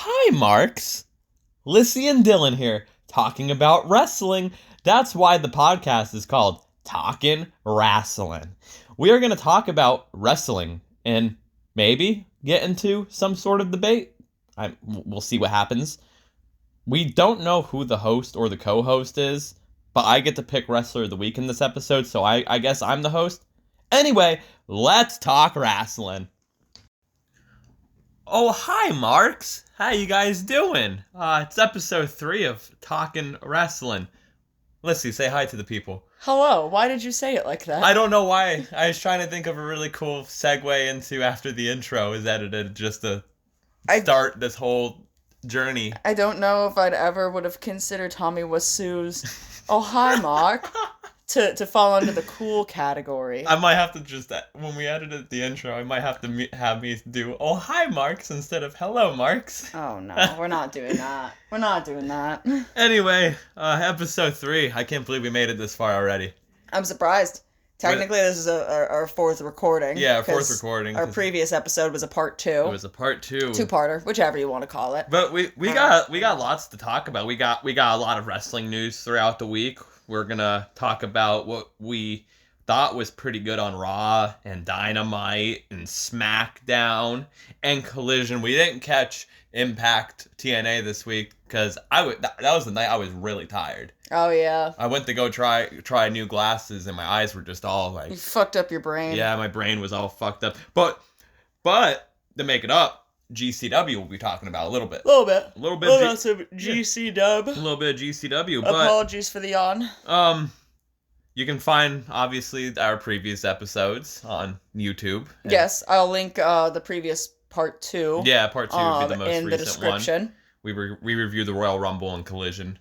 hi, Marks. Lyssie and Dylan here, talking about wrestling. That's why the podcast is called Talkin Wrasslin. We are going to talk about wrestling and maybe get into some sort of debate. We'll see what happens. We don't know who the host or the co-host is, but I get to pick Wrestler of the Week in this episode, so I guess I'm the host. Anyway, let's talk wrestling. Oh, hi, Marks. How you guys doing? It's episode 3 of Talkin Wrasslin. Lyssie, say hi to the people. Hello. Why did you say it like that? I don't know why. I was trying to think of a really cool segue into after the intro is edited just to start this whole journey. I don't know if I'd ever would have considered Tommy Wasu's "Oh hi, Mark" to fall under the cool category. I might have to just, when we edited the intro, I might have to have me do "Oh hi, Marks" instead of "Hello, Marks." Oh no, we're not doing that. We're not doing that. Anyway, episode 3. I can't believe we made it this far already. I'm surprised. Technically, this is our 4th recording. Yeah, our 4th recording. Our previous episode was a part 2. It was a part 2. 2-parter, whichever you want to call it. But we got lots to talk about. We got a lot of wrestling news throughout the week. We're gonna talk about what we thought was pretty good on Raw and Dynamite and SmackDown and Collision. We didn't catch Impact TNA this week because that was the night I was really tired. Oh yeah. I went to go try new glasses and my eyes were just all like... You fucked up your brain. Yeah, my brain was all fucked up. But to make it up, GCW we'll be talking about a little bit. A little bit. That's a GC dub. A little bit of GCW. But, apologies for the yawn. You can find, obviously, our previous episodes on YouTube. Yes, I'll link the previous part 2. Yeah, part 2 would be the most recent one. In the description. We reviewed the Royal Rumble and Collision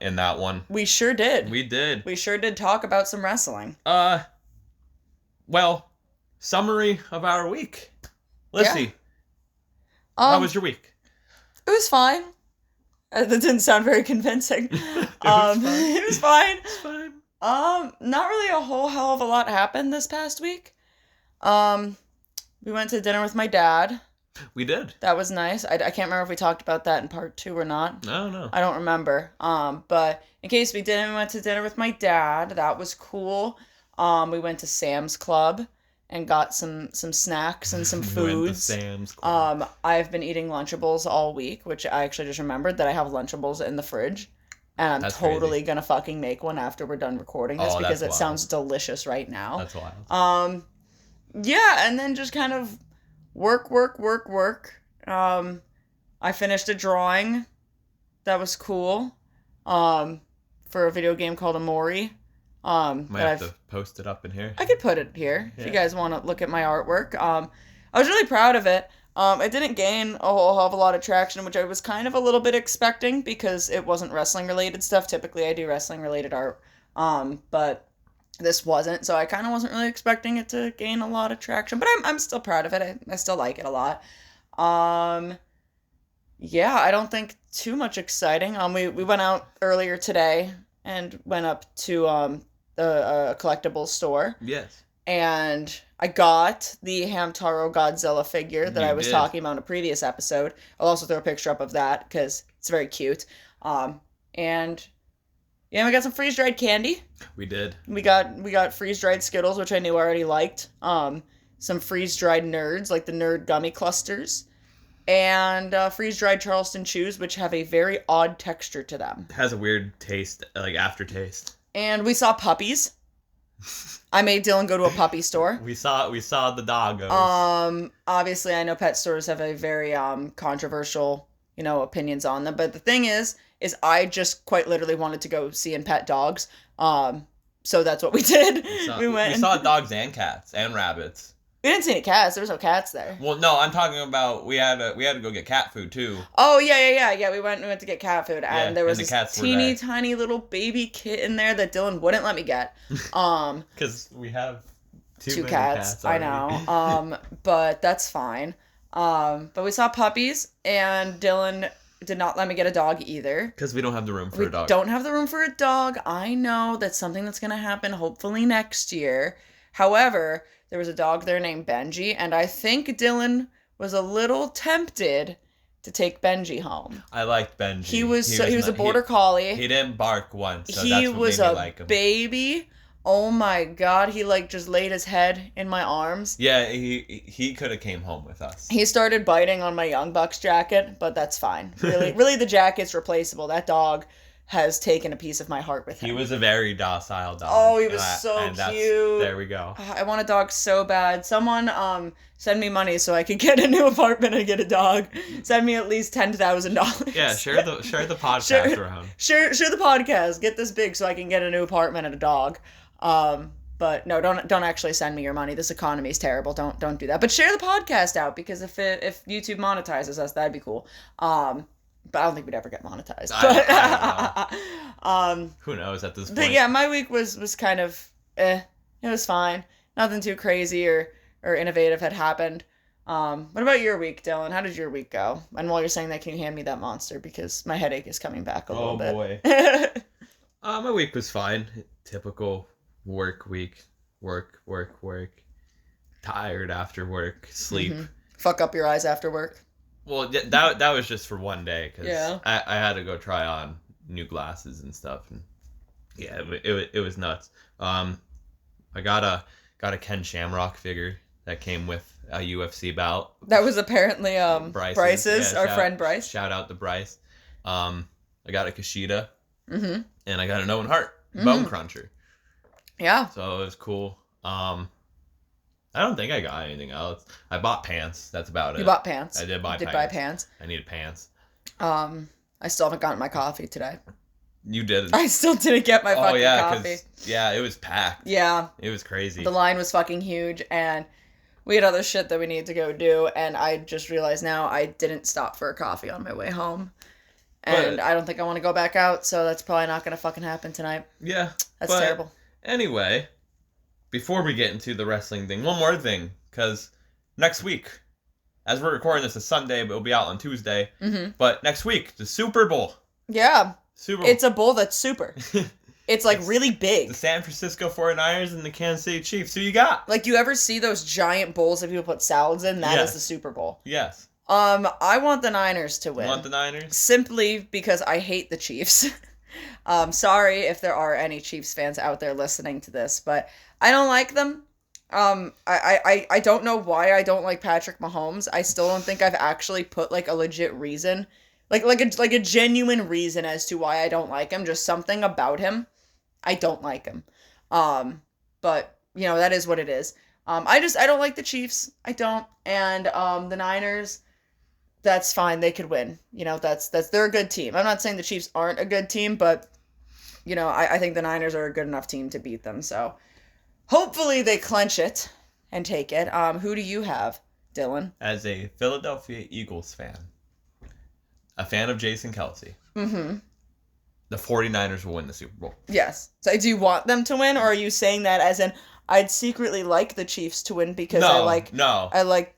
in that one. We sure did. We did. We sure did talk about some wrestling. Well, summary of our week. Lyssie, yeah. How was your week? It was fine. That didn't sound very convincing. It was fine. It's fine. Not really a whole hell of a lot happened this past week. We went to dinner with my dad. We did. That was nice. I can't remember if we talked about that in part 2 or not. No. I don't remember. But in case we didn't, we went to dinner with my dad. That was cool. We went to Sam's Club and got some snacks and some foods. We went to Sam's Club. I've been eating Lunchables all week, which I actually just remembered that I have Lunchables in the fridge. And I'm totally going to fucking make one after we're done recording this because it sounds delicious right now. That's wild. Yeah, and then just kind of work. I finished a drawing that was cool for a video game called Amori. Might have to post it up in here. I could put it here if you guys want to look at my artwork. I was really proud of it. It didn't gain a whole hell of a lot of traction, which I was kind of a little bit expecting because it wasn't wrestling-related stuff. Typically, I do wrestling-related art, but this wasn't, so I kind of wasn't really expecting it to gain a lot of traction. But I'm still proud of it. I still like it a lot. Yeah, I don't think too much exciting. We went out earlier today and went up to a collectibles store. Yes. And I got the Hamtaro Godzilla figure that I was talking about in a previous episode. I'll also throw a picture up of that because it's very cute. And yeah, we got some freeze-dried candy. We did. We got freeze-dried Skittles, which I knew I already liked. Some freeze-dried Nerds, like the Nerd gummy clusters. And freeze-dried Charleston Chews, which have a very odd texture to them. It has a weird taste, like aftertaste. And we saw puppies. I made Dylan go to a puppy store. We saw the doggos. Obviously, I know pet stores have a very controversial, opinions on them. But the thing is I just quite literally wanted to go see and pet dogs. So that's what we did. We saw dogs and cats and rabbits. We didn't see any cats. There was no cats there. Well, no, I'm talking about we had to go get cat food too. Oh yeah. We went to get cat food, and there was this teeny tiny little baby kitten there that Dylan wouldn't let me get. Because we have two cats. I know. But that's fine. But we saw puppies, and Dylan did not let me get a dog either. Because we don't have the room for a dog. We don't have the room for a dog. I know that's something that's gonna happen hopefully next year. However, there was a dog there named Benji, and I think Dylan was a little tempted to take Benji home. I liked Benji. He was a border collie. He didn't bark once, so he that's what was made me a like him. baby. Oh my god, he like just laid his head in my arms. Yeah, he could have came home with us. He started biting on my Young Bucks jacket, but that's fine. Really the jacket's replaceable. That dog has taken a piece of my heart with him. He was a very docile dog. Oh, he was so cute. There we go. I want a dog so bad. Someone send me money so I could get a new apartment and get a dog. Send me at least $10,000. Yeah, share the podcast around. Share the podcast. Get this big so I can get a new apartment and a dog. But no, don't actually send me your money. This economy is terrible. Don't do that. But share the podcast out, because if YouTube monetizes us, that'd be cool. But I don't think we'd ever get monetized. I don't know. Who knows at this point? But yeah, my week was kind of It was fine. Nothing too crazy or innovative had happened. What about your week, Dylan? How did your week go? And while you're saying that, can you hand me that monster, because my headache is coming back a little bit. Oh boy. My week was fine. Typical work week. Work. Tired after work. Sleep. Mm-hmm. Fuck up your eyes after work. Well, that was just for one day, because yeah. I had to go try on new glasses and stuff, and yeah, it was nuts. I got a Ken Shamrock figure that came with a UFC bout. That was apparently Bryce's, our friend Bryce. Shout out to Bryce. I got a Kushida, mm-hmm. and I got an Owen Hart mm-hmm. bone cruncher. Yeah. So it was cool. I don't think I got anything else. I bought pants. That's about it. You bought pants. I did buy pants. I needed pants. I still haven't gotten my coffee today. You didn't. I still didn't get my fucking coffee. Yeah, it was packed. Yeah. It was crazy. The line was fucking huge, and we had other shit that we needed to go do, and I just realized now I didn't stop for a coffee on my way home. And I don't think I want to go back out, so that's probably not going to fucking happen tonight. Yeah. That's terrible. Anyway, before we get into the wrestling thing, one more thing, because next week, as we're recording this, is Sunday, but it'll be out on Tuesday. Mm-hmm. But next week, the Super Bowl. Yeah. Super Bowl. It's a bowl that's super. It's like really big. The San Francisco 49ers and the Kansas City Chiefs. Who you got? Like, you ever see those giant bowls that people put salads in? That is the Super Bowl. Yes. I want the Niners to win. You want the Niners? Simply because I hate the Chiefs. Sorry if there are any Chiefs fans out there listening to this, but I don't like them. I don't know why I don't like Patrick Mahomes. I still don't think I've actually put like a legit reason, like a genuine reason as to why I don't like him. Just something about him. I don't like him. But you know, that is what it is. I don't like the Chiefs. I don't. And the Niners, that's fine. They could win. You know, they're a good team. I'm not saying the Chiefs aren't a good team, but you know, I think the Niners are a good enough team to beat them. So hopefully they clench it and take it. Who do you have, Dylan? As a Philadelphia Eagles fan, a fan of Jason Kelce, mm-hmm. the 49ers will win the Super Bowl. Yes. So do you want them to win, or are you saying that as in I'd secretly like the Chiefs to win because I like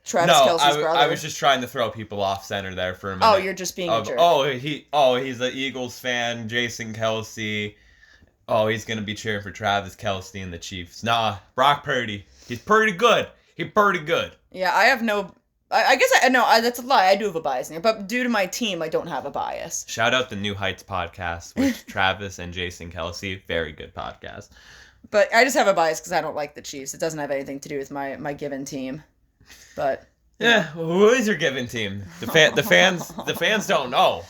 Travis Kelce's brother? I was just trying to throw people off center there for a minute. Oh, you're just being a jerk. He's an Eagles fan, Jason Kelce. Oh, he's going to be cheering for Travis Kelce and the Chiefs. Nah, Brock Purdy. He's pretty good. Yeah, I have no... I guess that's a lie. I do have a bias in here. But due to my team, I don't have a bias. Shout out the New Heights podcast with Travis and Jason Kelce. Very good podcast. But I just have a bias because I don't like the Chiefs. It doesn't have anything to do with my given team. But... Yeah, well, who is your given team? The fans don't know.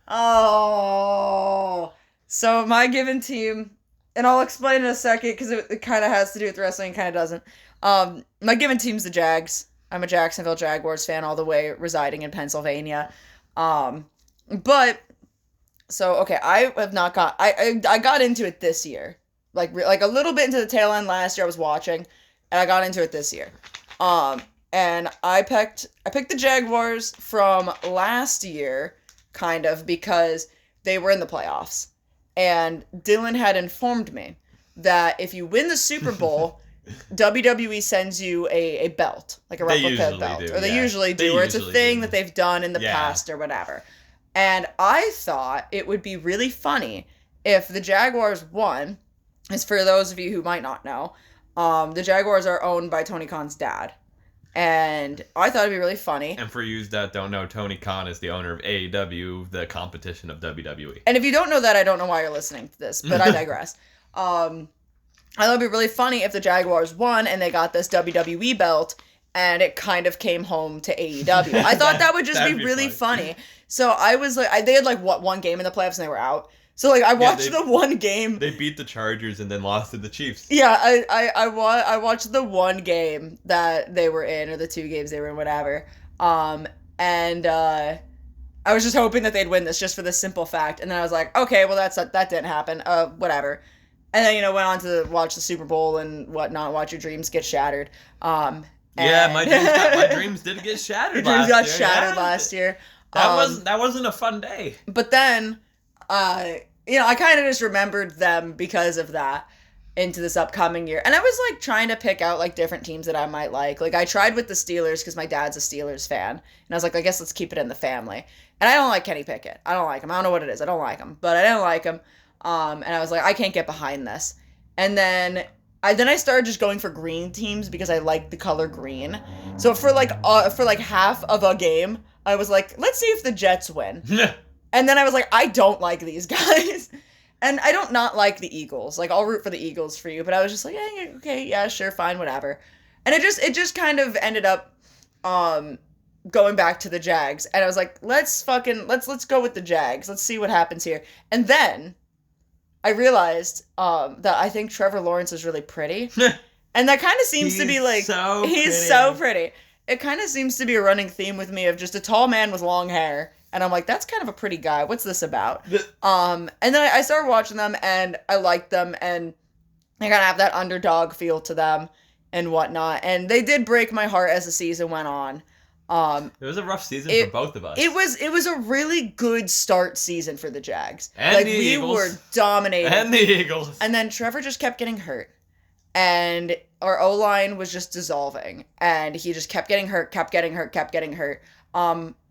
Oh... So my given team, and I'll explain in a second because it kind of has to do with wrestling, kind of doesn't. My given team's the Jags. I'm a Jacksonville Jaguars fan all the way, residing in Pennsylvania. But so okay, I have not got. I got into it this year, like a little bit into the tail end last year. I was watching, and I got into it this year. And I picked the Jaguars from last year, kind of because they were in the playoffs. And Dylan had informed me that if you win the Super Bowl, WWE sends you a belt, like a replica belt. They usually do, or it's a thing that they've done in the past or whatever. And I thought it would be really funny if the Jaguars won. As for those of you who might not know, the Jaguars are owned by Tony Khan's dad. And I thought it'd be really funny. And for you that don't know, Tony Khan is the owner of AEW, the competition of WWE. And if you don't know that, I don't know why you're listening to this, but I digress. I thought it'd be really funny if the Jaguars won and they got this WWE belt and it kind of came home to AEW. I thought that would just be really funny. So I was like, they had like, one game in the playoffs and they were out. So like I watched the one game. They beat the Chargers and then lost to the Chiefs. Yeah, I watched the one game that they were in, or the 2 games they were in, whatever. And I was just hoping that they'd win this just for the simple fact. And then I was like, okay, well that didn't happen. Whatever. And then went on to watch the Super Bowl and whatnot. Watch your dreams get shattered. Yeah, my dreams did get shattered. Your dreams got shattered last year. That wasn't a fun day. But then, I kind of just remembered them because of that into this upcoming year. And I was, like, trying to pick out, like, different teams that I might like. Like, I tried with the Steelers because my dad's a Steelers fan. And I was like, I guess let's keep it in the family. And I don't like Kenny Pickett. I don't like him. I don't know what it is. I don't like him. But I didn't like him. And I was like, I can't get behind this. And then I started just going for green teams because I like the color green. So for half of a game, I was like, let's see if the Jets win. And then I was like, I don't like these guys. And I don't not like the Eagles. Like, I'll root for the Eagles for you. But I was just like, hey, okay, yeah, sure, fine, whatever. And it just kind of ended up going back to the Jags. And I was like, let's go with the Jags. Let's see what happens here. And then I realized that I think Trevor Lawrence is really pretty. And that kind of seems to be like, he's so pretty. It kind of seems to be a running theme with me of just a tall man with long hair. And I'm like, that's kind of a pretty guy. What's this about? And then I started watching them, and I liked them, and they kind of have that underdog feel to them and whatnot. And they did break my heart as the season went on. It was a rough season for both of us. It was a really good start season for the Jags. And the Eagles. We were dominating. And the Eagles. And then Trevor just kept getting hurt. And our O-line was just dissolving. And he just kept getting hurt.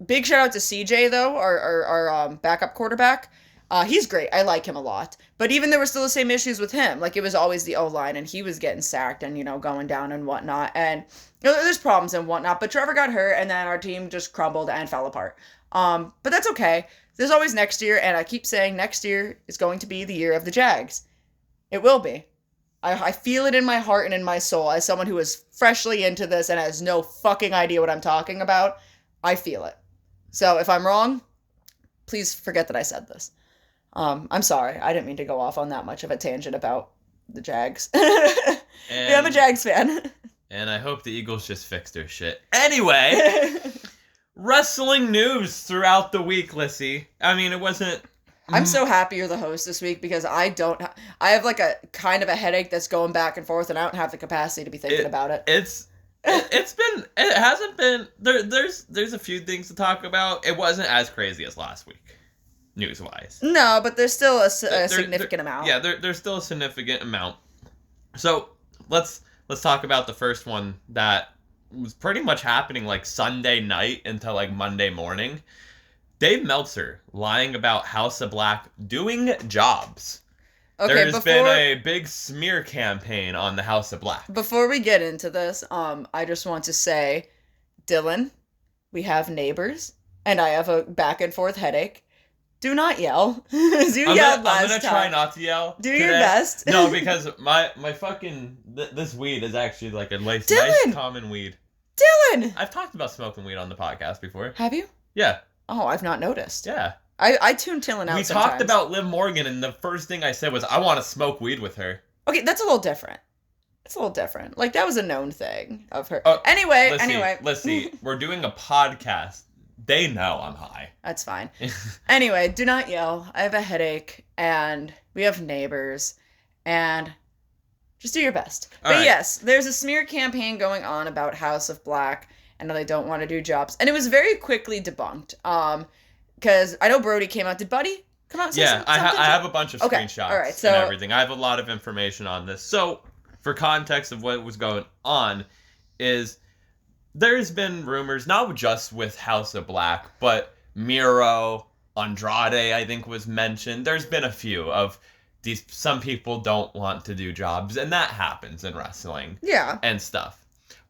Big shout out to CJ though, our backup quarterback. He's great. I like him a lot. But even there were still the same issues with him. Like, it was always the O-line, and he was getting sacked and, going down and whatnot. And there's problems and whatnot. But Trevor got hurt, and then our team just crumbled and fell apart. But that's okay. There's always next year, and I keep saying next year is going to be the year of the Jags. It will be. I feel it in my heart and in my soul as someone who is freshly into this and has no fucking idea what I'm talking about. I feel it. So if I'm wrong, please forget that I said this. I'm sorry. I didn't mean to go off on that much of a tangent about the Jags. Yeah, I'm a Jags fan. And I hope the Eagles just fix their shit. Anyway, wrestling news throughout the week, Lyssie. I mean, it wasn't... I'm so happy you're the host this week because I have like a kind of a headache that's going back and forth, and I don't have the capacity to be thinking about it. It hasn't been there's a few things to talk about. It wasn't as crazy as last week, news wise. No, but there's still a significant amount. Yeah, there's still a significant amount. So let's talk about the first one that was pretty much happening like Sunday night until like Monday morning. Dave Meltzer lying about House of Black doing jobs. Okay, There's been a big smear campaign on the House of Black. Before we get into this, I just want to say, Dylan, we have neighbors, and I have a back and forth headache. Do not yell. I'm gonna try not to yell. Do today. Your best. No, because my fucking this weed is actually like a nice common weed. Dylan! I've talked about smoking weed on the podcast before. Have you? Yeah. Oh, I've not noticed. Yeah. I tuned Dylan out We sometimes. talked about Liv Morgan, and the first thing I said was, I want to smoke weed with her. Okay, that's a little different. It's a little different. Like, that was a known thing of her. Anyway. Let's see. We're doing a podcast. They know I'm high. That's fine. Anyway, do not yell. I have a headache, and we have neighbors, and just do your best. But yes, there's a smear campaign going on about House of Black, and they don't want to do jobs. And it was very quickly debunked. Because I know Brody came out. Did Buddy come out and say something? Yeah, I have a bunch of screenshots and everything. I have a lot of information on this. So, for context of what was going on, is there's been rumors, not just with House of Black, but Miro, Andrade, I think was mentioned. There's been a few of these. Some people don't want to do jobs, and that happens in wrestling. Yeah. And stuff.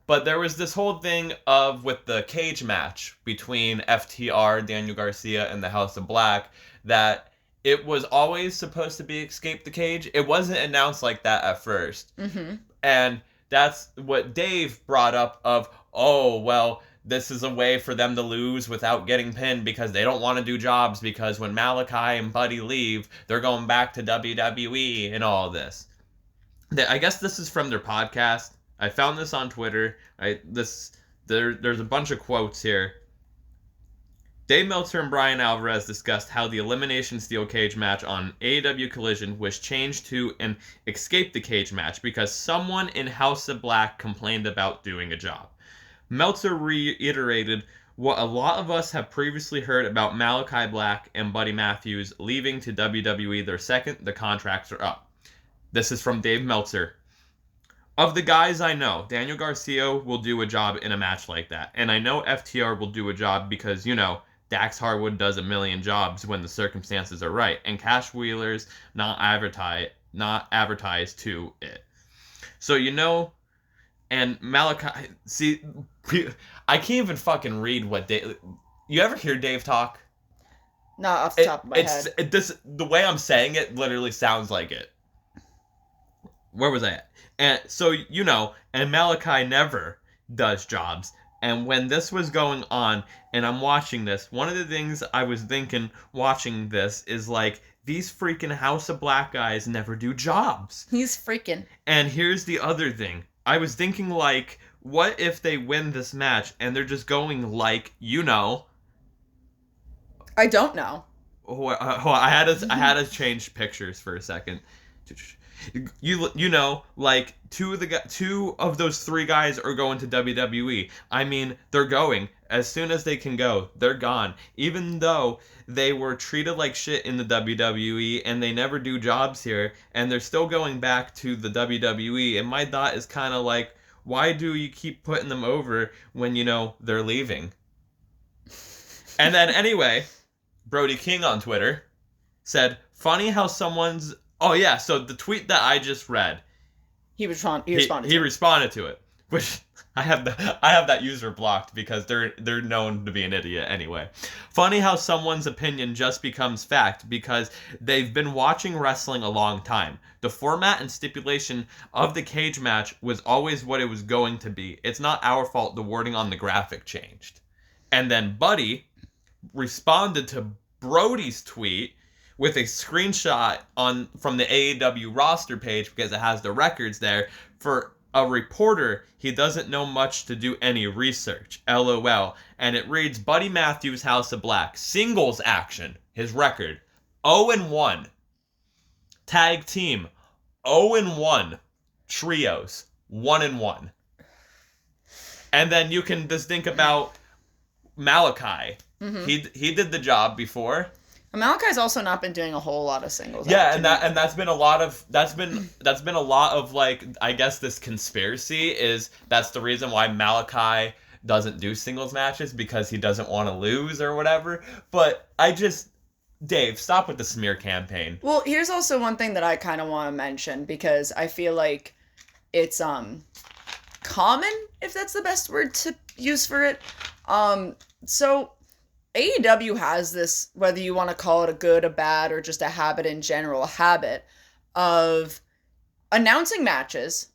But there was this whole thing of with the cage match between FTR, Daniel Garcia, and the House of Black that it was always supposed to be Escape the Cage. It wasn't announced like that at first. Mm-hmm. And that's what Dave brought up of, oh, well, this is a way for them to lose without getting pinned because they don't want to do jobs because when Malachi and Buddy leave, they're going back to WWE and all this. I guess this is from their podcast. I found this on Twitter. There's a bunch of quotes here. Dave Meltzer and Brian Alvarez discussed how the Elimination Steel Cage match on AEW Collision was changed to an Escape the Cage match because someone in House of Black complained about doing a job. Meltzer reiterated what a lot of us have previously heard about Malachi Black and Buddy Matthews leaving to WWE their second the contracts are up. This is from Dave Meltzer. Of the guys I know, Daniel Garcia will do a job in a match like that. And I know FTR will do a job because, Dax Harwood does a million jobs when the circumstances are right. And Cash Wheeler's not advertised to it. So, and Malachi... See, I can't even fucking read what Dave... You ever hear Dave talk? Not off the top of my head. The way I'm saying it literally sounds like it. Where was I at? And so, and Malachi never does jobs. And when this was going on, and I'm watching this, one of the things I was thinking watching this is like, these freaking House of Black guys never do jobs. He's freaking. And here's the other thing. I was thinking like, what if they win this match and they're just going like, I don't know. I had to change pictures for a second. Like two of those three guys are going to WWE. I mean, they're going. As soon as they can go, they're gone. Even though they were treated like shit in the WWE and they never do jobs here, and they're still going back to the WWE. And my thought is kind of like, why do you keep putting them over when, they're leaving? And then anyway, Brody King on Twitter said, funny how someone's... Oh yeah, so the tweet that I just read, he responded to it, which I have that user blocked because they're known to be an idiot anyway. Funny how someone's opinion just becomes fact because they've been watching wrestling a long time. The format and stipulation of the cage match was always what it was going to be. It's not our fault the wording on the graphic changed. And then Buddy responded to Brody's tweet with a screenshot from the AEW roster page because it has the records there. For a reporter, he doesn't know much to do any research. LOL. And it reads, Buddy Matthews, House of Black. Singles action. His record. 0-1. Tag team. 0-1. Trios. 1-1. And then you can just think about Malachi. Mm-hmm. He did the job before. Malachi's also not been doing a whole lot of singles. Yeah, and that's been a lot of like, I guess this conspiracy is that's the reason why Malachi doesn't do singles matches because he doesn't want to lose or whatever. But Dave, stop with the smear campaign. Well, here's also one thing that I kind of want to mention because I feel like it's common, if that's the best word to use for it. So AEW has this, whether you want to call it a good, a bad, or just a habit in general, a habit of announcing matches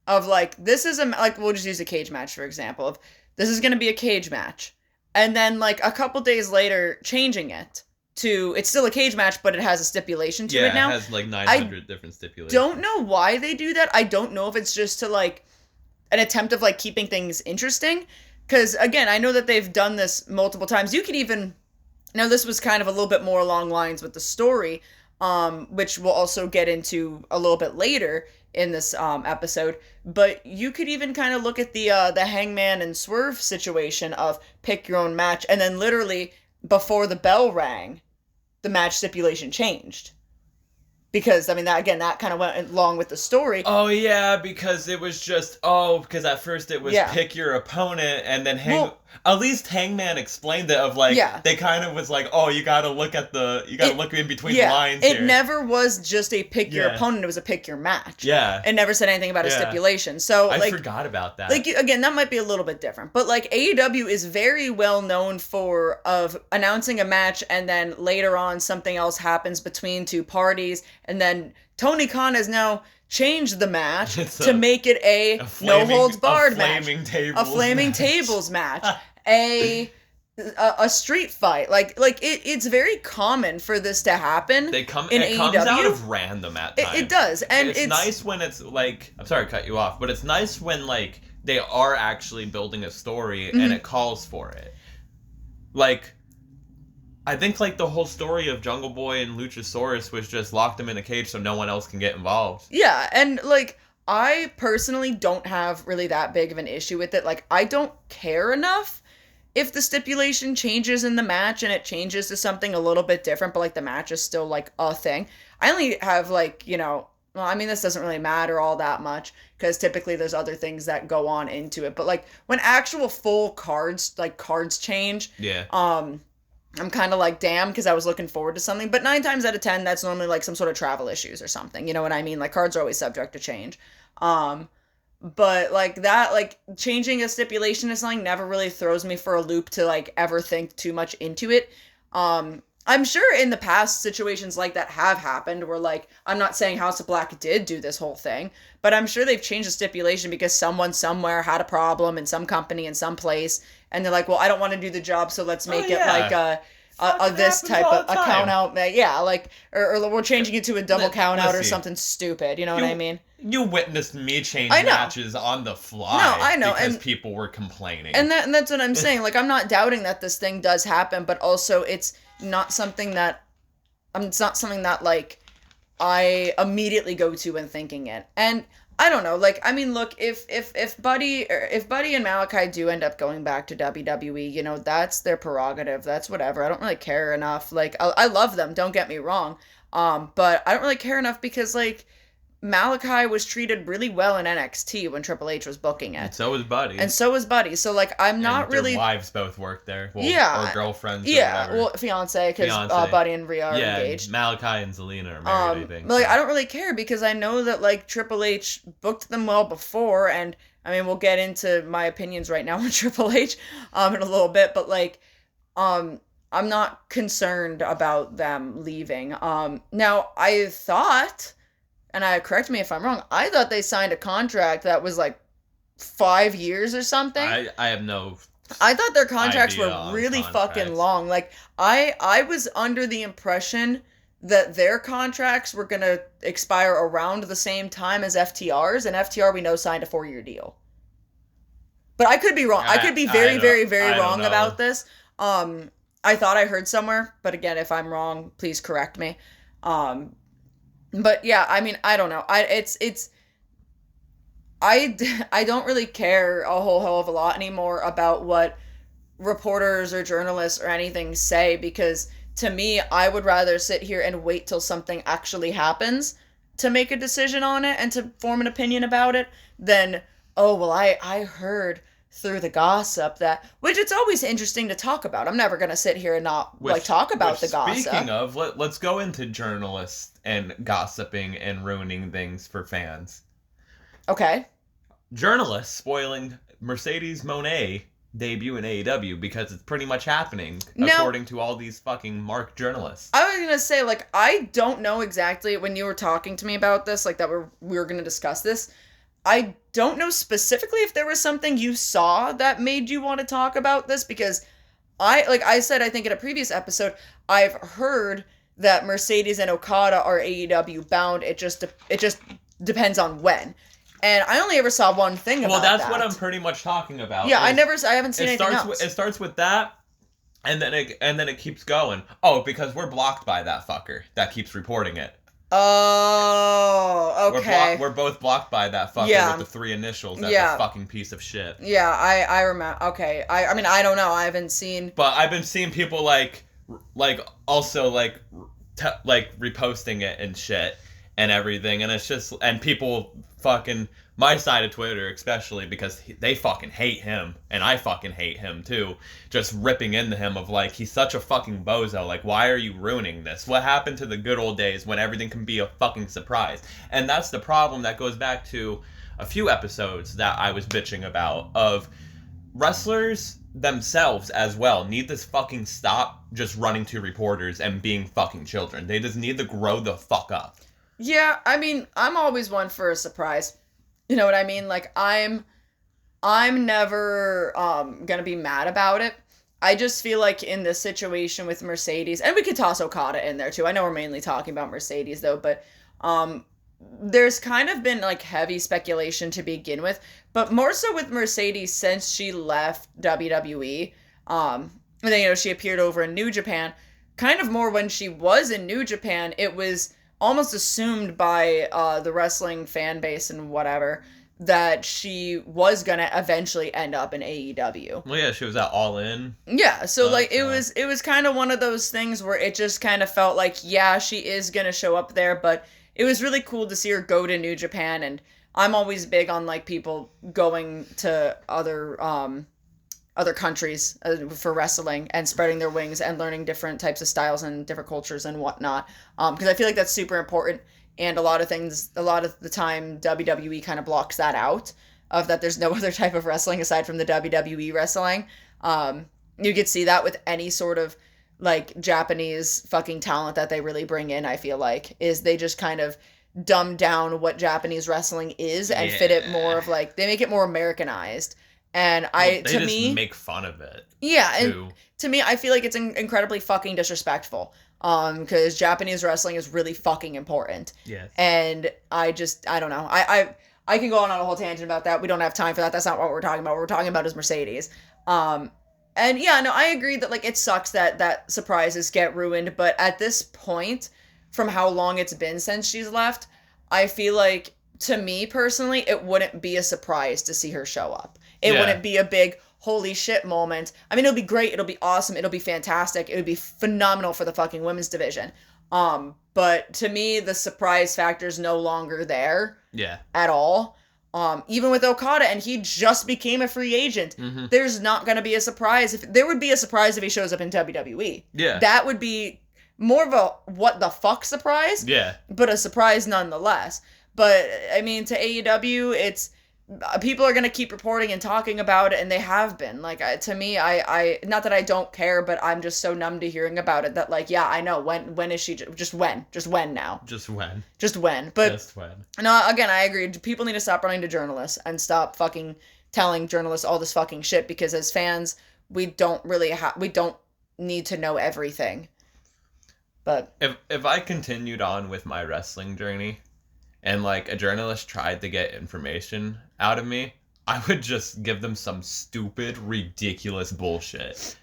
of like, this is we'll just use a cage match, for example, of this is going to be a cage match. And then like a couple days later, changing it to, it's still a cage match, but it has a stipulation to it now. Yeah, it has like 900 different stipulations. Don't know why they do that. I don't know if it's just to like an attempt of like keeping things interesting. Because, again, I know that they've done this multiple times. You could even... Now, this was kind of a little bit more along lines with the story, which we'll also get into a little bit later in this episode. But you could even kind of look at the Hangman and Swerve situation of pick your own match. And then literally, before the bell rang, the match stipulation changed. Because, I mean, that kind of went along with the story. Oh, yeah, because it was just, because at first it was pick your opponent, and then At least Hangman explained it of they kind of was like, oh, you gotta look in between the lines here. It never was just a pick your opponent, it was a pick your match. Yeah. It never said anything about a stipulation. So I forgot about that. Again, that might be a little bit different. But AEW is very well known of announcing a match and then later on something else happens between two parties, and then Tony Khan has now changed the match to make it a no-holds-barred match. A flaming tables match. A street fight. It's very common for this to happen it comes out of random at times. It does. And it's nice when it's I'm sorry to cut you off, but it's nice when they are actually building a story and it calls for it. I think the whole story of Jungle Boy and Luchasaurus was just lock them in a cage so no one else can get involved. Yeah, and I personally don't have really that big of an issue with it. I don't care enough if the stipulation changes in the match and it changes to something a little bit different, but the match is still a thing. I only have this doesn't really matter all that much because typically there's other things that go on into it. But when actual full cards change, I'm kind of damn, because I was looking forward to something. But 9 times out of 10, that's normally some sort of travel issues or something. You know what I mean? Cards are always subject to change. But changing a stipulation is never really throws me for a loop to ever think too much into it. I'm sure in the past situations like that have happened where I'm not saying House of Black did do this whole thing, but I'm sure they've changed the stipulation because someone somewhere had a problem in some company in some place, and they're well, I don't want to do the job, so let's make it this type of a count out. Yeah, or we're changing it to a double count out or something stupid. You know what I mean? You witnessed me change matches on the fly. No, I know, because people were complaining. And that's what I'm saying. I'm not doubting that this thing does happen, but also it's not something that I immediately go to when thinking it. And I don't know, look, if Buddy and Malachi do end up going back to WWE, that's their prerogative. That's whatever. I don't really care enough. I love them, don't get me wrong. But I don't really care enough because Malachi was treated really well in NXT when Triple H was booking it. And so was Buddy. So, I'm not and really... their wives both work there. Well, yeah. Or girlfriends or yeah, whatever. Fiancé, because Buddy and Rhea are engaged. Yeah, Malachi and Zelina are married, I think. I don't really care because I know that, Triple H booked them well before, and, we'll get into my opinions right now on Triple H in a little bit, but, I'm not concerned about them leaving. Now, I thought... and correct me if I'm wrong, I thought they signed a contract that was 5 years or something. I have no... I thought their contracts were really fucking long. I was under the impression that their contracts were going to expire around the same time as FTR's, and FTR we know signed a 4-year deal. But I could be wrong. I could be very, very, very wrong about this. I thought I heard somewhere, but again, if I'm wrong, please correct me. But yeah, I don't know. I don't really care a whole hell of a lot anymore about what reporters or journalists or anything say, because to me, I would rather sit here and wait till something actually happens to make a decision on it and to form an opinion about it than, oh, well, I heard through the gossip that, which it's always interesting to talk about. I'm never going to sit here and not talk about the gossip. Speaking of, let's go into journalists and gossiping and ruining things for fans. Okay. Journalists spoiling Mercedes Moné debut in AEW because it's pretty much happening according to all these fucking marked journalists. I was going to say, I don't know exactly when you were talking to me about this, that we were going to discuss this. I don't know specifically if there was something you saw that made you want to talk about this, because I said, I think in a previous episode, I've heard that Mercedes and Okada are AEW bound. It just depends on when. And I only ever saw one thing about that. Well, that's what I'm pretty much talking about. Yeah, I haven't seen anything else. It starts with that, and then it keeps going. Oh, because we're blocked by that fucker that keeps reporting it. Oh, okay. We're both blocked by that fucker with the 3 initials. That's a fucking piece of shit. Yeah, I remember. Okay, I don't know. I haven't seen. But I've been seeing people also reposting it and shit and everything, and it's just, and people fucking my side of Twitter, especially because they fucking hate him, and I fucking hate him too, just ripping into him of like, he's such a fucking bozo, like, why are you ruining this? What happened to the good old days when everything can be a fucking surprise? And that's the problem that goes back to a few episodes that I was bitching about, of wrestlers themselves as well need to fucking stop just running to reporters and being fucking children. They just need to grow the fuck up. Yeah, I mean, I'm always one for a surprise. You know what I mean? Like, I'm never gonna be mad about it. I just feel like in this situation with Mercedes, and we could toss Okada in there too. I know we're mainly talking about Mercedes though, but there's kind of been like heavy speculation to begin with, but more so with Mercedes since she left WWE. And then, you know, she appeared over in New Japan. Kind of more when she was in New Japan, it was almost assumed by the wrestling fan base and whatever that she was gonna eventually end up in AEW. Well, yeah, she was at All In. Yeah, so like it was kind of one of those things where it just kind of felt like, yeah, she is gonna show up there, but it was really cool to see her go to New Japan. And I'm always big on like people going to other countries for wrestling and spreading their wings and learning different types of styles and different cultures and whatnot. Because I feel like that's super important. And a lot of the time, WWE kind of blocks that out, of that there's no other type of wrestling aside from the WWE wrestling. You could see that with any sort of like Japanese fucking talent that they really bring in, I feel like, is they just kind of dumb down what Japanese wrestling is and fit it more of like, they make it more Americanized. And they just make fun of it. Yeah, and to me, I feel like it's incredibly fucking disrespectful. Because Japanese wrestling is really fucking important. Yes. And I don't know. I can go on a whole tangent about that. We don't have time for that. That's not what we're talking about. What we're talking about is Mercedes. And yeah, no, I agree that like it sucks that surprises get ruined. But at this point, from how long it's been since she's left, I feel like, to me personally, it wouldn't be a surprise to see her show up. It wouldn't be a big holy shit moment. I mean, it'll be great. It'll be awesome. It'll be fantastic. It would be phenomenal for the fucking women's division. But to me, the surprise factor is no longer there. Yeah. At all. Even with Okada, and he just became a free agent. Mm-hmm. There's not going to be a surprise. There would be a surprise if he shows up in WWE. Yeah. That would be more of a what the fuck surprise. Yeah. But a surprise nonetheless. But, I mean, to AEW, it's... people are going to keep reporting and talking about it, and they have been. Like, to me, I not that I don't care, but I'm just so numb to hearing about it that, like, yeah, I know. When is she? Just when now. Just when. But, just when. No, again, I agree. People need to stop running to journalists and stop fucking telling journalists all this fucking shit, because as fans, we don't need to know everything. But if I continued on with my wrestling journey, and, like, a journalist tried to get information out of me, I would just give them some stupid, ridiculous bullshit.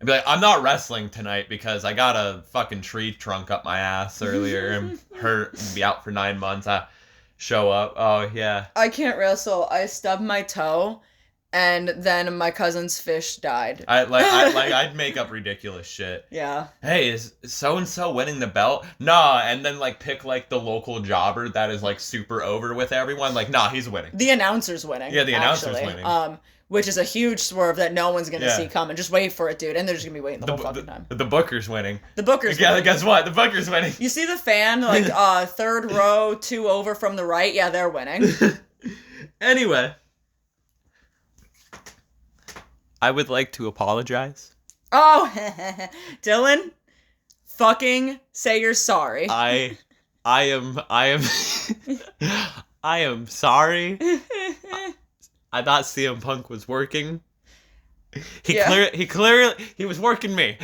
I'd be like, I'm not wrestling tonight because I got a fucking tree trunk up my ass earlier and hurt and be out for 9 months. I show up. Oh, yeah. I can't wrestle. I stubbed my toe, and then my cousin's fish died. I'd make up ridiculous shit. Yeah. Hey, is so-and-so winning the belt? Nah, and then, like, pick, like, the local jobber that is, like, super over with everyone. Like, nah, he's winning. The announcer's winning. Yeah, the announcer's winning. Which is a huge swerve that no one's gonna see coming. Just wait for it, dude. And they're just gonna be waiting the whole fucking time. The booker's winning. Winning. Guess what? The booker's winning. You see the fan, like, third row, 2 over from the right? Yeah, they're winning. Anyway. I would like to apologize. Oh, Dylan, fucking say you're sorry. I am I am sorry. I thought CM Punk was working. He was working me.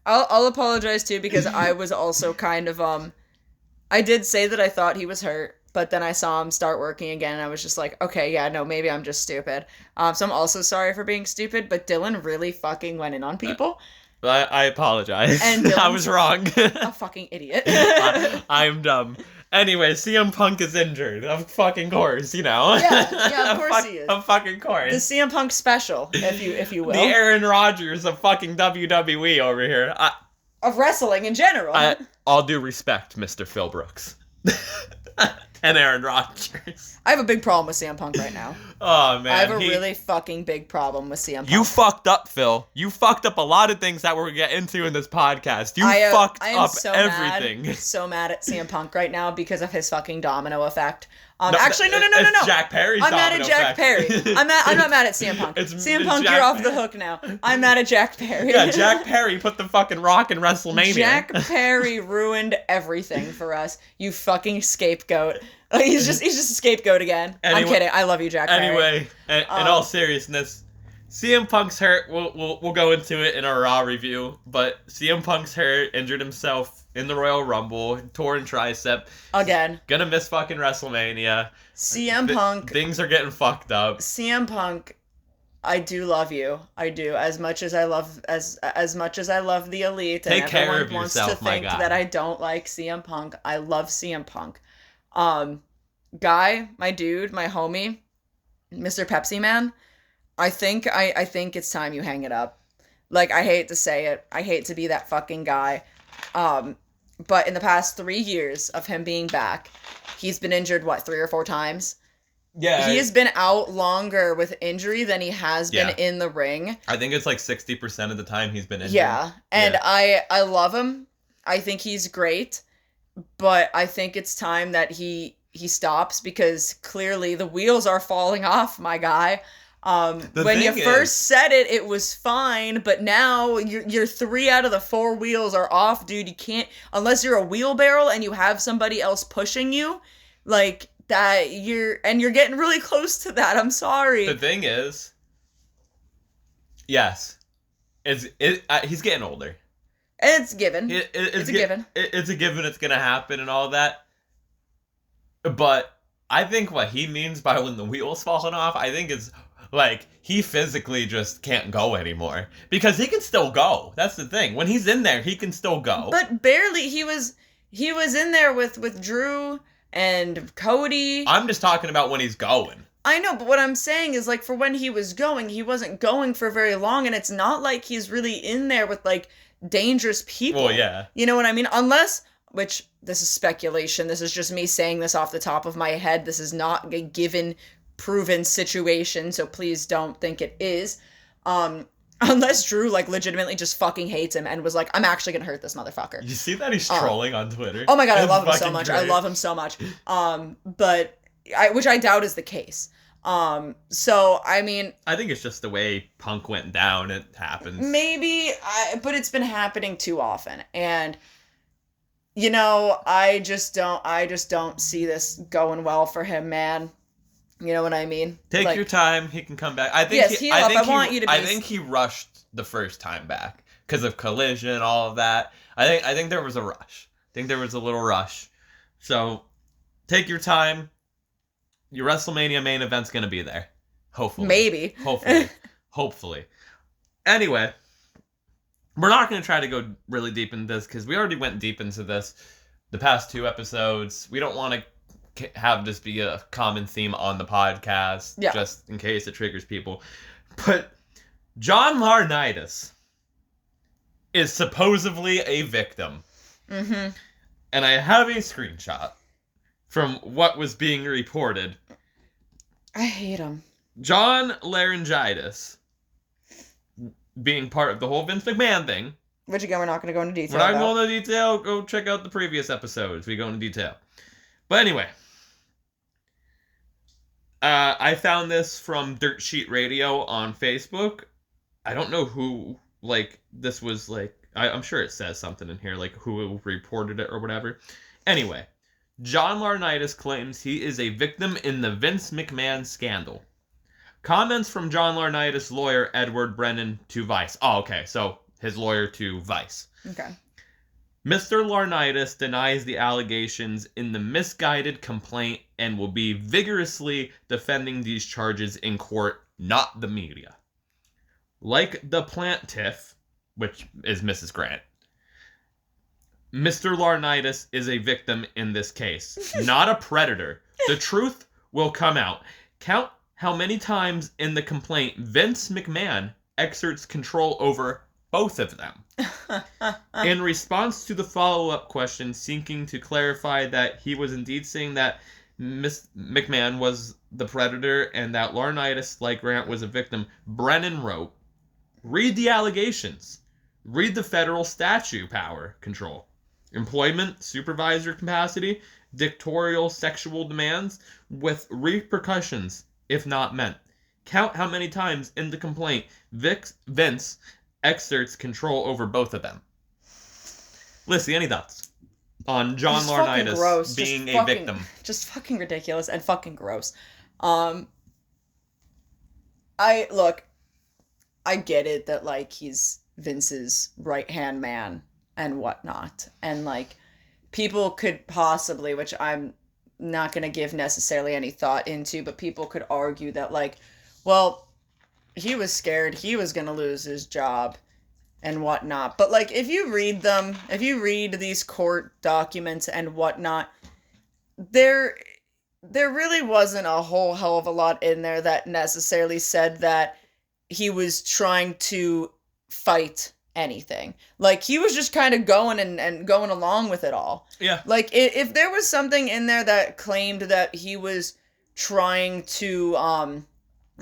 I'll apologize too, because I was also kind of I did say that I thought he was hurt. But then I saw him start working again, and I was just like, okay, yeah, no, maybe I'm just stupid. So I'm also sorry for being stupid, but Dylan really fucking went in on people. I apologize. And I was wrong. A fucking idiot. I'm dumb. Anyway, CM Punk is injured. Of fucking course, you know. Yeah, of course he is. Of fucking course. The CM Punk special, if you will. The Aaron Rodgers of fucking WWE over here. Of wrestling in general. All due respect, Mr. Phil Brooks. and Aaron Rodgers. I have a big problem with CM Punk right now. Oh, man. I have a really fucking big problem with CM Punk. You fucked up, Phil. You fucked up a lot of things that we're going to get into in this podcast. You fucked up everything. So mad at CM Punk right now because of his fucking domino effect. No. No. Jack Perry's I'm mad domino at Jack effect. Perry. I'm not mad at CM Punk. CM Punk, you're off the hook now. I'm mad at Jack Perry. Yeah, Jack Perry put the fucking Rock in WrestleMania. Jack Perry ruined everything for us. You fucking scapegoat. He's just a scapegoat again. Anyway, I'm kidding. I love you, Jack Perry. Anyway, in all seriousness, CM Punk's hurt. We'll go into it in our Raw review. But CM Punk's hurt, injured himself in the Royal Rumble, torn tricep. Again. Gonna miss fucking WrestleMania. CM Punk. Things are getting fucked up. CM Punk, I do love you. I do. As much as I love the Elite, Take and care everyone of wants yourself, to my think guy. that I don't like CM Punk. I love CM Punk. Guy, my dude, my homie, Mr. Pepsi Man. I think it's time you hang it up. Like, I hate to say it. I hate to be that fucking guy. But in the past 3 years of him being back, he's been injured, 3 or 4 times? Yeah. He has been out longer with injury than he has been in the ring. I think it's like 60% of the time he's been injured. Yeah. And I love him. I think he's great. But I think it's time that he stops because clearly the wheels are falling off, my guy. When you first said it, it was fine, but now your 3 out of the 4 wheels are off, dude. You can't, unless you're a wheelbarrow and you have somebody else pushing you, like that. You're getting really close to that. I'm sorry. The thing is, yes, he's getting older. It's given. It's a given. It's a given. It's gonna happen and all that. But I think what he means by when the wheels falling off, I think is like he physically just can't go anymore because he can still go. That's the thing. When he's in there, he can still go. But barely. He was in there with Drew and Cody. I'm just talking about when he's going. I know, but what I'm saying is, like, for when he was going, he wasn't going for very long, and it's not like he's really in there with, like, dangerous people. Well, yeah. You know what I mean? Unless, which, this is speculation, this is just me saying this off the top of my head, this is not a given, proven situation, so please don't think it is. Unless Drew, like, legitimately just fucking hates him and was like, I'm actually gonna hurt this motherfucker. You see that he's trolling on Twitter? Oh my god, I love him so much. Great. I love him so much. Which I doubt is the case. So, I mean... I think it's just the way Punk went down, it happens. Maybe, but it's been happening too often. And, you know, I just don't see this going well for him, man. You know what I mean? Take your time, he can come back. I think I think he rushed the first time back because of Collision, all of that. I think there was a rush. I think there was a little rush. So, take your time. Your WrestleMania main event's gonna be there. Hopefully. Maybe. Hopefully. Anyway, we're not gonna try to go really deep into this because we already went deep into this the past 2 episodes. We don't want to have this be a common theme on the podcast, just in case it triggers people. But John Laurinaitis is supposedly a victim. Mm-hmm. And I have a screenshot from what was being reported. I hate him. John Laurinaitis, being part of the whole Vince McMahon thing. Which again, we're not going to go into detail. We're not going into detail. Go check out the previous episodes. We go into detail. But anyway, I found this from Dirt Sheet Radio on Facebook. I don't know who, this was, I'm sure it says something in here, who reported it or whatever. Anyway, John Laurinaitis claims he is a victim in the Vince McMahon scandal. Comments from John Laurinaitis' lawyer, Edward Brennan, to Vice. Oh, okay, so his lawyer to Vice. Okay. Mr. Laurinaitis denies the allegations in the misguided complaint and will be vigorously defending these charges in court, not the media. Like the plaintiff, which is Mrs. Grant, Mr. Laurinaitis is a victim in this case, not a predator. The truth will come out. Count how many times in the complaint Vince McMahon exerts control over both of them. In response to the follow-up question seeking to clarify that he was indeed saying that McMahon was the predator and that Laurinaitis, like Grant, was a victim, Brennan wrote, read the allegations. Read the federal statute power control. Employment, supervisor capacity, dictatorial sexual demands with repercussions if not met. Count how many times in the complaint Vince exerts control over both of them. Lyssie, any thoughts on John Laurinaitis being a victim? Just fucking ridiculous and fucking gross. I get it that, like, he's Vince's right-hand man and whatnot. And, like, people could possibly, which I'm not going to give necessarily any thought into, but people could argue that, like, well, he was scared he was going to lose his job and whatnot. But, like, if you read these court documents and whatnot, there really wasn't a whole hell of a lot in there that necessarily said that he was trying to fight anything. Like, he was just kind of going and going along with it all. Yeah. Like, if there was something in there that claimed that he was trying to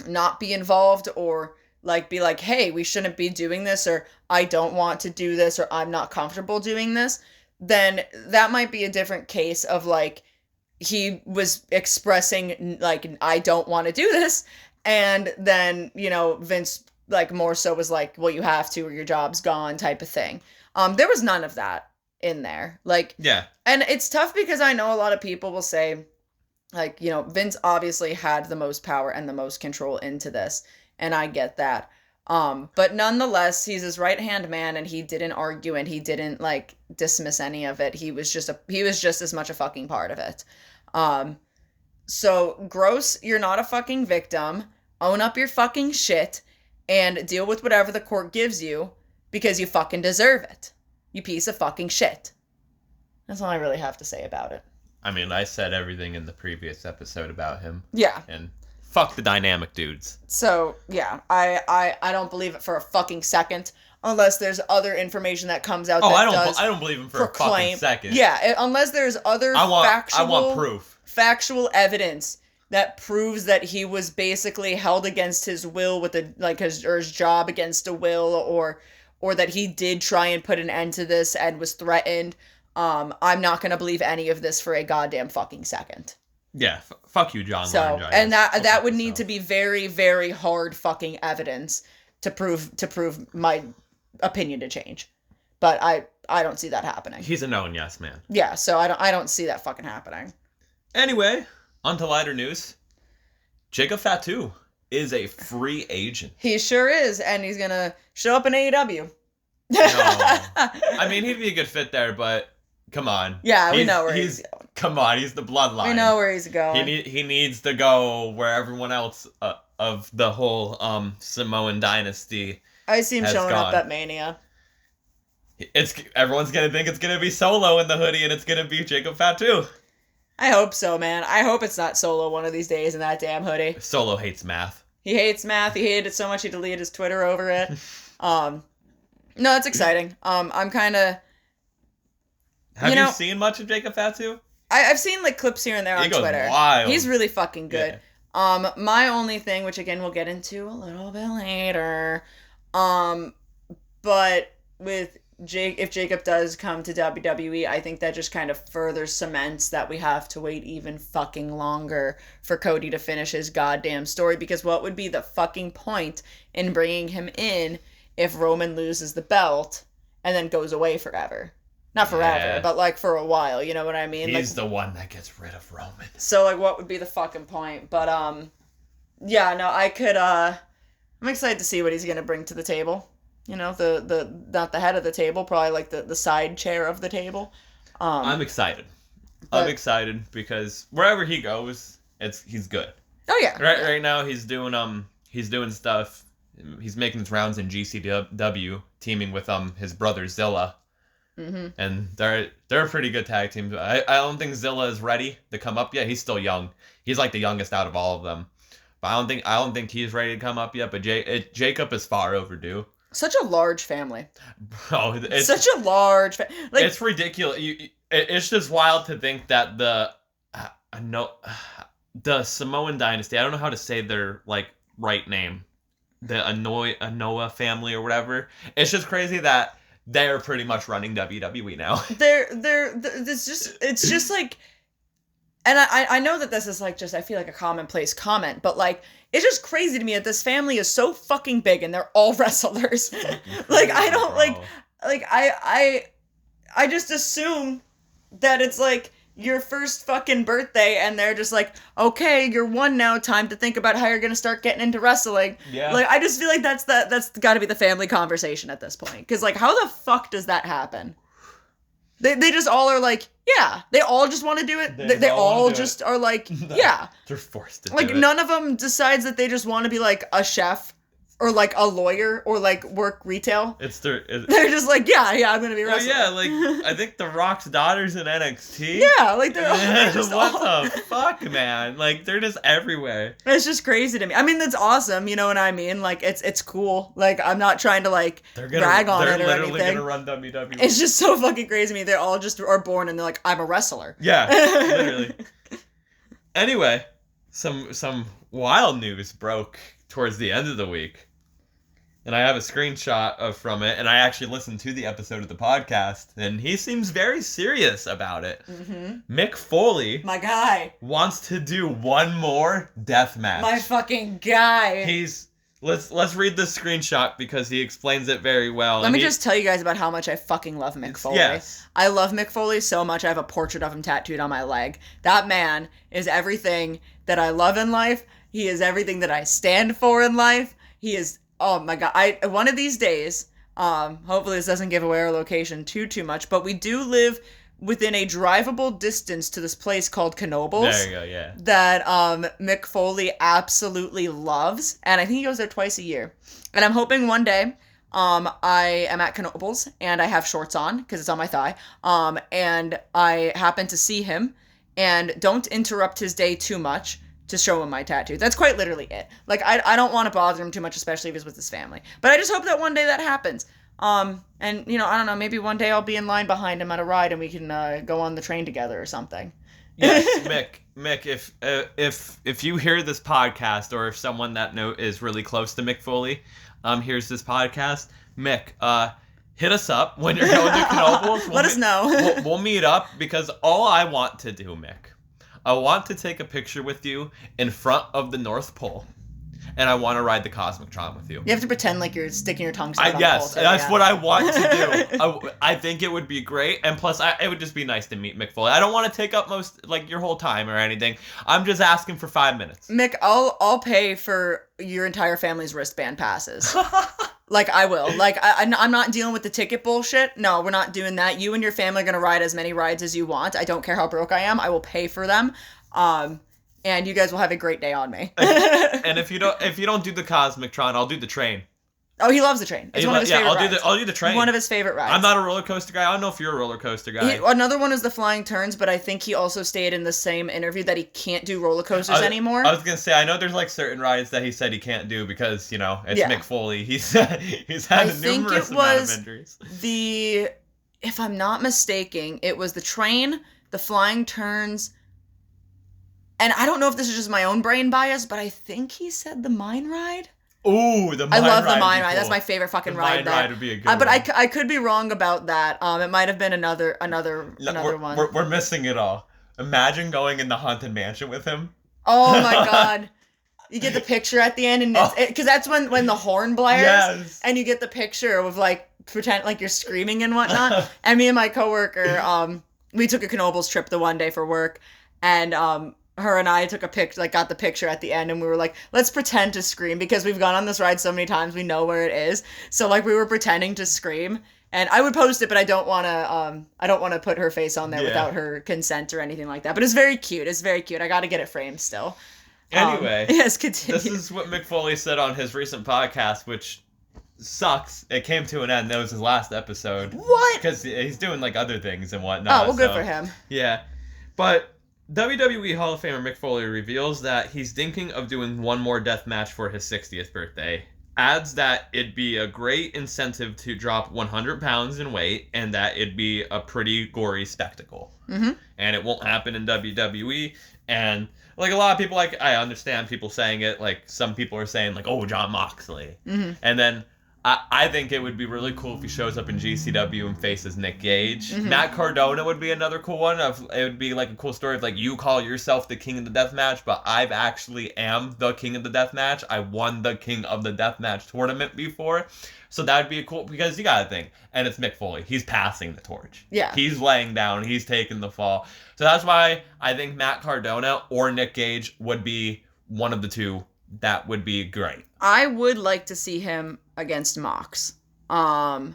not be involved, or like be like, hey, we shouldn't be doing this, or I don't want to do this, or I'm not comfortable doing this, then that might be a different case of, like, he was expressing, like, I don't want to do this. And then, you know, Vince, like, more so was like, well, you have to or your job's gone type of thing. There was none of that in there. Like, yeah. And it's tough because I know a lot of people will say, like, you know, Vince obviously had the most power and the most control into this. And I get that. But nonetheless, he's his right-hand man, and he didn't argue and he didn't, like, dismiss any of it. He was just as much a fucking part of it. So, gross, you're not a fucking victim. Own up your fucking shit and deal with whatever the court gives you because you fucking deserve it. You piece of fucking shit. That's all I really have to say about it. I mean, I said everything in the previous episode about him. Yeah. And fuck the dynamic dudes. So, yeah, I don't believe it for a fucking second unless there's other information that comes out I don't believe him for a fucking second. Yeah, unless there's other I want proof. Factual evidence that proves that he was basically held against his will with his job against a will, or that he did try and put an end to this and was threatened. I'm not gonna believe any of this for a goddamn fucking second. Yeah, fuck you, John. So, and that would need to be very, very hard fucking evidence to prove my opinion to change. But I don't see that happening. He's a known yes man. Yeah, so I don't see that fucking happening. Anyway, on to lighter news. Jacob Fatu is a free agent. He sure is, and he's gonna show up in AEW. No. I mean, he'd be a good fit there, but come on. Yeah, we know where he's going. Come on, he's the bloodline. We know where he's going. He needs to go where everyone else of the whole Samoan dynasty I see him showing up at Mania. Everyone's gonna think it's gonna be Solo in the hoodie, and it's gonna be Jacob Fatu. I hope so, man. I hope it's not Solo one of these days in that damn hoodie. Solo hates math. He hates math. He hated it so much he deleted his Twitter over it. No, it's exciting. I'm kind of... Have you seen much of Jacob Fatu? I've seen, like, clips here and there on Twitter. He goes wild. He's really fucking good. Yeah. My only thing, which again we'll get into a little bit later, but with if Jacob does come to WWE, I think that just kind of further cements that we have to wait even fucking longer for Cody to finish his goddamn story, because what would be the fucking point in bringing him in if Roman loses the belt and then goes away forever? Not forever, but, like, for a while, you know what I mean? He's the one that gets rid of Roman. So, like, what would be the fucking point? But, yeah, no, I'm excited to see what he's gonna bring to the table. You know, the not the head of the table, probably, like, the side chair of the table. I'm excited. I'm excited because wherever he goes, he's good. Oh, yeah. Right now, he's doing stuff. He's making his rounds in GCW, teaming with, his brother Zilla. Mm-hmm. And they're a pretty good tag team. I don't think Zilla is ready to come up yet. He's still young. He's like the youngest out of all of them. But I don't think he's ready to come up yet. But Jacob is far overdue. Such a large family. Bro, it's such a large it's ridiculous. It's just wild to think that the Samoan dynasty. I don't know how to say their like right name. The Anoa family or whatever. It's just crazy that they're pretty much running WWE now. It's just like, and I know that this is like just, I feel like a commonplace comment, but like, it's just crazy to me that this family is so fucking big and they're all wrestlers. Like, I don't I just assume that it's like your first fucking birthday and they're just like, okay, you're one now, time to think about how you're gonna start getting into wrestling. Yeah. Like, I just feel like that's gotta be the family conversation at this point. Cause like, how the fuck does that happen? They just all are like, yeah, they all just want to do it. They all just are like, yeah. They're forced to like, do it. none of them decides that they just want to be like a chef or like a lawyer or like work retail. They're just like, yeah, I'm gonna be wrestling. Yeah, like I think The Rock's daughter's in NXT. Yeah, like they're just what the fuck, man? Like they're just everywhere. It's just crazy to me. I mean, that's awesome. You know what I mean? Like it's cool. Like I'm not trying to like brag on it or anything. They're literally gonna run WWE. It's just so fucking crazy to me. They all just are born and they're like, I'm a wrestler. Yeah, literally. Anyway, some wild news broke towards the end of the week. And I have a screenshot from it, and I actually listened to the episode of the podcast, and he seems very serious about it. Mm-hmm. Mick Foley, my guy, wants to do one more death match. My fucking guy. Let's read this screenshot because he explains it very well. Let me just tell you guys about how much I fucking love Mick Foley. Yes. I love Mick Foley so much. I have a portrait of him tattooed on my leg. That man is everything that I love in life. He is everything that I stand for in life. He is. Oh my god, one of these days, hopefully this doesn't give away our location too much, but we do live within a drivable distance to this place called Knoebels. There you go, yeah. That Mick Foley absolutely loves, and I think he goes there twice a year. And I'm hoping one day I am at Knoebels, and I have shorts on, because it's on my thigh, and I happen to see him, and don't interrupt his day too much, to show him my tattoo. That's quite literally it. Like, I don't want to bother him too much, especially if it's with his family. But I just hope that one day that happens. And, you know, I don't know, maybe one day I'll be in line behind him at a ride and we can go on the train together or something. Yes, Mick, if you hear this podcast or if someone that is really close to Mick Foley hears this podcast, Mick, hit us up when you're going to Knoebels. Let us know. We'll meet up because all I want to do, Mick, I want to take a picture with you in front of the North Pole, and I want to ride the Cosmictron with you. You have to pretend like you're sticking your tongue straight on yes, the pole. That's what I want to do. I think it would be great, and plus, it would just be nice to meet Mick Foley. I don't want to take up your whole time or anything. I'm just asking for 5 minutes. Mick, I'll pay for your entire family's wristband passes. Like, I will. Like, I'm not dealing with the ticket bullshit. No, we're not doing that. You and your family are going to ride as many rides as you want. I don't care how broke I am. I will pay for them. And you guys will have a great day on me. And if you don't do the Cosmictron, I'll do the train. Oh, he loves the train. It's one of his favorite rides. I'll do the train. One of his favorite rides. I'm not a roller coaster guy. I don't know if you're a roller coaster guy. Another one is the flying turns, but I think he also stated in the same interview that he can't do roller coasters anymore. I was gonna say, I know there's like certain rides that he said he can't do because, you know, it's Mick Foley. He's had numerous amount of injuries. If I'm not mistaken, it was the train, the flying turns, and I don't know if this is just my own brain bias, but I think he said the mine ride. Ooh, the mine ride. I love the mine ride. Cool. That's my favorite fucking ride. The mine ride would be a good one. But I could be wrong about that. It might have been another one. We're missing it all. Imagine going in the Haunted Mansion with him. Oh my god. You get the picture at the end, and because that's when the horn blares, yes. And you get the picture of like pretend like you're screaming and whatnot. And me and my coworker, we took a Knoebels trip the one day for work, and her and I took a picture, like got the picture at the end, and we were like, let's pretend to scream because we've gone on this ride so many times, we know where it is. So like we were pretending to scream, and I would post it, but I don't want to put her face on there without her consent or anything like that. But it's very cute. It's very cute. I got to get it framed still. Anyway, yes, continue. This is what Mick Foley said on his recent podcast, which sucks. It came to an end. That was his last episode. What? Because he's doing like other things and whatnot. Oh, well, good for him. Yeah, but WWE Hall of Famer Mick Foley reveals that he's thinking of doing one more death match for his 60th birthday adds that it'd be a great incentive to drop 100 pounds in weight and that it'd be a pretty gory spectacle. Mm-hmm. And it won't happen in WWE. And like a lot of people, like I understand people saying it, like some people are saying like, oh, Jon Moxley. Mm-hmm. And then I think it would be really cool if he shows up in GCW and faces Nick Gage. Mm-hmm. Matt Cardona would be another cool one. It would be like a cool story of like you call yourself the King of the Deathmatch, but I've actually am the King of the Deathmatch. I won the King of the Deathmatch tournament before. So that would be cool because you gotta think. And it's Mick Foley. He's passing the torch. Yeah. He's laying down. He's taking the fall. So that's why I think Matt Cardona or Nick Gage would be one of the two. That would be great. I would like to see him against Mox. Not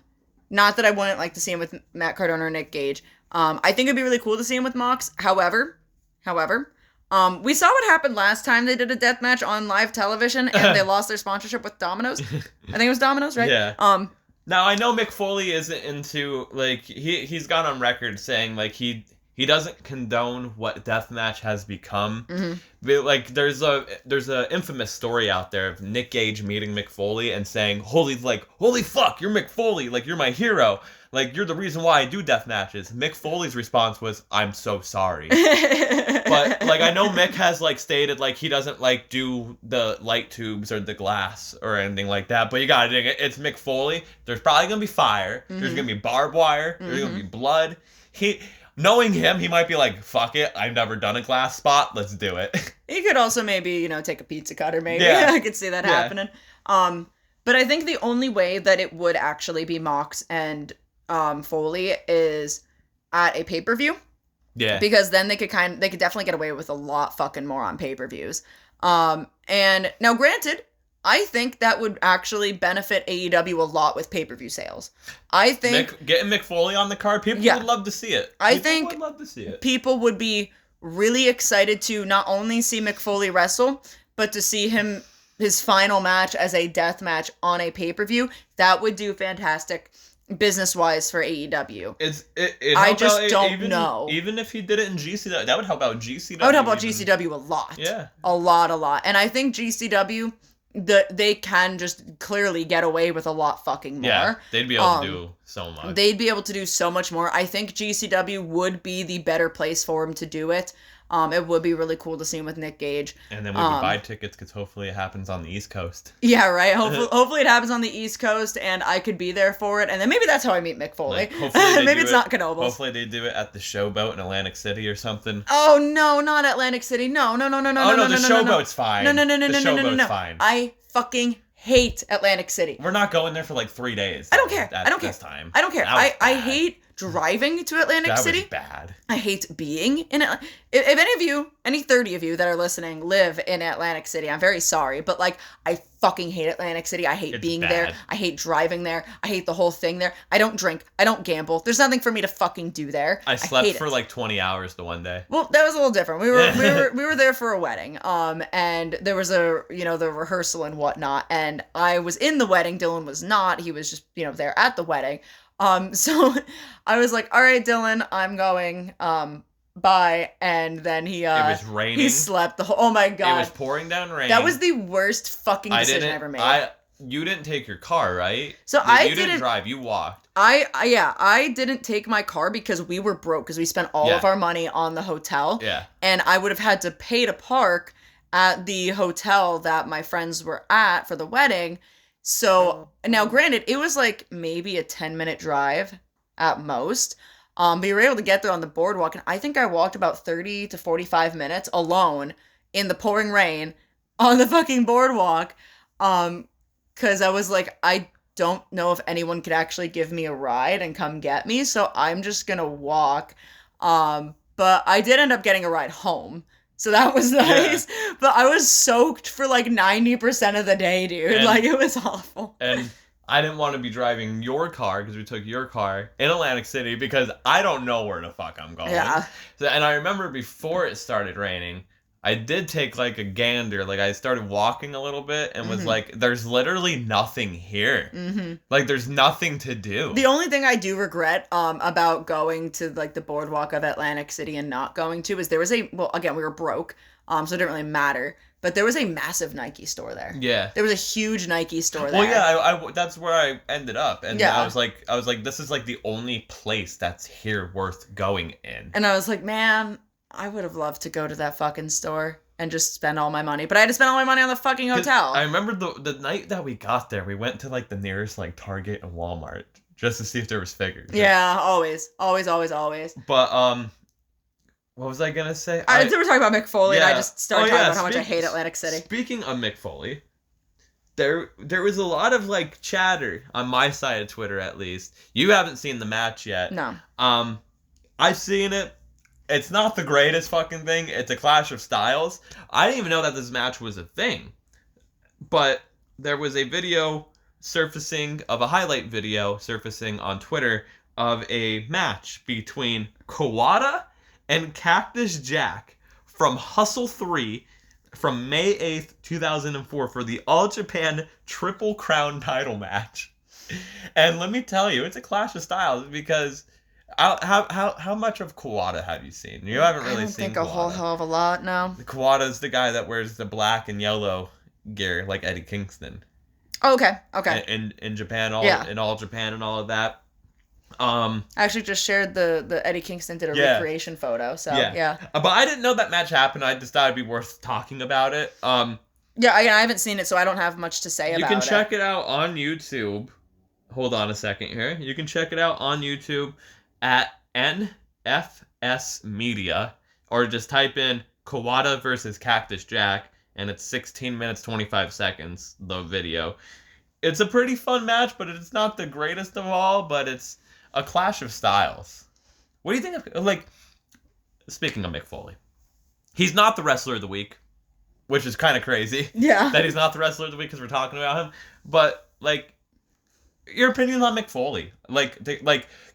that I wouldn't like to see him with Matt Cardona or Nick Gage. I think it'd be really cool to see him with Mox. However, we saw what happened last time they did a death match on live television and they lost their sponsorship with Domino's. I think it was Domino's, right? Yeah. Now I know Mick Foley isn't into like he's gone on record saying like he doesn't condone what deathmatch has become. Mm-hmm. But, like there's a infamous story out there of Nick Gage meeting Mick Foley and saying, holy fuck, you're Mick Foley, like you're my hero. Like you're the reason why I do death matches. Mick Foley's response was, I'm so sorry. But like I know Mick has like stated like he doesn't like do the light tubes or the glass or anything like that. But you gotta dig it. It's Mick Foley. There's probably gonna be fire. Mm-hmm. There's gonna be barbed wire. Mm-hmm. There's gonna be blood. Knowing him, he might be like, fuck it, I've never done a glass spot, let's do it. He could also maybe, take a pizza cutter, maybe. Yeah. I could see that happening. But I think the only way that it would actually be Mox and Foley is at a pay-per-view. Yeah. Because then they could definitely get away with a lot fucking more on pay-per-views. And now granted, I think that would actually benefit AEW a lot with pay-per-view sales. I think getting Mick Foley on the card, people would love to see it. People would love to see it. People would be really excited to not only see Mick Foley wrestle, but to see his final match as a death match on a pay-per-view. That would do fantastic business-wise for AEW. I just don't know. Even if he did it in GCW, that would help out GCW. That would help out GCW a lot. Yeah. A lot. And I think GCW, they can just clearly get away with a lot fucking more. Yeah, they'd be able to do so much. They'd be able to do so much more. I think GCW would be the better place for him to do it. It would be really cool to see him with Nick Gage. And then we would buy tickets because hopefully it happens on the East Coast. Yeah, right. Hopefully it happens on the East Coast and I could be there for it. And then maybe that's how I meet Mick Foley. Maybe it's not Knobles. Hopefully they do it at the Showboat in Atlantic City or something. Oh, no, not Atlantic City. No. Oh, no, the Showboat's fine. No. The Showboat's fine. I fucking hate Atlantic City. We're not going there for like 3 days. I don't care. This time. I don't care. I hate driving to Atlantic City. That was bad. I hate being in it. If any of you, any 30 of you that are listening live in Atlantic City, I'm very sorry, but like I fucking hate Atlantic City. I hate being there. I hate driving there. I hate the whole thing there. I don't drink. I don't gamble. There's nothing for me to fucking do there. I slept for like 20 hours the one day. Well, that was a little different. We were there for a wedding. And there was the rehearsal and whatnot. And I was in the wedding. Dylan was not. He was just, there at the wedding. So I was like, all right, Dylan, I'm going, bye. And then it was raining. He slept oh my God. It was pouring down rain. That was the worst fucking decision I ever made. You didn't take your car, right? So you didn't drive, you walked. I didn't take my car because we were broke because we spent all of our money on the hotel. Yeah. And I would have had to pay to park at the hotel that my friends were at for the wedding. So now granted, it was like maybe a 10-minute drive at most. But you were able to get there on the boardwalk. And I think I walked about 30 to 45 minutes alone in the pouring rain on the fucking boardwalk. Cause I was like, I don't know if anyone could actually give me a ride and come get me. So I'm just gonna walk. But I did end up getting a ride home. So that was nice. Yeah. But I was soaked for like 90% of the day, dude. It was awful. And I didn't want to be driving your car because we took your car in Atlantic City because I don't know where the fuck I'm going. Yeah. And I remember before it started raining, I did take like a gander. Like I started walking a little bit and was like, there's literally nothing here. Mm-hmm. Like there's nothing to do. The only thing I do regret about going to like the boardwalk of Atlantic City and not going to is there was again, we were broke. So it didn't really matter. but there was a massive Nike store there. Yeah. There was a huge Nike store there. Well, yeah, I that's where I ended up, and Yeah. I was like, this is like the only place that's here worth going in. And I was like, man, I would have loved to go to that fucking store and just spend all my money, but I had to spend all my money on the fucking hotel. I remember the night that we got there, we went to like the nearest like Target and Walmart just to see if there was figures. Yeah, always. But what was I gonna say? We were talking about Mick Foley, and I just started talking about how much I hate Atlantic City. Speaking of Mick Foley, there was a lot of like chatter on my side of Twitter, at least. You haven't seen the match yet. No. I've seen it. It's not the greatest fucking thing. It's a clash of styles. I didn't even know that this match was a thing. But there was a video surfacing of a highlight video surfacing on Twitter of a match between Kawada and Cactus Jack from Hustle 3 from May 8th, 2004 for the All Japan Triple Crown title match. And let me tell you, it's a clash of styles because how much of Kawada have you seen? You haven't really seen Kawada. I don't think a whole hell of a lot, no. Kawada's the guy that wears the black and yellow gear like Eddie Kingston. Oh, okay. In Japan, in All Japan and all of that. I actually just shared the Eddie Kingston did a recreation photo, so yeah. But I didn't know that match happened. I just thought it'd be worth talking about it. Yeah, I haven't seen it, so I don't have much to say about it. You can check it out on YouTube. Hold on a second here. You can check it out on YouTube at NFS Media, or just type in Kawada versus Cactus Jack, and it's 16 minutes 25 seconds, the video. It's a pretty fun match, but it's not the greatest of all, but it's a clash of styles. What do you think of, like, speaking of Mick Foley, he's not the wrestler of the week, which is kind of crazy. Yeah. That he's not the wrestler of the week because we're talking about him. But, like, your opinions on Mick Foley. Like,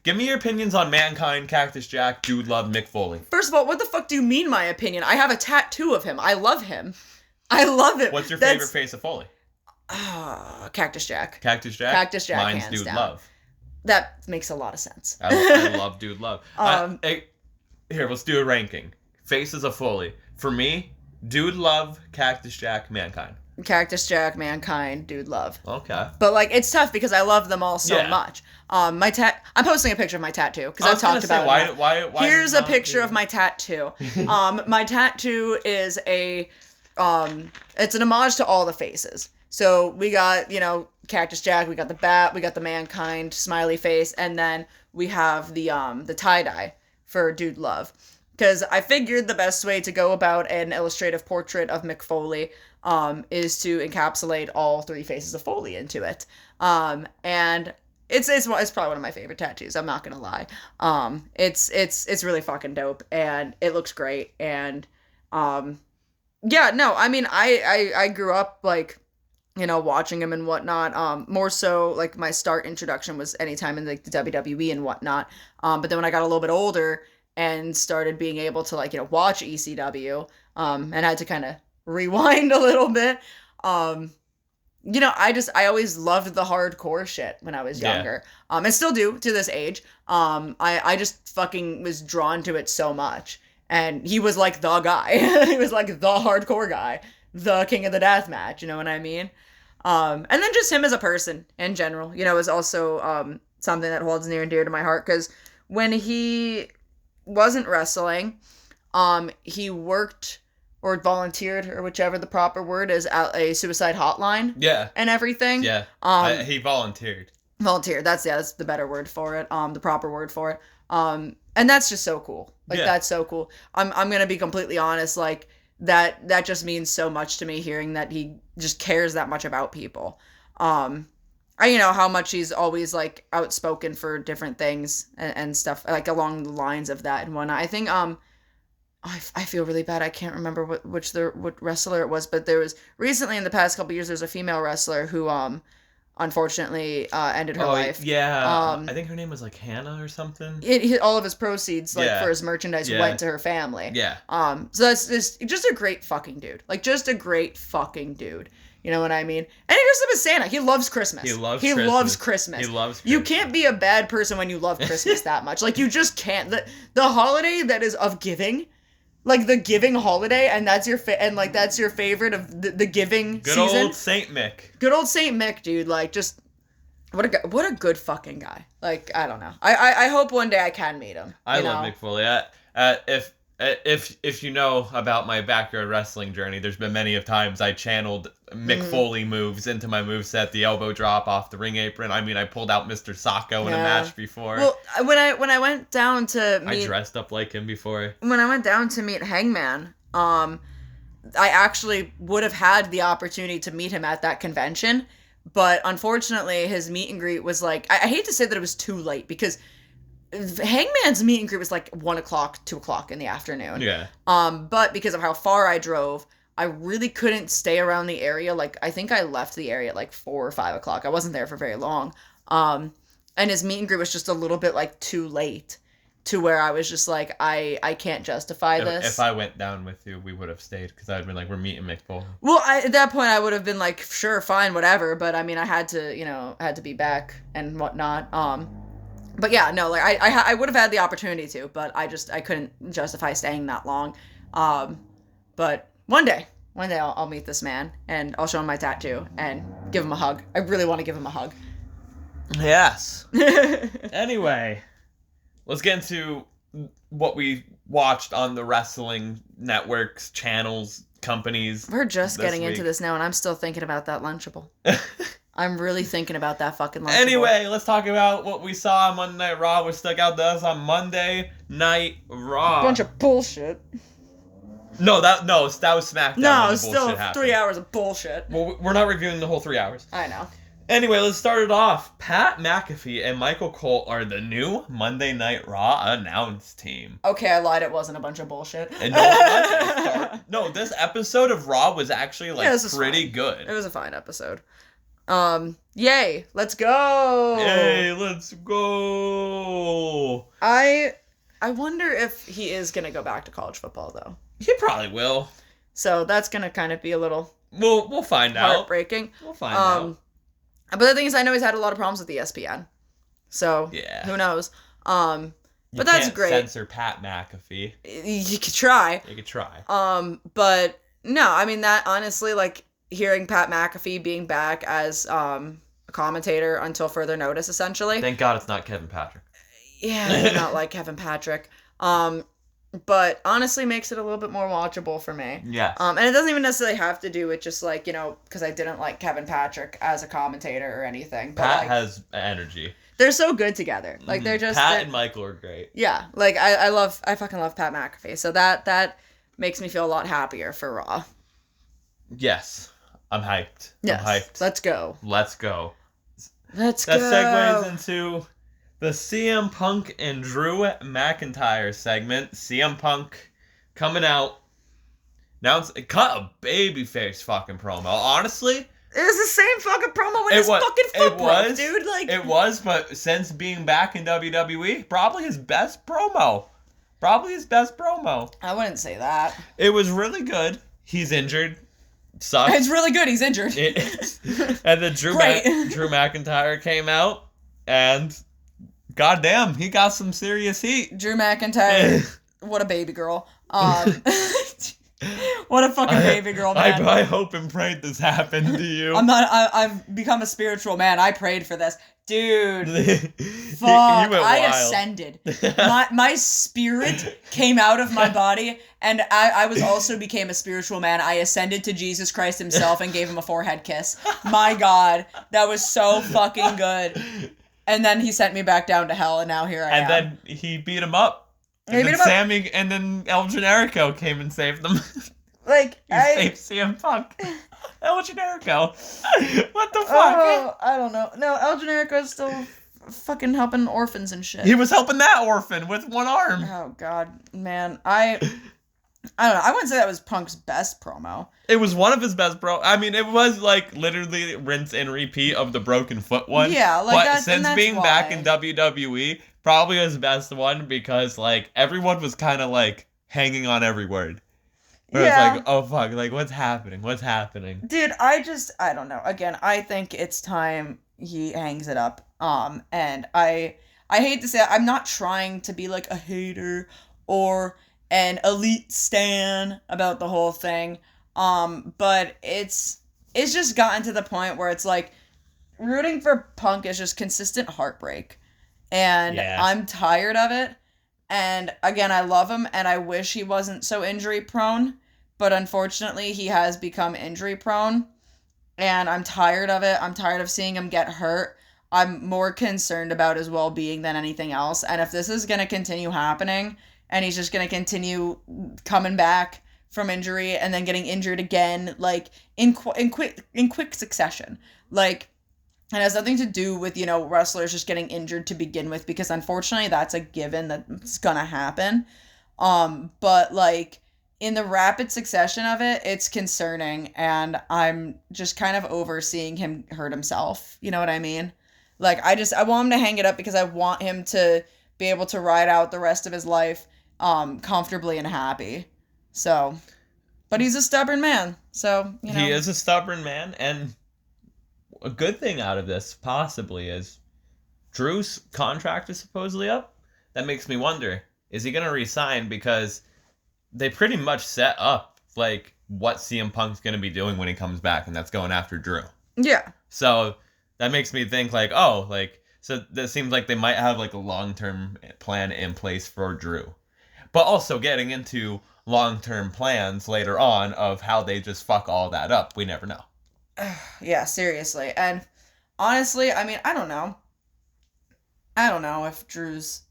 give me your opinions on Mankind, Cactus Jack, Dude Love, Mick Foley. First of all, what the fuck do you mean my opinion? I have a tattoo of him. I love him. I love it. What's your favorite face of Foley? Cactus Jack. Cactus Jack? Cactus Jack, Mine's hands Dude down. Love. That makes a lot of sense. I love Dude Love. Here, let's do a ranking. Faces of Foley. For me, Dude Love, Cactus Jack, Mankind. Cactus Jack, Mankind, Dude Love. Okay. But, like, it's tough because I love them all so much. I'm posting a picture of my tattoo because I've talked about it. Why Here's a picture of my tattoo. My tattoo is it's an homage to all the faces. So we got, Cactus Jack, we got the bat, we got the Mankind smiley face, and then we have the tie-dye for Dude Love. Because I figured the best way to go about an illustrative portrait of Mick Foley is to encapsulate all three faces of Foley into it. And it's probably one of my favorite tattoos, I'm not gonna lie. It's really fucking dope, and it looks great, and I grew up, like, watching him and whatnot. More so, like, my start introduction was anytime in, like, the WWE and whatnot. But then when I got a little bit older and started being able to, like, watch ECW, and had to kind of rewind a little bit, I always loved the hardcore shit when I was younger. And still do to this age. I just fucking was drawn to it so much. And he was like the guy. He was like the hardcore guy. The king of the deathmatch, you know what I mean? And then just him as a person in general, is also something that holds near and dear to my heart. Because when he wasn't wrestling, he worked or volunteered, or whichever the proper word is, at a suicide hotline. Yeah. And everything. Yeah. He volunteered. Volunteered. That's the better word for it. The proper word for it. And that's just so cool. Like, that's so cool. I'm gonna be completely honest. Like, that just means so much to me, hearing that he just cares that much about people. I how much he's always, like, outspoken for different things and stuff, like, along the lines of that and whatnot. I think I feel really bad. I can't remember what wrestler it was, but there was recently in the past couple years, there's a female wrestler who unfortunately ended her life. Yeah. I think her name was, like, Hannah or something. All of his proceeds, like, for his merchandise went to her family. Yeah. So that's just a great fucking dude. Like, just a great fucking dude. You know what I mean? And he just up as Santa. He loves Christmas. He loves Christmas. You can't be a bad person when you love Christmas that much. Like, you just can't. The holiday that is of giving, like the giving holiday, and that's your that's your favorite of the giving Good season. old Saint Mick. Good old Saint Mick, dude. Like, just what a good fucking guy. Like, I don't know. I hope one day I can meet him. I love Mick Foley. If you know about my backyard wrestling journey, there's been many of times I channeled Mick Foley moves into my moveset, the elbow drop off the ring apron. I mean, I pulled out Mr. Sacco in a match before. Well, when I went down to meet... I dressed up like him before. When I went down to meet Hangman, I actually would have had the opportunity to meet him at that convention, but unfortunately his meet and greet was like... I hate to say that it was too late, because... Hangman's meet and greet was like 1 o'clock, 2 o'clock in the afternoon. Yeah. But because of how far I drove, I really couldn't stay around the area. Like, I think I left the area at like 4 or 5 o'clock. I wasn't there for very long. And his meet and greet was just a little bit like too late to where I was just like, I can't justify this. If I went down with you, we would have stayed, because I'd been like, we're meeting Mick Foley. Well, at that point, I would have been like, sure, fine, whatever. But I mean, I had to be back and whatnot. But yeah, no, like I would have had the opportunity to, but I couldn't justify staying that long. But one day I'll meet this man and I'll show him my tattoo and give him a hug. I really want to give him a hug. Yes. Anyway, let's get into what we watched on the wrestling networks, channels, companies. We're just getting into this now, and I'm still thinking about that Lunchable. I'm really thinking about that fucking Lunchable. Anyway, let's talk about what we saw on Monday Night Raw, what stuck out to us on Monday Night Raw. Bunch of bullshit. No, that was SmackDown. No, it's still 3 hours of bullshit. Well, we're not reviewing the whole 3 hours. I know. Anyway, let's start it off. Pat McAfee and Michael Cole are the new Monday Night Raw announce team. Okay, I lied. It wasn't a bunch of bullshit. And no, this episode of Raw was actually pretty good. It was a fine episode. Yay, let's go. Yay, let's go. I wonder if he is going to go back to college football, though. He probably will. So that's going to kind of be a little... We'll find out. Heartbreaking. We'll find out. But the thing is, I know he's had a lot of problems with ESPN. So, yeah. Who knows? But that's great. You can't censor Pat McAfee. You could try. But, no, I mean, that, honestly, like, hearing Pat McAfee being back as a commentator until further notice, essentially. Thank God it's not Kevin Patrick. Yeah, I do not like Kevin Patrick. But honestly makes it a little bit more watchable for me. Yes. And it doesn't even necessarily have to do with just like, because I didn't like Kevin Patrick as a commentator or anything. But Pat has energy. They're so good together. Like they're just Pat and Michael are great. Yeah. Like I fucking love Pat McAfee. So that makes me feel a lot happier for Raw. Yes. I'm hyped. Yes. I'm hyped. Let's go. That segues into the CM Punk and Drew McIntyre segment. CM Punk coming out. Now it cut a babyface fucking promo. Honestly, it was the same fucking promo with his fucking foot broke, dude. Like it was, but since being back in WWE, probably his best promo. I wouldn't say that. It was really good. He's injured. Sucks. It's really good. He's injured. And then Drew McIntyre came out, and goddamn, he got some serious heat. Drew McIntyre, what a baby girl. What a fucking baby girl, man. I hope and prayed this happened to you. I've become a spiritual man. I prayed for this. Dude. Fuck. I ascended. My spirit came out of my body, and I was also became a spiritual man. I ascended to Jesus Christ himself and gave him a forehead kiss. My God. That was so fucking good. And then he sent me back down to hell, and now here I am. And then he beat him up. And then El Generico came and saved them. Like, saved CM Punk. El Generico. What the fuck? Oh, I don't know. No, El Generico is still fucking helping orphans and shit. He was helping that orphan with one arm. Oh, God. Man, I don't know. I wouldn't say that was Punk's best promo. It was one of his best I mean, it was like literally rinse and repeat of the broken foot one. Yeah, like but since being back in WWE, probably his best one because like everyone was kind of like hanging on every word. Where it's like, oh fuck, like what's happening? Dude, I don't know. Again, I think it's time he hangs it up. And I hate to say it, I'm not trying to be like a hater or an elite stan about the whole thing. But it's just gotten to the point where it's like rooting for Punk is just consistent heartbreak. And I'm tired of it. And again, I love him and I wish he wasn't so injury prone, but unfortunately he has become injury prone. And I'm tired of it. I'm tired of seeing him get hurt. I'm more concerned about his well-being than anything else. And if this is going to continue happening and he's just going to continue coming back from injury and then getting injured again, like in quick succession, like, it has nothing to do with, wrestlers just getting injured to begin with, because unfortunately that's a given that's going to happen. But like, in the rapid succession of it, it's concerning, and I'm just kind of over seeing him hurt himself. You know what I mean? Like, I want him to hang it up because I want him to be able to ride out the rest of his life comfortably and happy. So, but he's a stubborn man, so, He is a stubborn man, and a good thing out of this, possibly, is Drew's contract is supposedly up. That makes me wonder, is he going to resign? Because they pretty much set up, like, what CM Punk's going to be doing when he comes back, and that's going after Drew. Yeah. So that makes me think, like, oh, like, so that seems like they might have, like, a long-term plan in place for Drew. But also getting into long-term plans later on of how they just fuck all that up. We never know. Yeah, seriously. And honestly, I mean, I don't know. I don't know if Drew's...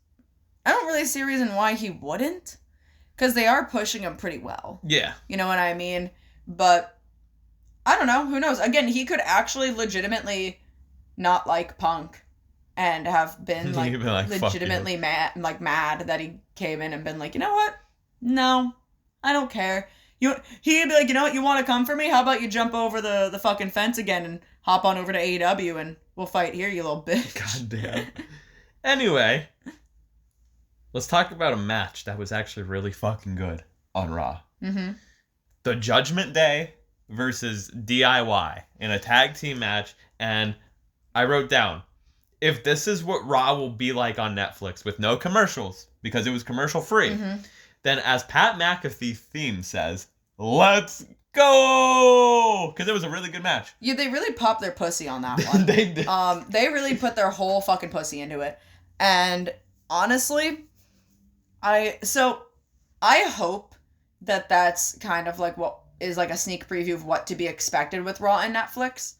I don't really see a reason why he wouldn't. Because they are pushing him pretty well. Yeah. You know what I mean? But I don't know. Who knows? Again, he could actually legitimately not like Punk and have been like legitimately mad that he came in and been like, you know what? No, I don't care. He'd be like, you know what? You want to come for me? How about you jump over the fucking fence again and hop on over to AEW and we'll fight here, you little bitch. God damn. Anyway, let's talk about a match that was actually really fucking good on Raw. Mm-hmm. The Judgment Day versus DIY in a tag team match, and I wrote down, if this is what Raw will be like on Netflix with no commercials, because it was commercial free, then as Pat McAfee theme says, let's go! Because it was a really good match. Yeah, they really popped their pussy on that one. They did. They really put their whole fucking pussy into it. And honestly, I hope that that's kind of like what is like a sneak preview of what to be expected with Raw and Netflix.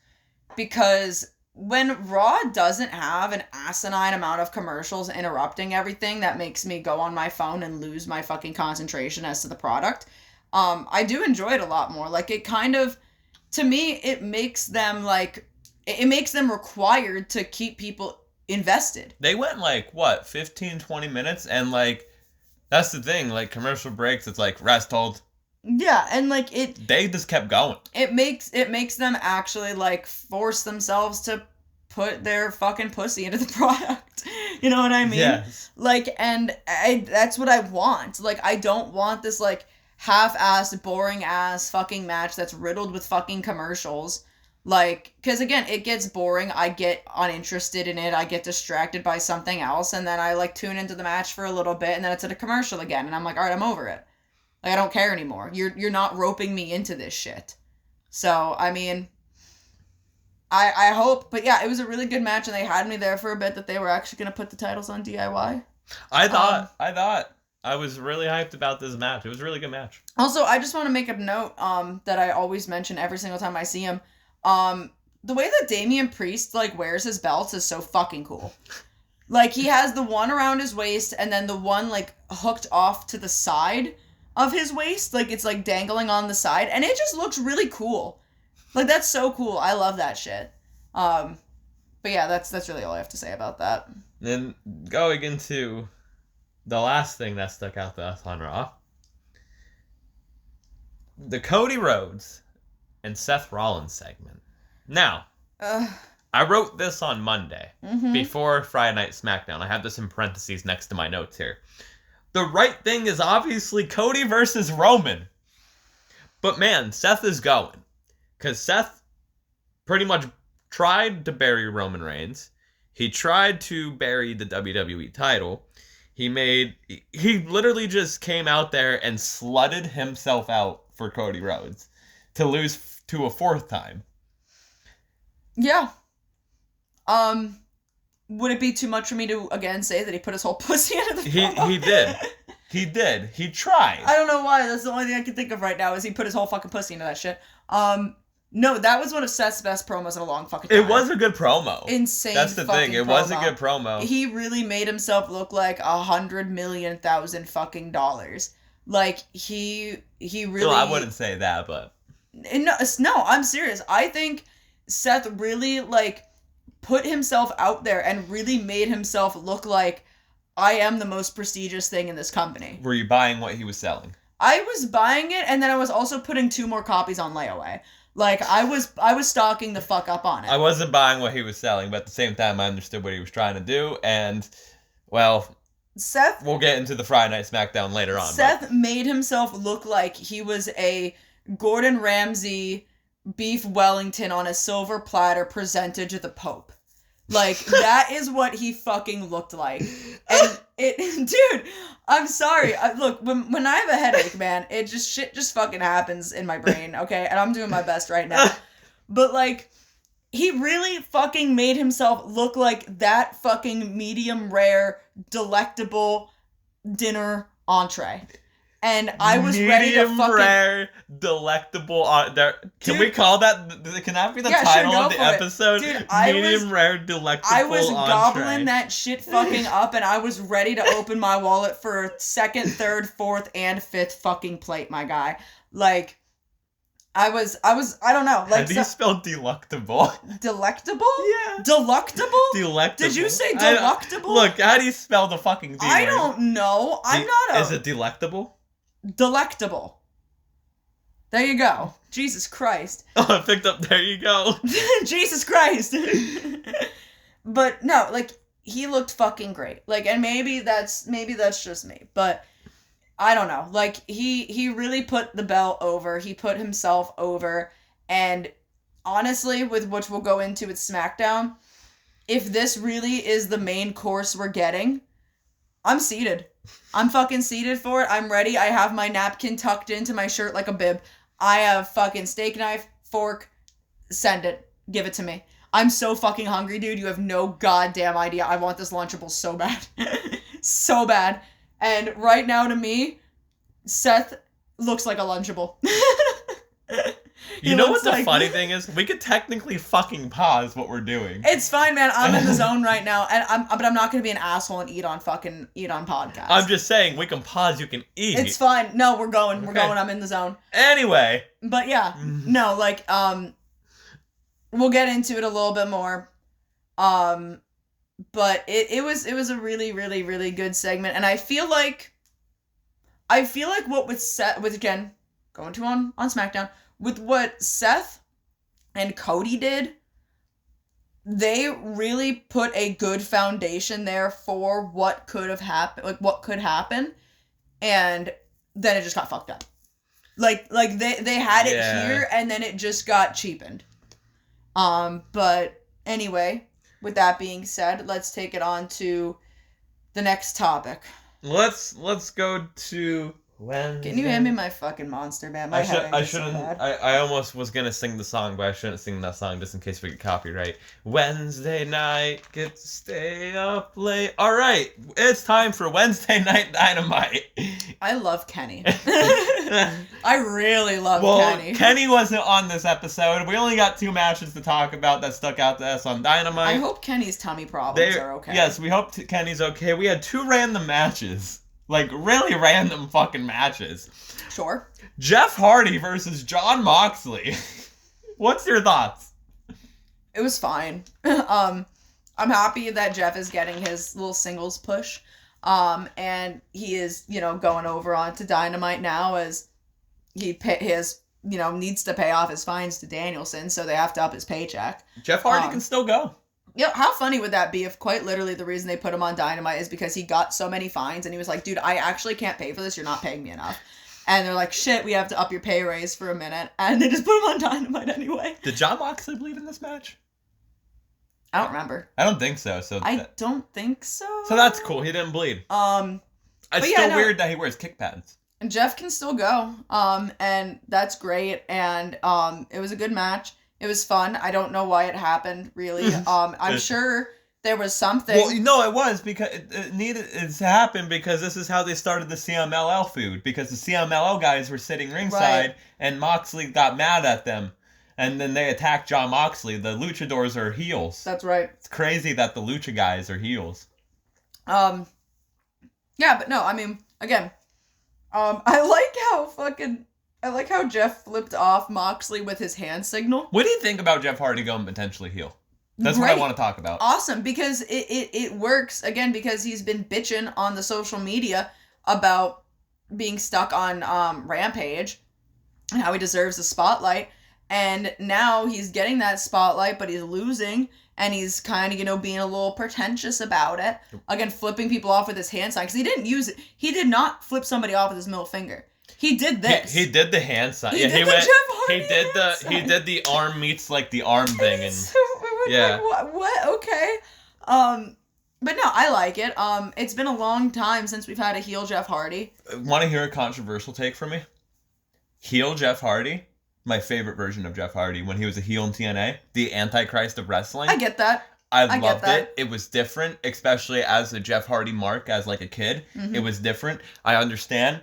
Because when Raw doesn't have an asinine amount of commercials interrupting everything that makes me go on my phone and lose my fucking concentration as to the product, I do enjoy it a lot more. Like, it kind of, to me, it makes them like, it makes them required to keep people invested. They went like, what, 15, 20 minutes? And like, that's the thing, like commercial breaks, it's like rest hold. Yeah, and like they just kept going. It makes them actually like force themselves to put their fucking pussy into the product. You know what I mean? Yes. Like, and that's what I want. Like, I don't want this like half-assed, boring-ass fucking match that's riddled with fucking commercials. Like, because again, it gets boring, I get uninterested in it, I get distracted by something else, and then I like tune into the match for a little bit, and then it's at a commercial again, and I'm like, alright, I'm over it. Like, I don't care anymore. You're not roping me into this shit. So, I mean, I hope, but yeah, it was a really good match, and they had me there for a bit that they were actually going to put the titles on DIY. I thought. I was really hyped about this match. It was a really good match. Also, I just want to make a note that I always mention every single time I see him. The way that Damian Priest, like, wears his belts is so fucking cool. Like, he has the one around his waist, and then the one, like, hooked off to the side of his waist. Like, it's, like, dangling on the side, and it just looks really cool. Like, that's so cool. I love that shit. But yeah, that's really all I have to say about that. Then, going into the last thing that stuck out to us on Raw, the Cody Rhodes and Seth Rollins segment. Now, I wrote this on Monday, before Friday Night SmackDown. I have this in parentheses next to my notes here. The right thing is obviously Cody versus Roman. But man, Seth is going. Because Seth pretty much tried to bury Roman Reigns. He tried to bury the WWE title. He literally just came out there and slutted himself out for Cody Rhodes to lose to a fourth time. Yeah. Would it be too much for me to again say that he put his whole pussy into the promo? He did. He did. He tried. I don't know why. That's the only thing I can think of right now is he put his whole fucking pussy into that shit. No, that was one of Seth's best promos in a long fucking time. It was a good promo. Insane. That's the thing. It was a good promo. He really made himself look like $100,000,000 fucking dollars. Like he really. Well, I wouldn't say that, but no, I'm serious. I think Seth really put himself out there and really made himself look like I am the most prestigious thing in this company. Were you buying what he was selling? I was buying it, and then I was also putting 2 more copies on layaway. I was stocking the fuck up on it. I wasn't buying what he was selling, but at the same time, I understood what he was trying to do, and, well, Seth... We'll get into the Friday Night SmackDown later on. Seth made himself look like he was a Gordon Ramsay beef Wellington on a silver platter presented to the Pope. That is what he fucking looked like. And dude, I'm sorry. Look, when I have a headache, man, shit just fucking happens in my brain, okay? And I'm doing my best right now. But, he really fucking made himself look like that fucking medium rare, delectable dinner entree. And I was ready to fucking... Medium rare, delectable... Can we call that... Can that be the title of the episode? Dude, Medium rare, delectable I was entree. gobbling that shit fucking up, and I was ready to open my wallet for 2nd, 3rd, 4th, and 5th fucking plate, my guy. I don't know. How do you spell delectable? Delectable? Yeah. Delectable? Delectable. Did you say delectable? Look, how do you spell the fucking D word? I don't know. Is it delectable? Delectable. There you go. Jesus Christ. Oh, I picked up. There you go. Jesus Christ. But no, he looked fucking great. And maybe that's just me, but I don't know. He really put the belt over. He put himself over, and honestly, with which we'll go into with SmackDown, if this really is the main course we're getting, I'm seated. I'm fucking seated for it. I'm ready. I have my napkin tucked into my shirt like a bib. I have fucking steak knife, fork. Send it. Give it to me. I'm so fucking hungry, dude. You have no goddamn idea. I want this Lunchable so bad. So bad. And right now, to me, Seth looks like a Lunchable. You know what the funny thing is? We could technically fucking pause what we're doing. It's fine, man. I'm in the zone right now, but I'm not gonna be an asshole and eat on podcasts. I'm just saying, we can pause. You can eat. It's fine. No, we're going. Okay. We're going. I'm in the zone. Anyway. But yeah, no, we'll get into it a little bit more. But it was a really, really, really good segment, and I feel like what with again going to on SmackDown. With what Seth and Cody did, they really put a good foundation there for what could have happened, what could happen, and then it just got fucked up. They had it here, and then it just got cheapened. But anyway, with that being said, let's take it on to the next topic. Let's go to Wednesday. Can you hand me my fucking Monster, man? I shouldn't. So bad. I almost was gonna sing the song, but I shouldn't sing that song just in case we get copyright. Wednesday night, get to stay up late. All right, it's time for Wednesday Night Dynamite. I love Kenny. I really love Kenny. Kenny wasn't on this episode. We only got 2 matches to talk about that stuck out to us on Dynamite. I hope Kenny's tummy problems are okay. Yes, we hope Kenny's okay. We had 2 random matches. Really random fucking matches. Sure. Jeff Hardy versus Jon Moxley. What's your thoughts? It was fine. I'm happy that Jeff is getting his little singles push. And he is, going over onto Dynamite now as he needs to pay off his fines to Danielson, so they have to up his paycheck. Jeff Hardy can still go. How funny would that be if quite literally the reason they put him on Dynamite is because he got so many fines and he was like, dude, I actually can't pay for this. You're not paying me enough. And they're like, shit, we have to up your pay raise for a minute. And they just put him on Dynamite anyway. Did Jon Moxley bleed in this match? I don't remember. I don't think so. I don't think so. So that's cool. He didn't bleed. It's still weird that he wears kick pads. Jeff can still go. And that's great. And it was a good match. It was fun. I don't know why it happened, really. I'm sure there was something. Well, no, it was because it needed to happen because this is how they started the CMLL feud. Because the CMLL guys were sitting ringside and Moxley got mad at them. And then they attacked John Moxley. The luchadors are heels. That's right. It's crazy that the lucha guys are heels. Yeah, but no, I mean, again, I like how Jeff flipped off Moxley with his hand signal. What do you think about Jeff Hardy going potentially heel? That's what I want to talk about. Awesome, because it works, again, because he's been bitching on the social media about being stuck on Rampage and how he deserves the spotlight. And now he's getting that spotlight, but he's losing, and he's kind of, being a little pretentious about it. Again, flipping people off with his hand sign, because he didn't use it. He did not flip somebody off with his middle finger. He did this. He did the hand sign. He did the arm meets like the arm thing, and yeah. Like, what? Okay. But no, I like it. It's been a long time since we've had a heel Jeff Hardy. Want to hear a controversial take from me? Heel Jeff Hardy. My favorite version of Jeff Hardy when he was a heel in TNA, the Antichrist of wrestling. I get that. I loved it. It was different, especially as a Jeff Hardy mark as like a kid. Mm-hmm. It was different. I understand.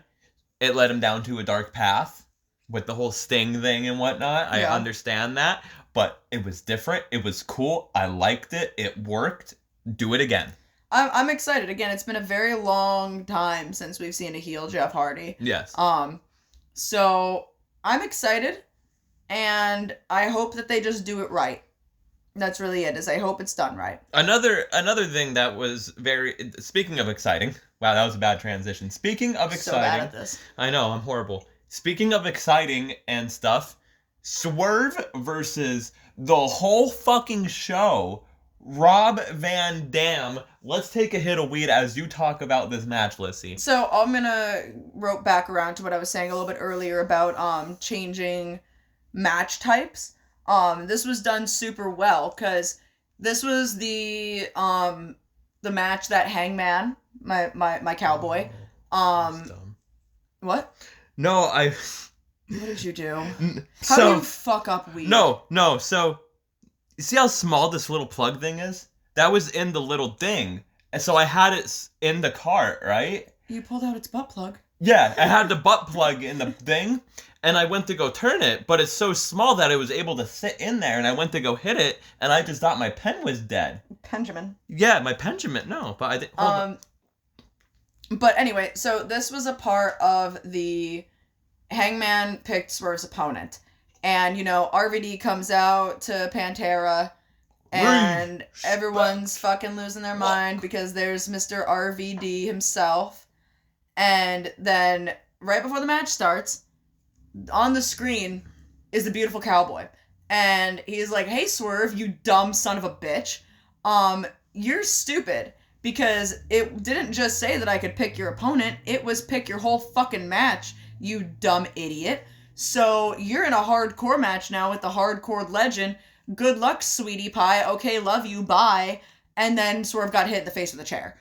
It led him down to a dark path with the whole Sting thing and whatnot. I understand that, but it was different. It was cool. I liked it. It worked. Do it again. I'm excited. Again, it's been a very long time since we've seen a heel Jeff Hardy. Yes. So I'm excited. And I hope that they just do it right. That's really it, is I hope it's done right. Another thing that was speaking of exciting. Wow, that was a bad transition. Speaking of exciting. So bad at this. I know, I'm horrible. Speaking of exciting and stuff, Swerve versus the whole fucking show, Rob Van Dam. Let's take a hit of weed as you talk about this match, Lyssie. So I'm going to rope back around to what I was saying a little bit earlier about changing match types. This was done super well because this was the match that Hangman, my cowboy, what? No, What did you do? How do you fuck up weed? No. So you see how small this little plug thing is? That was in the little thing, and so I had it in the cart, right? You pulled out its butt plug. Yeah, I had the butt plug in the thing. And I went to go turn it, but it's so small that it was able to sit in there, and I went to go hit it, and I just thought my pen was dead. Benjamin. Yeah, my Benjamin. No, but I didn't. But anyway, so this was a part of the Hangman picked Swerve's opponent. And, RVD comes out to Pantera, and everyone's fucking losing their mind because there's Mr. RVD himself. And then, right before the match starts, on the screen is the beautiful cowboy. And he's like, hey, Swerve, you dumb son of a bitch. You're stupid. Because it didn't just say that I could pick your opponent. It was pick your whole fucking match, you dumb idiot. So you're in a hardcore match now with the hardcore legend. Good luck, sweetie pie. Okay, love you, bye. And then Swerve got hit in the face with a chair.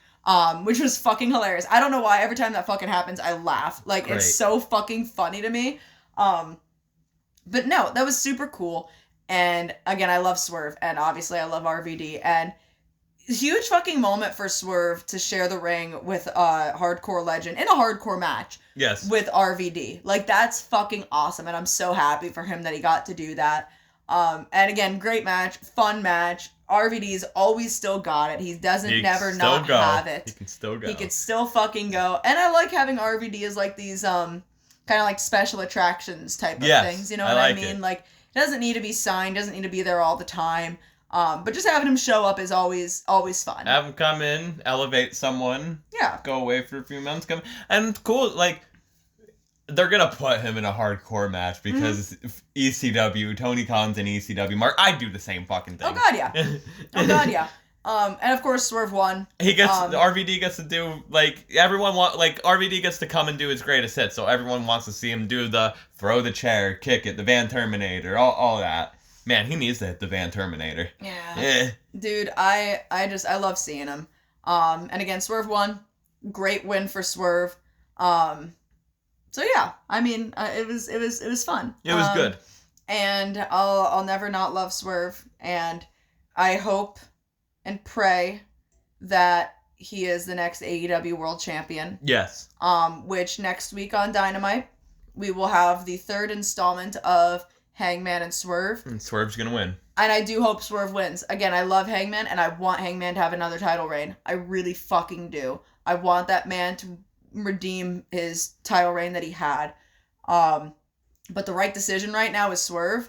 Which was fucking hilarious. I don't know why. Every time that fucking happens, I laugh. Like, Great. It's so fucking funny to me. But no, that was super cool. And again, I love Swerve, and obviously I love RVD, and huge fucking moment for Swerve to share the ring with a hardcore legend in a hardcore match. Yes. With RVD. Like, that's fucking awesome, and I'm so happy for him that he got to do that. And again, great match, fun match. RVD's always still got it. He doesn't never not have it. He can still go. He can still fucking go. And I like having RVD as like these kind of like special attractions type of things. You know what I mean? It. Like, it doesn't need to be signed, doesn't need to be there all the time. But just having him show up is always fun. Have him come in, elevate someone. Yeah. Go away for a few months, come and cool. Like, they're gonna put him in a hardcore match because ECW, Tony Khan's in ECW. Mark, I'd do the same fucking thing. Oh god, yeah. And of course Swerve won. He gets RVD gets to do RVD gets to come and do his greatest hit, so everyone wants to see him do the throw the chair, kick it, the Van Terminator, all that. Man, he needs to hit the Van Terminator. Yeah. Dude, I love seeing him. And again, Swerve won. Great win for Swerve. So yeah, I mean, it was fun. It was good. And I'll never not love Swerve, and I hope and pray that he is the next AEW World Champion. Yes. Which next week on Dynamite, we will have the third installment of Hangman and Swerve. And Swerve's gonna win. And I do hope Swerve wins. Again, I love Hangman, and I want Hangman to have another title reign. I really fucking do. I want that man to redeem his title reign that he had. But the right decision right now is Swerve,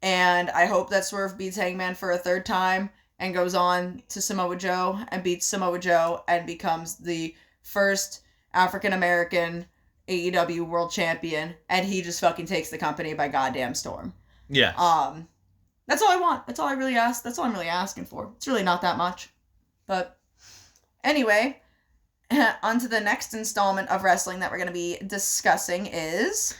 and I hope that Swerve beats Hangman for a third time and goes on to Samoa Joe and beats Samoa Joe and becomes the first African-American AEW World Champion, and he just fucking takes the company by goddamn storm. Yeah. That's all I want. That's all I really ask. That's all I'm really asking for. It's really not that much. But anyway, on to the next installment of wrestling that we're going to be discussing is...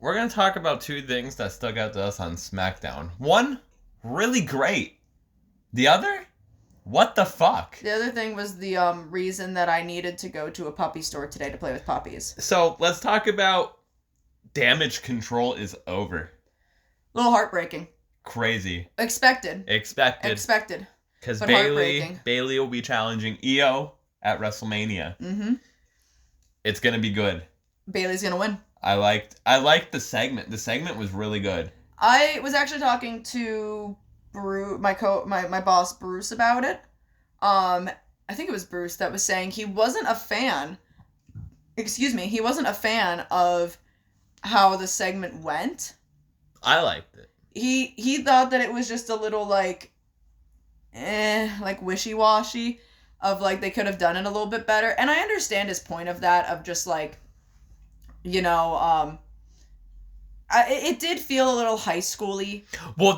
We're going to talk about two things that stuck out to us on SmackDown. One, really great. The other, what the fuck? The other thing was the reason that I needed to go to a puppy store today to play with puppies. So, let's talk about Damage Control is over. A little heartbreaking. Crazy. Expected. Because Bayley will be challenging Io at WrestleMania. Mm-hmm. It's going to be good. Bayley's going to win. I liked the segment. The segment was really good. I was actually talking to my boss Bruce about it. I think it was Bruce that was saying he wasn't a fan. He wasn't a fan of how the segment went. I liked it. He thought that it was just a little like wishy-washy, of like they could have done it a little bit better. And I understand his point of that, of just like, you know, it did feel a little high school-y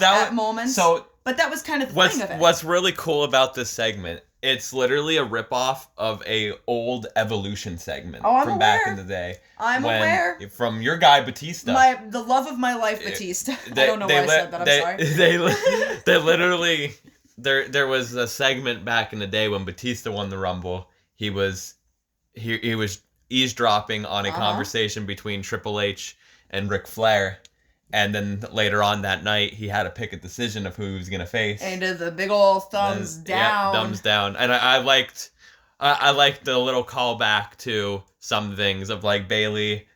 at moments. But that was kind of the thing of it. What's really cool about this segment, it's literally a ripoff of a old Evolution segment from back in the day. I'm aware. From your guy, Batista. The love of my life, Batista. I don't know why I said that, I'm sorry. They literally... There was a segment back in the day when Batista won the Rumble. He was eavesdropping on a conversation between Triple H and Ric Flair, and then later on that night he had to pick a decision of who he was gonna face. And did the big old thumbs down. Yeah, thumbs down. And I liked the little callback to some things of like Bayley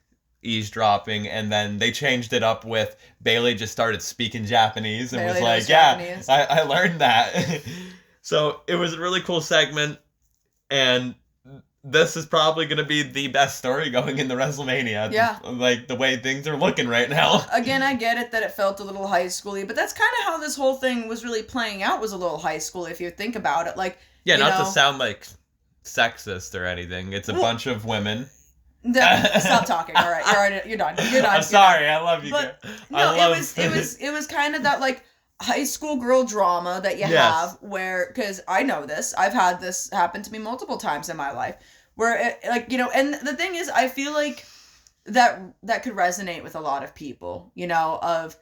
eavesdropping, and then they changed it up with Bayley just started speaking Japanese and was like, yeah, I learned that. So it was a really cool segment, and this is probably going to be the best story going into WrestleMania. Yeah. Like the way things are looking right now. Again, I get it that it felt a little high schooly, but that's kind of how this whole thing was really playing out, was a little high school if you think about it. Like, yeah, not to sound like sexist or anything. It's a bunch of women. Stop talking. All right, you're done. I'm sorry. I love you. But no, it was kind of that like high school girl drama that you have, where, because I know this, I've had this happen to me multiple times in my life, where it, like, you know, and the thing is, I feel like that could resonate with a lot of people, you know, of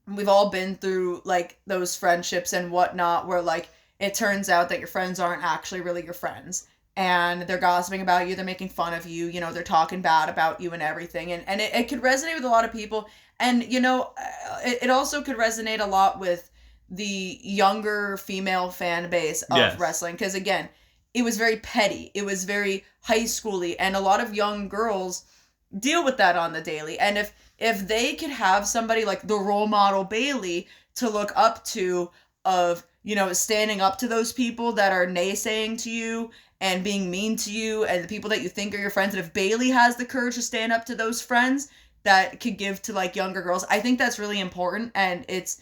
we've all been through like those friendships and whatnot, where like it turns out that your friends aren't actually really your friends. And they're gossiping about you, they're making fun of you, you know, they're talking bad about you and everything. And it could resonate with a lot of people. And, you know, it also could resonate a lot with the younger female fan base of wrestling. Because, again, it was very petty. It was very high schooly. And a lot of young girls deal with that on the daily. And if they could have somebody like the role model Bayley to look up to, of, you know, standing up to those people that are naysaying to you and being mean to you, and the people that you think are your friends, and if Bayley has the courage to stand up to those friends that could give to like younger girls, I think that's really important, and it's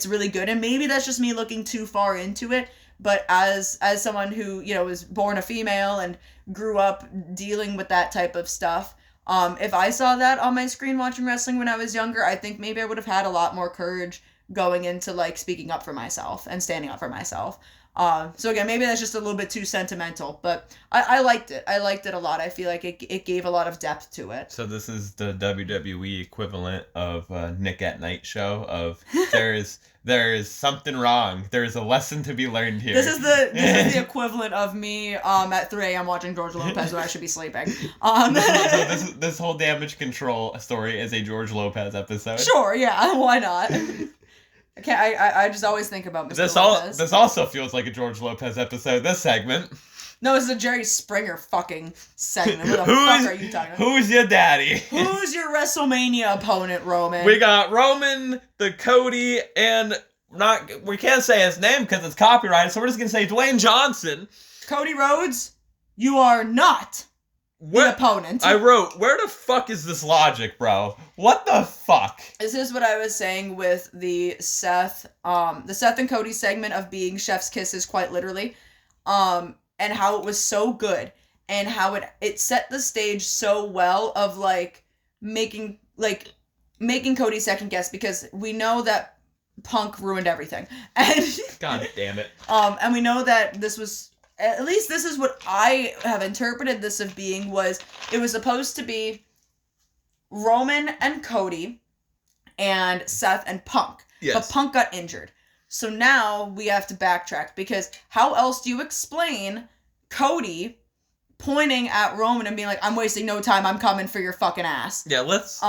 really good. And maybe that's just me looking too far into it, but as someone who, you know, was born a female and grew up dealing with that type of stuff, if I saw that on my screen watching wrestling when I was younger, I think maybe I would have had a lot more courage going into like speaking up for myself and standing up for myself. So again, maybe that's just a little bit too sentimental, but I liked it. I liked it a lot. I feel like it gave a lot of depth to it. So this is the WWE equivalent of Nick at Night show of there is something wrong. There is a lesson to be learned here. This is the equivalent of me at 3 a.m. watching George Lopez when I should be sleeping. This whole Damage Control story is a George Lopez episode. Sure, yeah, why not? I just always think about Mr. Lopez. This also feels like a George Lopez episode, this segment. No, it's a Jerry Springer fucking segment. What the fuck are you talking about? Who's your daddy? Who's your WrestleMania opponent, Roman? We got Roman, the Cody, and we can't say his name because it's copyrighted, so we're just going to say Dwayne Johnson. Cody Rhodes, you are not the opponent. I wrote, where the fuck is this logic, bro? What the fuck? This is what I was saying with the Seth and Cody segment of being chef's kisses, quite literally, and how it was so good, and how it set the stage so well of making Cody second guess, because we know that Punk ruined everything, and God damn it. And we know that this was. At least this is what I have interpreted this of being, it was supposed to be Roman and Cody and Seth and Punk. Yes. But Punk got injured. So now we have to backtrack, because how else do you explain Cody pointing at Roman and being like, I'm wasting no time, I'm coming for your fucking ass. Yeah, let's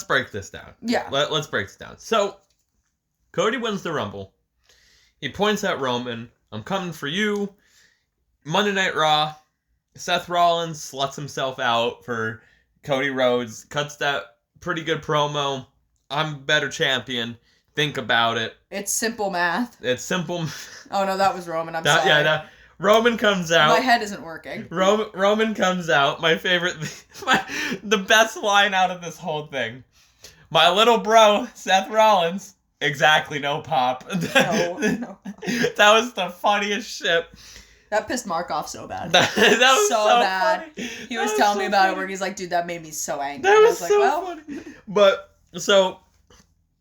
break this down. Yeah. Let's break this down. So Cody wins the Rumble. He points at Roman, I'm coming for you. Monday Night Raw, Seth Rollins sluts himself out for Cody Rhodes, cuts that pretty good promo. I'm better champion. Think about it. It's simple math. It's simple. Oh no, that was Roman. I'm sorry. Yeah, Roman comes out. My head isn't working. Roman comes out. My favorite, the best line out of this whole thing. My little bro, Seth Rollins. Exactly, no pop. No. That was the funniest shit. That pissed Mark off so bad. That was so bad. Funny. He was telling me about it where he's like, dude, that made me so angry. That was funny. But, so,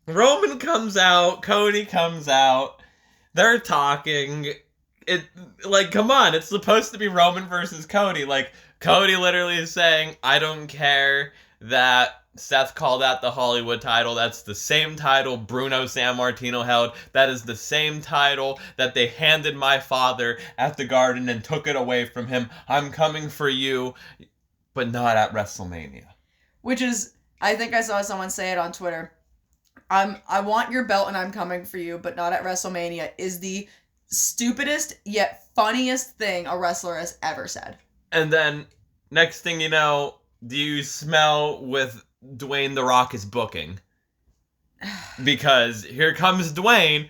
Roman comes out, Cody comes out, they're talking. Come on, it's supposed to be Roman versus Cody. Cody literally is saying, I don't care that Seth called out the Hollywood title. That's the same title Bruno Sammartino held. That is the same title that they handed my father at the Garden and took it away from him. I'm coming for you, but not at WrestleMania. Which is, I think I saw someone say it on Twitter. I want your belt and I'm coming for you, but not at WrestleMania, is the stupidest yet funniest thing a wrestler has ever said. And then, next thing you know, do you smell with Dwayne The Rock is booking? Because here comes Dwayne.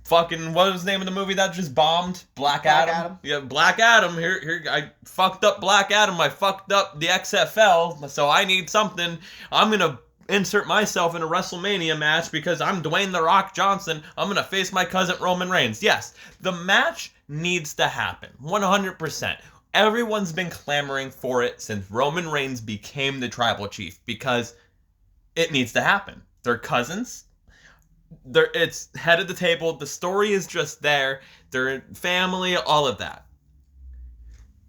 Fucking, what was the name of the movie that just bombed? Black Adam. Yeah, Black Adam. Here, I fucked up Black Adam. I fucked up the XFL, so I need something. I'm gonna insert myself in a WrestleMania match because I'm Dwayne The Rock Johnson. I'm gonna face my cousin Roman Reigns. Yes, the match needs to happen. 100%. Everyone's been clamoring for it since Roman Reigns became the tribal chief because it needs to happen. They're cousins. It's head of the table. The story is just there. They're family, all of that.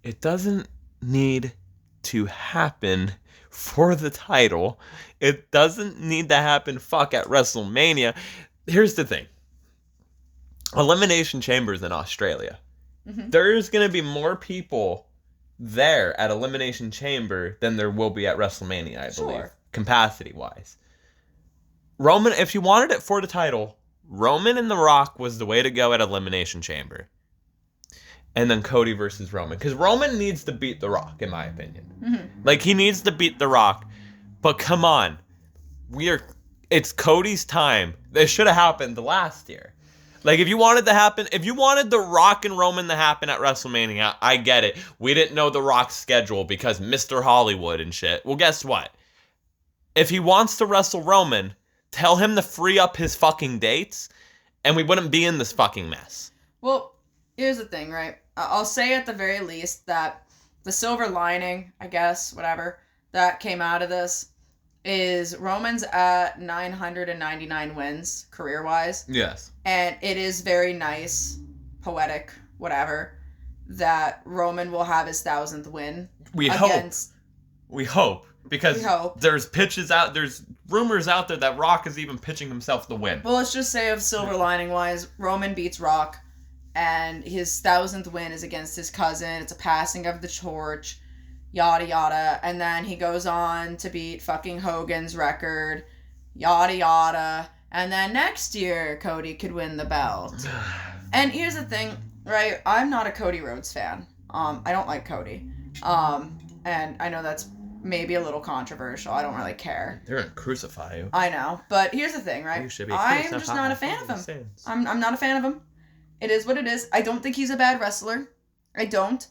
It doesn't need to happen for the title. It doesn't need to happen at WrestleMania. Here's the thing. Elimination Chambers in Australia. Mm-hmm. There's going to be more people there at Elimination Chamber than there will be at WrestleMania, I believe, capacity-wise. Roman, if you wanted it for the title, Roman and The Rock was the way to go at Elimination Chamber. And then Cody versus Roman. Because Roman needs to beat The Rock, in my opinion. Mm-hmm. He needs to beat The Rock. But come on. It's Cody's time. It should have happened last year. If you wanted The Rock and Roman to happen at WrestleMania, I get it. We didn't know The Rock's schedule because Mr. Hollywood and shit. Well, guess what? If he wants to wrestle Roman, tell him to free up his fucking dates, and we wouldn't be in this fucking mess. Well, here's the thing, right? I'll say at the very least that the silver lining, I guess, whatever, that came out of this, is Roman's at 999 wins career-wise. Yes. And it is very nice, poetic, whatever, that Roman will have his 1,000th win. We hope. Because there's rumors out there that Rock is even pitching himself to win. Well, let's just say of silver lining-wise, Roman beats Rock, and his 1,000th win is against his cousin. It's a passing of the torch, yada yada. And then he goes on to beat fucking Hogan's record, yada yada. And then next year, Cody could win the belt. And here's the thing, right? I'm not a Cody Rhodes fan. I don't like Cody. And I know that's maybe a little controversial. I don't really care. They're gonna crucify you. I know. But here's the thing, right? I'm just not a fan of him. I'm not a fan of him. It is what it is. I don't think he's a bad wrestler. I don't.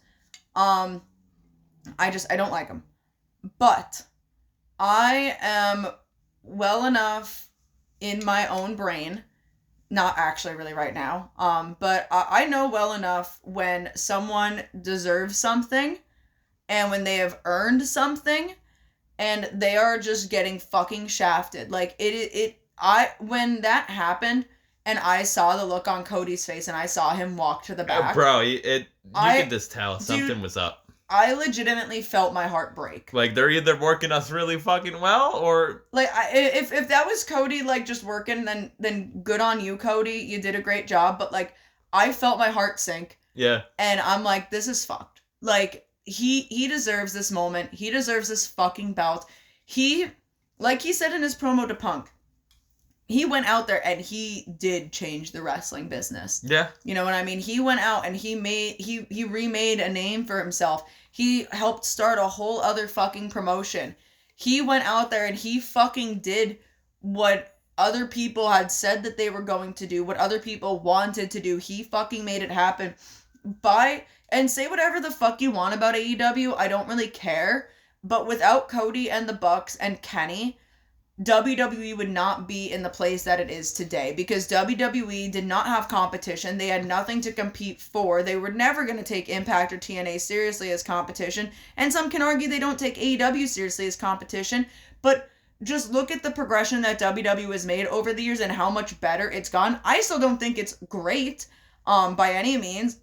I don't like him. But I am well enough in my own brain, not actually really right now, but I know well enough when someone deserves something and when they have earned something and they are just getting fucking shafted. Like, when that happened and I saw the look on Cody's face and I saw him walk to the back. Bro, you could just tell something was up. I legitimately felt my heart break. Like, they're either working us really fucking well, or... Like, if that was Cody, like, just working, then good on you, Cody. You did a great job. But, like, I felt my heart sink. Yeah. And I'm like, this is fucked. Like, he deserves this moment. He deserves this fucking belt. Like he said in his promo to Punk, he went out there and he did change the wrestling business. Yeah. You know what I mean? He went out and he remade a name for himself. He helped start a whole other fucking promotion. He went out there and he fucking did what other people had said that they were going to do, what other people wanted to do. He fucking made it happen. And say whatever the fuck you want about AEW, I don't really care. But without Cody and the Bucks and Kenny, WWE would not be in the place that it is today, because WWE did not have competition. They had nothing to compete for. They were never going to take Impact or TNA seriously as competition. And some can argue they don't take AEW seriously as competition. But just look at the progression that WWE has made over the years and how much better it's gone. I still don't think it's great by any means.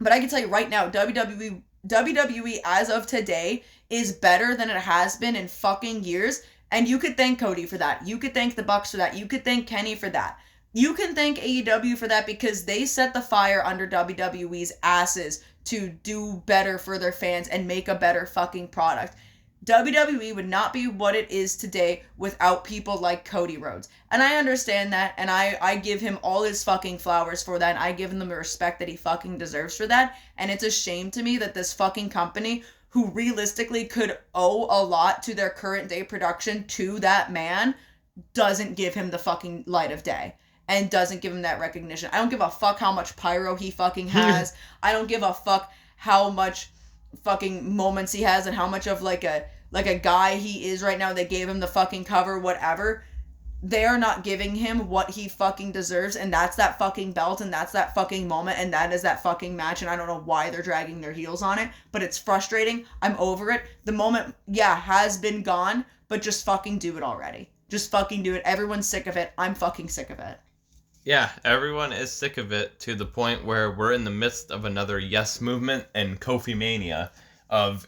But I can tell you right now, WWE as of today is better than it has been in fucking years. And you could thank Cody for that. You could thank the Bucks for that. You could thank Kenny for that. You can thank AEW for that, because they set the fire under WWE's asses to do better for their fans and make a better fucking product. WWE would not be what it is today without people like Cody Rhodes. And I understand that, and I give him all his fucking flowers for that, and I give him the respect that he fucking deserves for that. And it's a shame to me that this fucking company, who realistically could owe a lot to their current day production to that man, doesn't give him the fucking light of day and doesn't give him that recognition. I don't give a fuck how much pyro he fucking has. I don't give a fuck how much fucking moments he has and how much of like a guy he is right now. They gave him the fucking cover, whatever. They are not giving him what he fucking deserves, and that's that fucking belt, and that's that fucking moment, and that is that fucking match, and I don't know why they're dragging their heels on it, but it's frustrating. I'm over it. The moment, has been gone, but just fucking do it already. Just fucking do it. Everyone's sick of it. I'm fucking sick of it. Yeah, everyone is sick of it, to the point where we're in the midst of another Yes movement and Kofi Mania.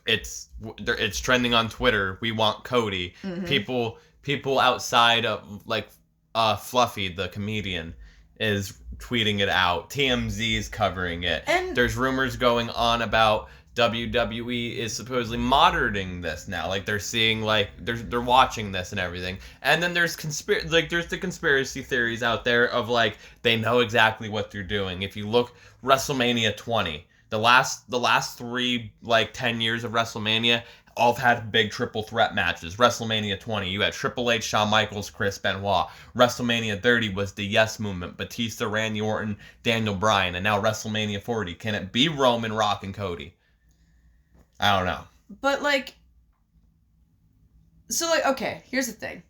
It's trending on Twitter. We want Cody. Mm-hmm. People outside of, like, Fluffy, the comedian, is tweeting it out. TMZ is covering it. And there's rumors going on about WWE is supposedly monitoring this now. Like, they're seeing, like, they're watching this and everything. And then there's there's the conspiracy theories out there of, like, they know exactly what they're doing. If you look, WrestleMania 20, the last 3, like, 10 years of WrestleMania all have had big triple threat matches. WrestleMania 20, you had Triple H, Shawn Michaels, Chris Benoit. WrestleMania 30 was the Yes Movement, Batista, Randy Orton, Daniel Bryan. And now WrestleMania 40. Can it be Roman, Rock, and Cody? I don't know. But, like, so, like, okay, here's the thing.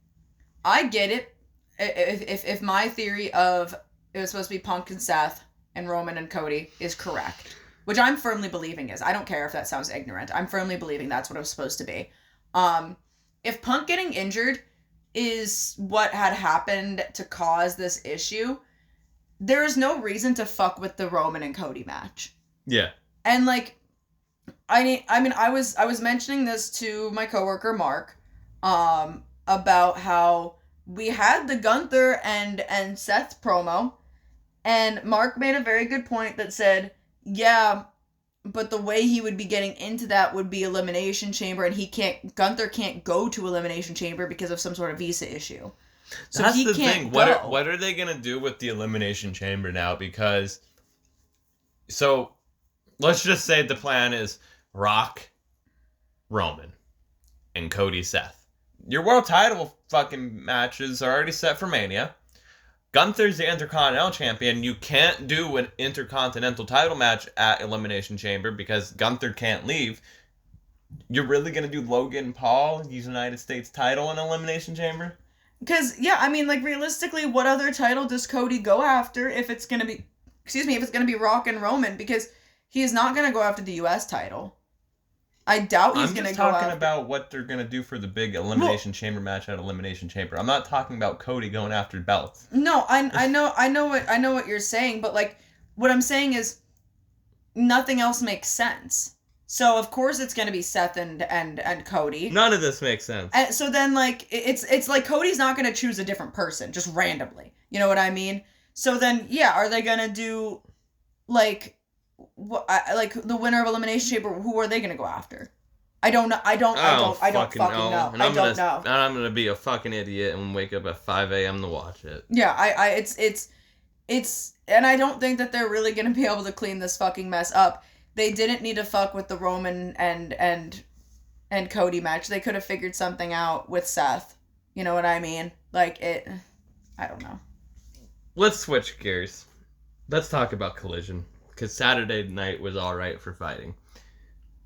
I get it. If my theory of it was supposed to be Punk and Seth and Roman and Cody is correct, which I'm firmly believing is. I don't care if that sounds ignorant. I'm firmly believing that's what it was supposed to be. if Punk getting injured is what had happened to cause this issue, there is no reason to fuck with the Roman and Cody match. Yeah. And like, I was mentioning this to my coworker Mark, about how we had the Gunther and Seth promo, and Mark made a very good point that said, yeah, but the way he would be getting into that would be Elimination Chamber, and Gunther can't go to Elimination Chamber because of some sort of visa issue. So that's he the can't thing. go. What are they gonna do with the Elimination Chamber now? Because, so, let's just say the plan is Rock, Roman, and Cody, Seth. Your world title fucking matches are already set for Mania. Gunther's the Intercontinental Champion. You can't do an Intercontinental title match at Elimination Chamber because Gunther can't leave. You're really going to do Logan Paul, United States title in Elimination Chamber? Because, yeah, I mean, like, realistically, what other title does Cody go after if it's going to be... Excuse me, if it's going to be Rock and Roman? Because he is not going to go after the U.S. title. I doubt he's going to go after... I'm talking about what they're going to do for the big Elimination Chamber match at Elimination Chamber. I'm not talking about Cody going after belts. No, I know what you're saying, but, like, what I'm saying is nothing else makes sense. So, of course, it's going to be Seth and Cody. None of this makes sense. And so then, like, it's like Cody's not going to choose a different person, just randomly. You know what I mean? So then, yeah, are they going to do, like the winner of Elimination Chamber? Who are they going to go after? I don't know. I don't fucking know. And I'm going to be a fucking idiot and wake up at 5 a.m. to watch it. Yeah, it's, and I don't think that they're really going to be able to clean this fucking mess up. They didn't need to fuck with the Roman and Cody match. They could have figured something out with Seth. You know what I mean? Like, I don't know. Let's switch gears. Let's talk about Collision. Because Saturday night was alright for fighting.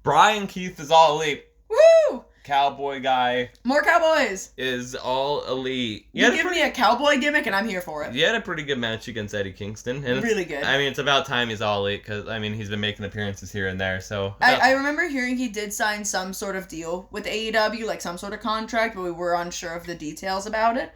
Brian Keith is all elite. Woo! Cowboy guy. More cowboys! Is all elite. You give me a cowboy gimmick and I'm here for it. He had a pretty good match against Eddie Kingston. And really good. I mean, it's about time he's all elite because, I mean, he's been making appearances here and there, so... I remember hearing he did sign some sort of deal with AEW, like some sort of contract, but we were unsure of the details about it.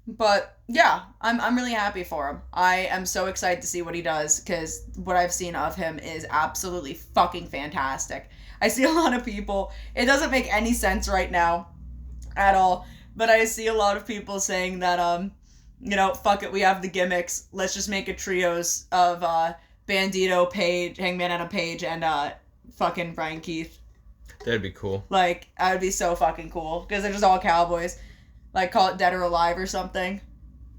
But, yeah, I'm really happy for him. I am so excited to see what he does because what I've seen of him is absolutely fucking fantastic. I see a lot of people, it doesn't make any sense right now at all, but I see a lot of people saying that, fuck it, we have the gimmicks, let's just make a trios of, Bandito, Page, Hangman Adam Page, and, fucking Brian Keith. That'd be cool. Like, that would be so fucking cool, because they're just all cowboys. Like, call it Dead or Alive or something.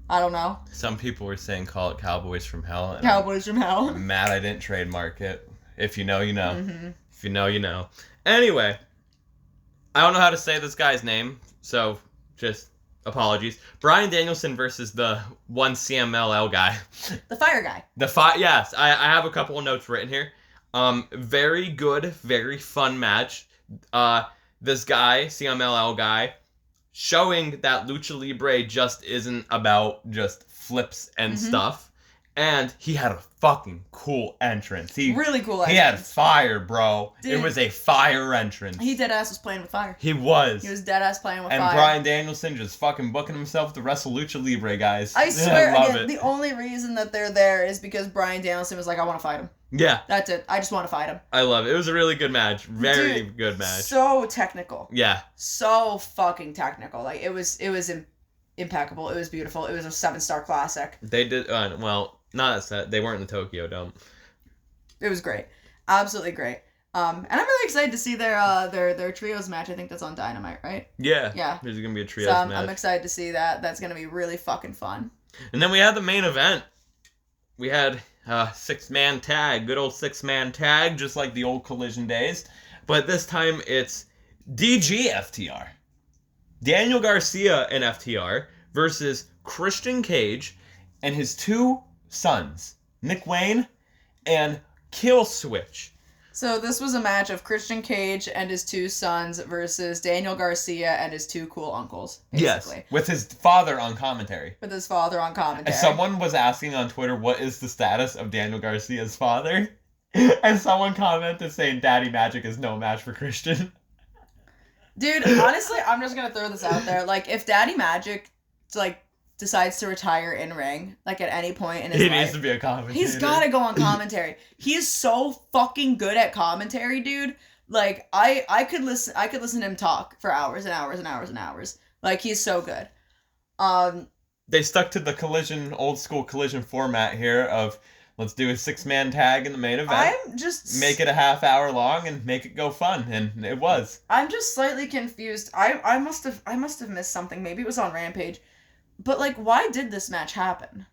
I don't know. Some people were saying call it Cowboys from Hell. Cowboys from Hell. I'm mad I didn't trademark it. If you know, you know. Mm-hmm. If you know, you know. Anyway, I don't know how to say this guy's name, so just apologies. Bryan Danielson versus the one CMLL guy. The fire guy. Yes, I have a couple of notes written here. Very good, very fun match. This guy, CMLL guy, showing that Lucha Libre just isn't about just flips and stuff. And he had a fucking cool entrance. Really cool entrance. He had fire, bro. Dude, it was a fire entrance. He deadass was playing with fire. He was. He was deadass playing with fire. And Bryan Danielson just fucking booking himself to wrestle Lucha Libre guys. I swear, I love again, it. The only reason that they're there is because Bryan Danielson was like, I want to fight him. Yeah. That's it. I just want to fight him. I love it. It was a really good match. Very good match. So technical. Yeah. So fucking technical. Like, it was impeccable. It was beautiful. It was a 7-star classic. They did, not a set. They weren't in the Tokyo Dome. It was great. Absolutely great. And I'm really excited to see their trios match. I think that's on Dynamite, right? Yeah. Yeah. There's going to be a trios match. I'm excited to see that. That's going to be really fucking fun. And then we had the main event. We had a 6-man tag. Good old 6-man tag, just like the old Collision days. But this time it's DG FTR. Daniel Garcia and FTR versus Christian Cage and his two sons, Nick Wayne and Kill Switch. So this was a match of Christian Cage and his two sons versus Daniel Garcia and his two cool uncles, basically. Yes, with his father on commentary. With his father on commentary. And someone was asking on Twitter, what is the status of Daniel Garcia's father? And someone commented saying, Daddy Magic is no match for Christian. Dude, honestly, I'm just gonna throw this out there. Like, if Daddy Magic, like, decides to retire in ring, like, at any point in his life, he needs to be a commentator. He's gotta go on commentary. He is so fucking good at commentary, dude. Like, I could listen to him talk for hours and hours and hours and hours. Like, he's so good. They stuck to the old school collision format here of let's do a 6-man tag in the main event. Make it a half hour long and make it go fun, and it was. I'm just slightly confused. I must have missed something. Maybe it was on Rampage. But, like, why did this match happen?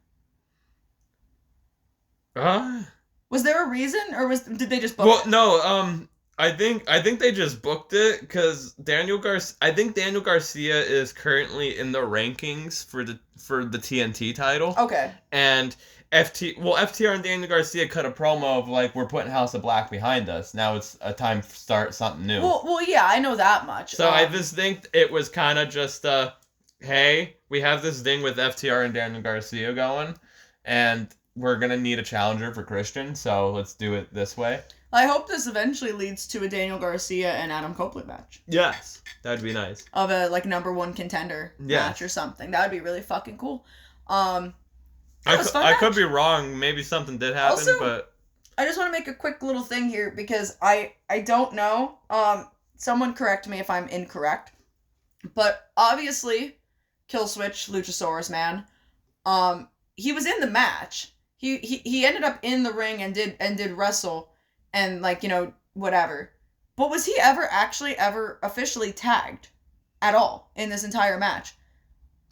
Was there a reason, or did they just book it? Well, no, I think they just booked it because Daniel Garcia is currently in the rankings for the TNT title. Okay. And FTR and Daniel Garcia cut a promo of, like, we're putting House of Black behind us. Now it's a time to start something new. Well, yeah, I know that much. So I just think it was kind of just hey, we have this thing with FTR and Daniel Garcia going, and we're going to need a challenger for Christian, so let's do it this way. I hope this eventually leads to a Daniel Garcia and Adam Copeland match. Yes, that'd be nice. Of a, like, number one contender match or something. That would be really fucking cool. I could be wrong. Maybe something did happen, also, but I just want to make a quick little thing here because I don't know. Someone correct me if I'm incorrect. But obviously, Killswitch, Luchasaurus man, he was in the match. He ended up in the ring and did wrestle and, like, you know, whatever. But was he ever officially tagged at all in this entire match?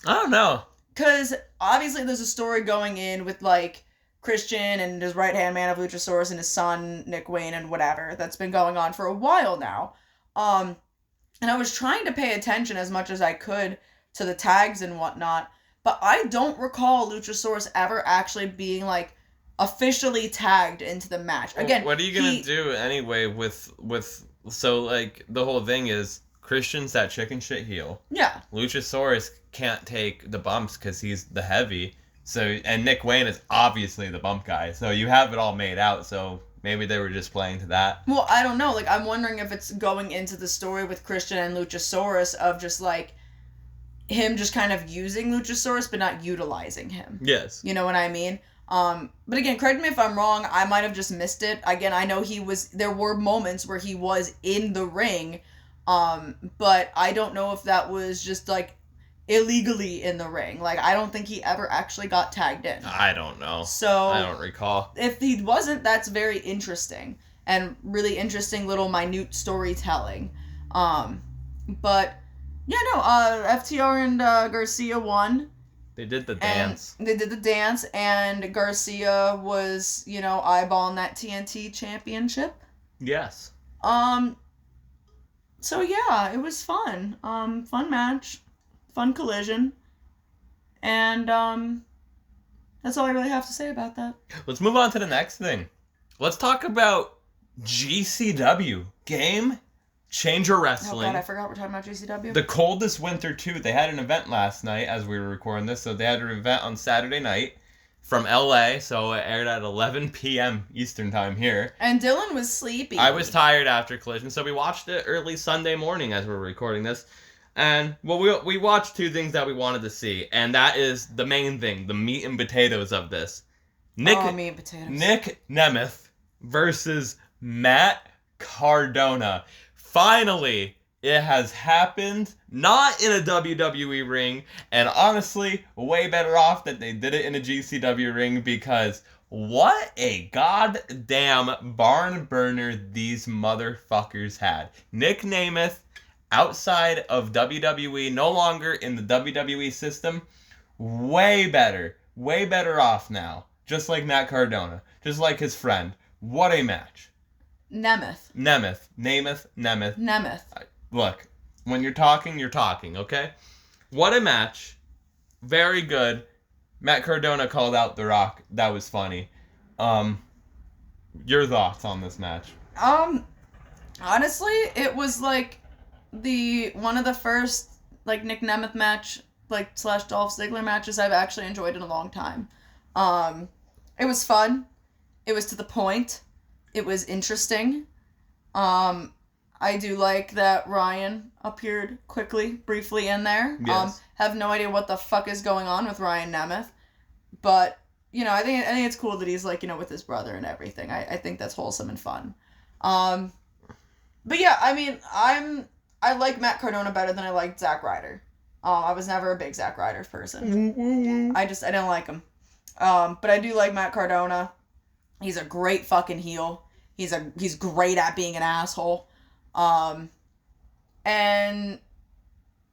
I don't know. Because obviously there's a story going in with, like, Christian and his right-hand man of Luchasaurus and his son, Nick Wayne, and whatever. That's been going on for a while now. And I was trying to pay attention as much as I could to the tags and whatnot, but I don't recall Luchasaurus ever actually being, like, officially tagged into the match. Again, what are you gonna do anyway with so, like, the whole thing is Christian's that chicken shit heel. Yeah. Luchasaurus can't take the bumps because he's the heavy. So, and Nick Wayne is obviously the bump guy. So you have it all made out. So maybe they were just playing to that. Well, I don't know. Like, I'm wondering if it's going into the story with Christian and Luchasaurus of just, like, him just kind of using Luchasaurus but not utilizing him. Yes. You know what I mean? But again, correct me if I'm wrong. I might have just missed it. Again, I know there were moments where he was in the ring, but I don't know if that was just, like, illegally in the ring. Like, I don't think he ever actually got tagged in. I don't know. So I don't recall. If he wasn't, that's very interesting and really interesting little minute storytelling. But yeah, no, FTR and Garcia won. They did the dance. And Garcia was, you know, eyeballing that TNT championship. Yes. So yeah, it was fun. Fun match. Fun collision. And that's all I really have to say about that. Let's move on to the next thing. Let's talk about GCW. Game Changer Wrestling. Oh god, I forgot we're talking about GCW. The Coldest Winter 2. They had an event last night as we were recording this. So they had an event on Saturday night from LA. So it aired at 11 p.m. Eastern time here. And Dylan was sleepy. I was tired after Collision. So we watched it early Sunday morning as we were recording this. And, well, we watched two things that we wanted to see. And that is the main thing, the meat and potatoes of this. Meat and potatoes. Nick Nemeth versus Matt Cardona. Finally, it has happened. Not in a WWE ring. And honestly, way better off that they did it in a GCW ring because what a goddamn barn burner these motherfuckers had. Nick Nemeth, outside of WWE, no longer in the WWE system, way better off now. Just like Matt Cardona, just like his friend. What a match. Nemeth. Look, when you're talking, okay? What a match. Very good. Matt Cardona called out The Rock. That was funny. Your thoughts on this match? Honestly, it was like one of the first, like, Nick Nemeth match, like, / Dolph Ziggler matches I've actually enjoyed in a long time. It was fun. It was to the point. It was interesting. I I do like that Ryan appeared briefly in there. Yes. Have no idea what the fuck is going on with Ryan Nemeth, but I think it's cool that he's like with his brother and everything. I think that's wholesome and fun. But yeah, I mean, I like Matt Cardona better than I liked Zack Ryder. I was never a big Zack Ryder person. I didn't like him. But I do like Matt Cardona. He's a great fucking heel. He's great at being an asshole. And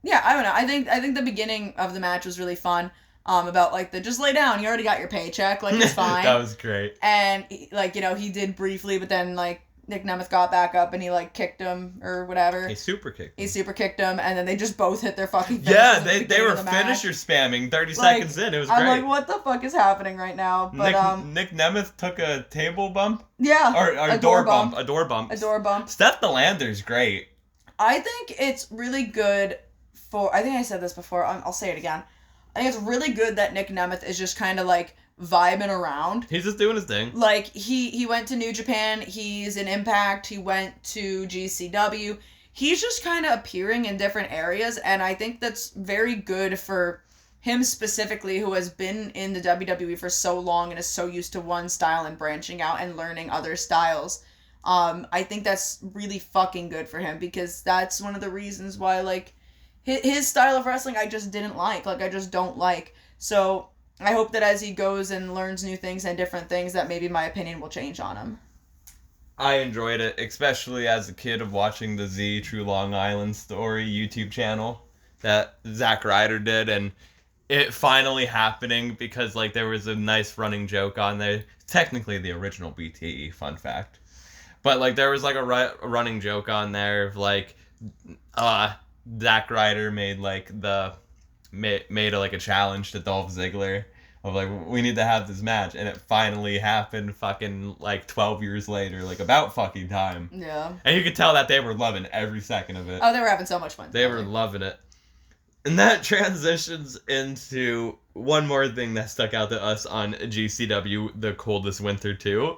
yeah, I don't know. I think the beginning of the match was really fun. About like the just lay down. You already got your paycheck. Like it's fine. That was great. And like he did briefly, but then like Nick Nemeth got back up and he like kicked him or whatever. He super kicked him, and then they just both hit their fucking finishes. Yeah, they were finisher spamming 30 seconds in. It was great. I'm like, what the fuck is happening right now? But Nick Nemeth took a table bump. Yeah, or a door bump. A door bump. Steph the Lander's great. I think it's really good I think I said this before. I'll say it again. I think it's really good that Nick Nemeth is just kind of like vibing around. He's just doing his thing. Like he went to New Japan. He's in Impact. He went to GCW. He's just kind of appearing in different areas, and I think that's very good for him specifically, who has been in the WWE for so long and is so used to one style and branching out and learning other styles. I think that's really fucking good for him, because that's one of the reasons why like his style of wrestling I just didn't like. Like I just don't like. So I hope that as he goes and learns new things and different things, that maybe my opinion will change on him. I enjoyed it, especially as a kid of watching the Z True Long Island Story YouTube channel that Zack Ryder did, and it finally happening, because like there was a nice running joke on there. Technically the original BTE, fun fact. But like there was like a running joke on there of like Zack Ryder made like made a challenge to Dolph Ziggler of like, we need to have this match, and it finally happened fucking like 12 years later, like about fucking time. Yeah. And you could tell that they were loving every second of it. Oh, they were having so much fun. They were loving it. And that transitions into one more thing that stuck out to us on GCW, the coldest winter too.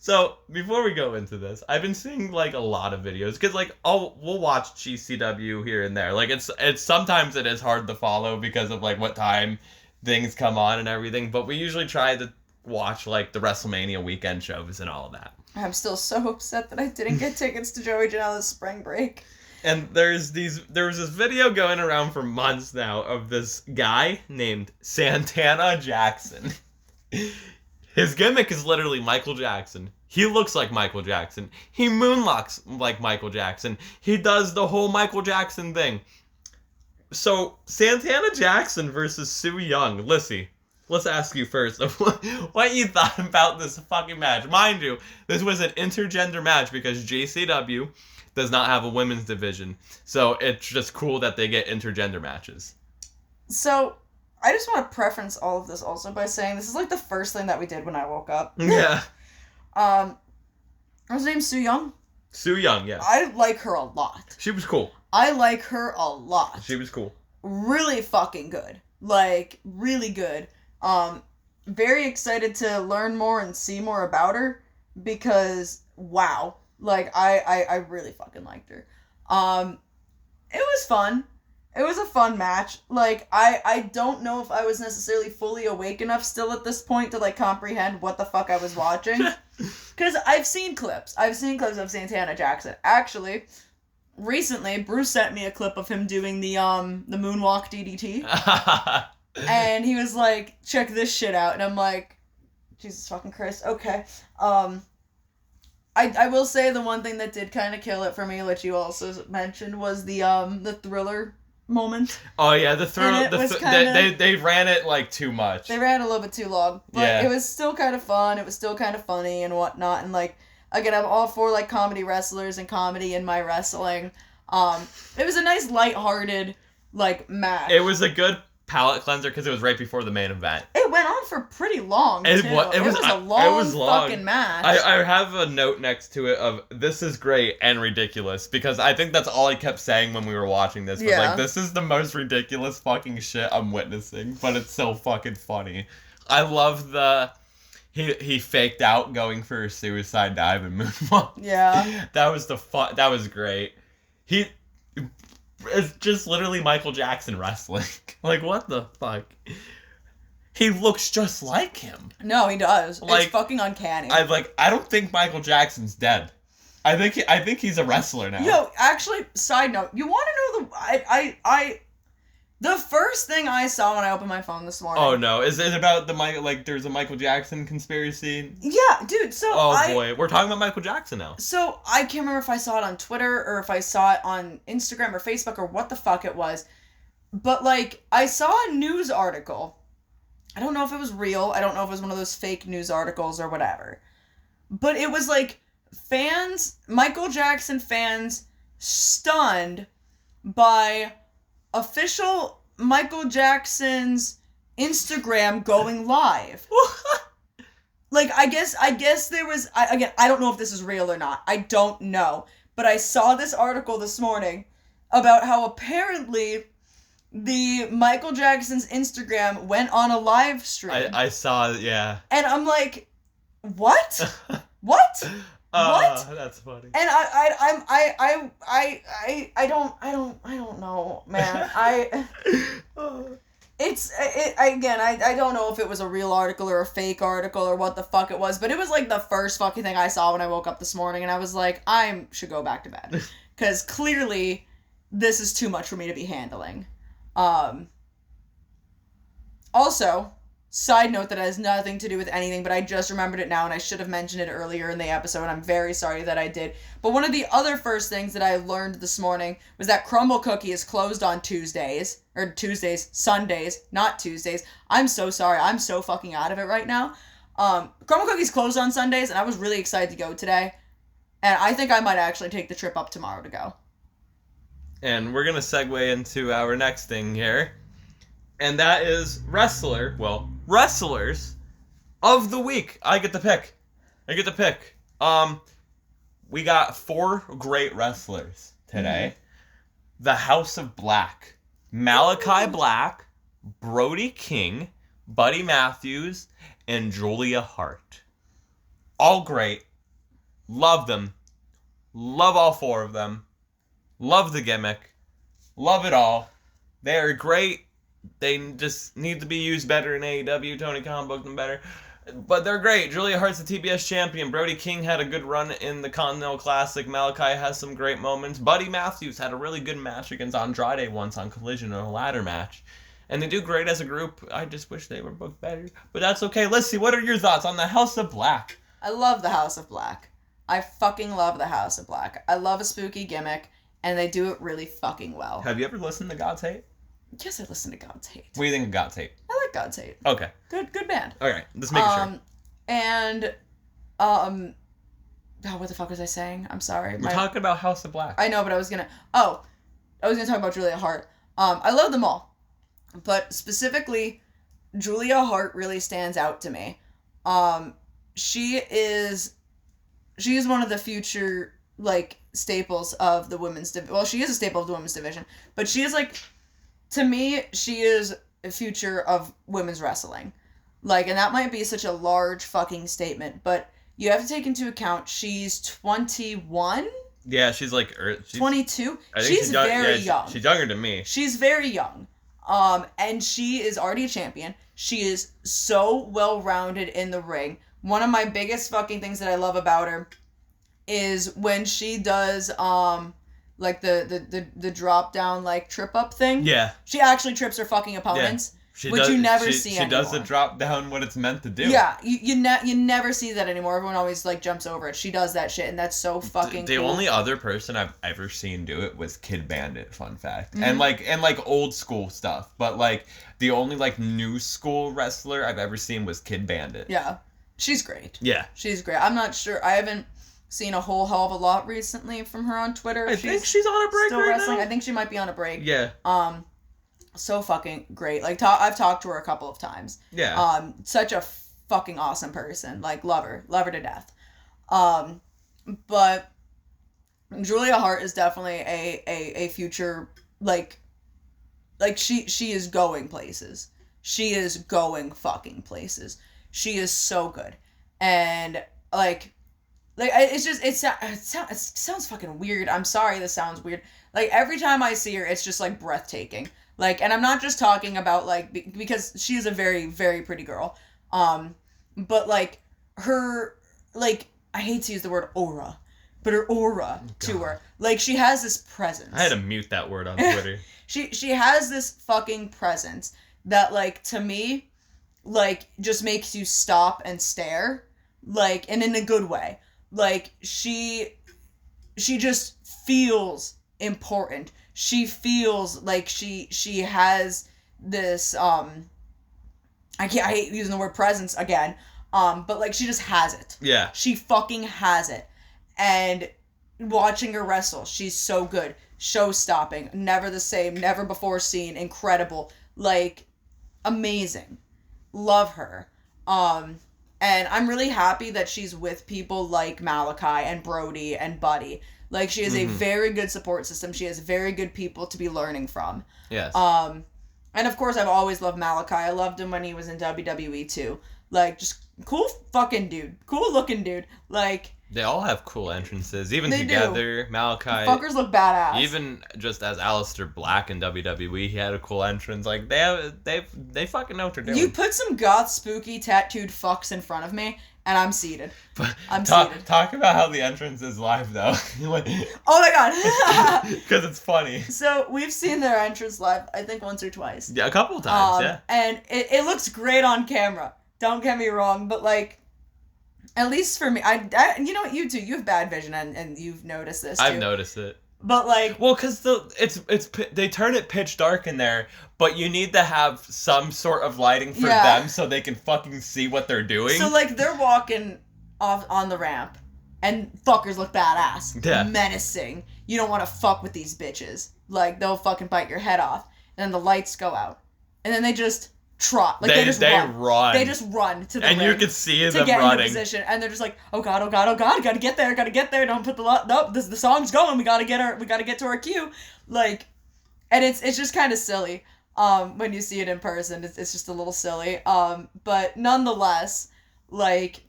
So, before we go into this, I've been seeing, like, a lot of videos, because, like, we'll watch GCW here and there. Like, it's sometimes it is hard to follow because of, like, what time things come on and everything, but we usually try to watch, like, the WrestleMania weekend shows and all of that. I'm still so upset that I didn't get tickets to Joey Janela's spring break. And there was this video going around for months now of this guy named Santana Jackson. His gimmick is literally Michael Jackson. He looks like Michael Jackson. He moonwalks like Michael Jackson. He does the whole Michael Jackson thing. So, Santana Jackson versus Su Yung. Lyssie, let's ask you first what you thought about this fucking match. Mind you, this was an intergender match because JCW does not have a women's division. So, it's just cool that they get intergender matches. So, I just want to preference all of this also by saying this is like the first thing that we did when I woke up. Yeah. Her name's Su Yung. Su Yung, yeah. I like her a lot. She was cool. I like her a lot. She was cool. Really fucking good. Like, really good. Very excited to learn more and see more about her, because, wow. Like, I really fucking liked her. It was fun. It was a fun match. Like, I don't know if I was necessarily fully awake enough still at this point to, like, comprehend what the fuck I was watching. Because I've seen clips. I've seen clips of Santana Jackson. Actually, recently, Bruce sent me a clip of him doing the moonwalk DDT. And he was like, check this shit out. And I'm like, Jesus fucking Christ, okay. I will say the one thing that did kind of kill it for me, which you also mentioned, was the Thriller moment. Oh yeah, the Thriller. They ran it like too much. They ran it a little bit too long, but yeah. It was still kind of fun. It was still kind of funny and whatnot. And like, again, I'm all for like comedy wrestlers and comedy in my wrestling. It was a nice lighthearted like match. It was a good palate cleanser because it was right before the main event. It went on for pretty long, too. It was a long fucking match. I have a note next to it of, this is great and ridiculous, because I think that's all I kept saying when we were watching this. Was like, this is the most ridiculous fucking shit I'm witnessing, but it's so fucking funny. I love He faked out going for a suicide dive and moonwalk. Yeah. That was that was great. It's just literally Michael Jackson wrestling. Like, what the fuck? He looks just like him. No, he does. Like, it's fucking uncanny. I don't think Michael Jackson's dead. I think he's a wrestler now. Yo, actually, side note, you want to know the first thing I saw when I opened my phone this morning. Oh no, is it about there's a Michael Jackson conspiracy? Yeah, dude, so boy, we're talking about Michael Jackson now. So, I can't remember if I saw it on Twitter or if I saw it on Instagram or Facebook or what the fuck it was. But, like, I saw a news article. I don't know if it was real. I don't know if it was one of those fake news articles or whatever. But it was, like, Michael Jackson fans stunned by official Michael Jackson's Instagram going live. Like, I guess there was, again, I don't know if this is real or not. I don't know. But I saw this article this morning about how apparently the Michael Jackson's Instagram went on a live stream. I saw, yeah. And I'm like, what? What? What? That's funny. And I don't know, man. I don't know if it was a real article or a fake article or what the fuck it was, but it was like the first fucking thing I saw when I woke up this morning, and I was like, I should go back to bed. Because clearly, this is too much for me to be handling. Also, side note that has nothing to do with anything, but I just remembered it now, and I should have mentioned it earlier in the episode, and I'm very sorry that I did. But one of the other first things that I learned this morning was that Crumble Cookie is closed on Sundays, not Tuesdays. I'm so sorry. I'm so fucking out of it right now. Crumble Cookie's closed on Sundays, and I was really excited to go today. And I think I might actually take the trip up tomorrow to go. And we're going to segue into our next thing here. And that is wrestlers of the week. I get to pick. We got 4 great wrestlers today. Mm-hmm. The House of Black. Malachi Black, Brody King, Buddy Matthews, and Julia Hart. All great. Love them. Love all 4 of them. Love the gimmick. Love it all. They are great. They just need to be used better in AEW. Tony Khan booked them better. But they're great. Julia Hart's the TBS champion. Brody King had a good run in the Continental Classic. Malachi has some great moments. Buddy Matthews had a really good match against Andrade once on Collision in a ladder match. And they do great as a group. I just wish they were booked better. But that's okay. Lyssie, what are your thoughts on the House of Black? I love the House of Black. I fucking love the House of Black. I love a spooky gimmick, and they do it really fucking well. Have you ever listened to God's Hate? Yes, I listen to God's Hate. What do you think of God's Hate? I like God's Hate. Okay. Good band. Okay, just making sure. And, what the fuck was I saying? I'm sorry. We're talking about House of Black. I know, but I was gonna talk about Julia Hart. I love them all. But specifically, Julia Hart really stands out to me. She is one of the future, like, staples of the women's division. Well, she is a staple of the women's division. But she is, like, to me, she is a future of women's wrestling. Like, and that might be such a large fucking statement, but you have to take into account she's 21? Yeah, she's like... 22? She's very young. She's younger than me. She's very young. And she is already a champion. She is so well-rounded in the ring. One of my biggest fucking things that I love about her is when she does, like, the drop-down, like, trip-up thing. Yeah. She actually trips her fucking opponents. Yeah. You never see anymore. She does the drop down what it's meant to do. Yeah, you never see that anymore. Everyone always, like, jumps over it. She does that shit, and that's so fucking The cool. only other person I've ever seen do it was Kid Bandit, fun fact. Mm-hmm. And like old school stuff. But, like, the only, like, new school wrestler I've ever seen was Kid Bandit. Yeah. She's great. Yeah. She's great. I'm not sure. I haven't seen a whole hell of a lot recently from her on Twitter. I think she's on a break still right wrestling. now. I think she might be on a break. Yeah. So fucking great. Like, I've talked to her a couple of times. Yeah. Such a fucking awesome person. Like, love her to death. But Julia Hart is definitely a future, like she is going places. She is going fucking places. She is so good. And, like, it's just, it sounds fucking weird. I'm sorry this sounds weird. Like, every time I see her, it's just, like, breathtaking. Like, and I'm not just talking about, like, because she is a very, very pretty girl. But, like, her, like, I hate to use the word aura, but her aura to her. Like, she has this presence. I had to mute that word on Twitter. She has this fucking presence that, like, to me, like, just makes you stop and stare. Like, and in a good way. Like, she just feels important. She feels like she has this, I hate using the word presence again, but, like, she just has it. Yeah. She fucking has it. And watching her wrestle, she's so good. Show-stopping, never the same, never before seen, incredible, like, amazing. Love her. And I'm really happy that she's with people like Malachi and Brody and Buddy. Like, she has a very good support system. She has very good people to be learning from. Yes. And of course, I've always loved Malachi. I loved him when he was in WWE too. Like, just cool fucking dude. Cool looking dude. Like, they all have cool entrances. Even they together, do. Malachi. The fuckers look badass. Even just as Aleister Black in WWE, he had a cool entrance. Like, they fucking know what they're doing. You put some goth spooky tattooed fucks in front of me, and I'm seated. I'm seated. Talk about how the entrance is live, though. Oh my god. Because it's funny. So, we've seen their entrance live, I think once or twice. Yeah, a couple of times, yeah. And it looks great on camera. Don't get me wrong, but, like, at least for me, I you know what, you too, you have bad vision, and you've noticed this too. I've noticed it. But, like... Well, because they turn it pitch dark in there, but you need to have some sort of lighting for them so they can fucking see what they're doing. So, like, they're walking off on the ramp, and fuckers look badass. Yeah. Menacing. You don't want to fuck with these bitches. Like, they'll fucking bite your head off. And then the lights go out. And then they just... trot. Like, they just run. They just run to the ring. And you can see them get running. Into position. And they're just like, oh god, oh god, oh god, gotta get there, don't put the nope, the song's going, we gotta get to our cue. Like, and it's just kind of silly, when you see it in person. It's just a little silly. But nonetheless, like,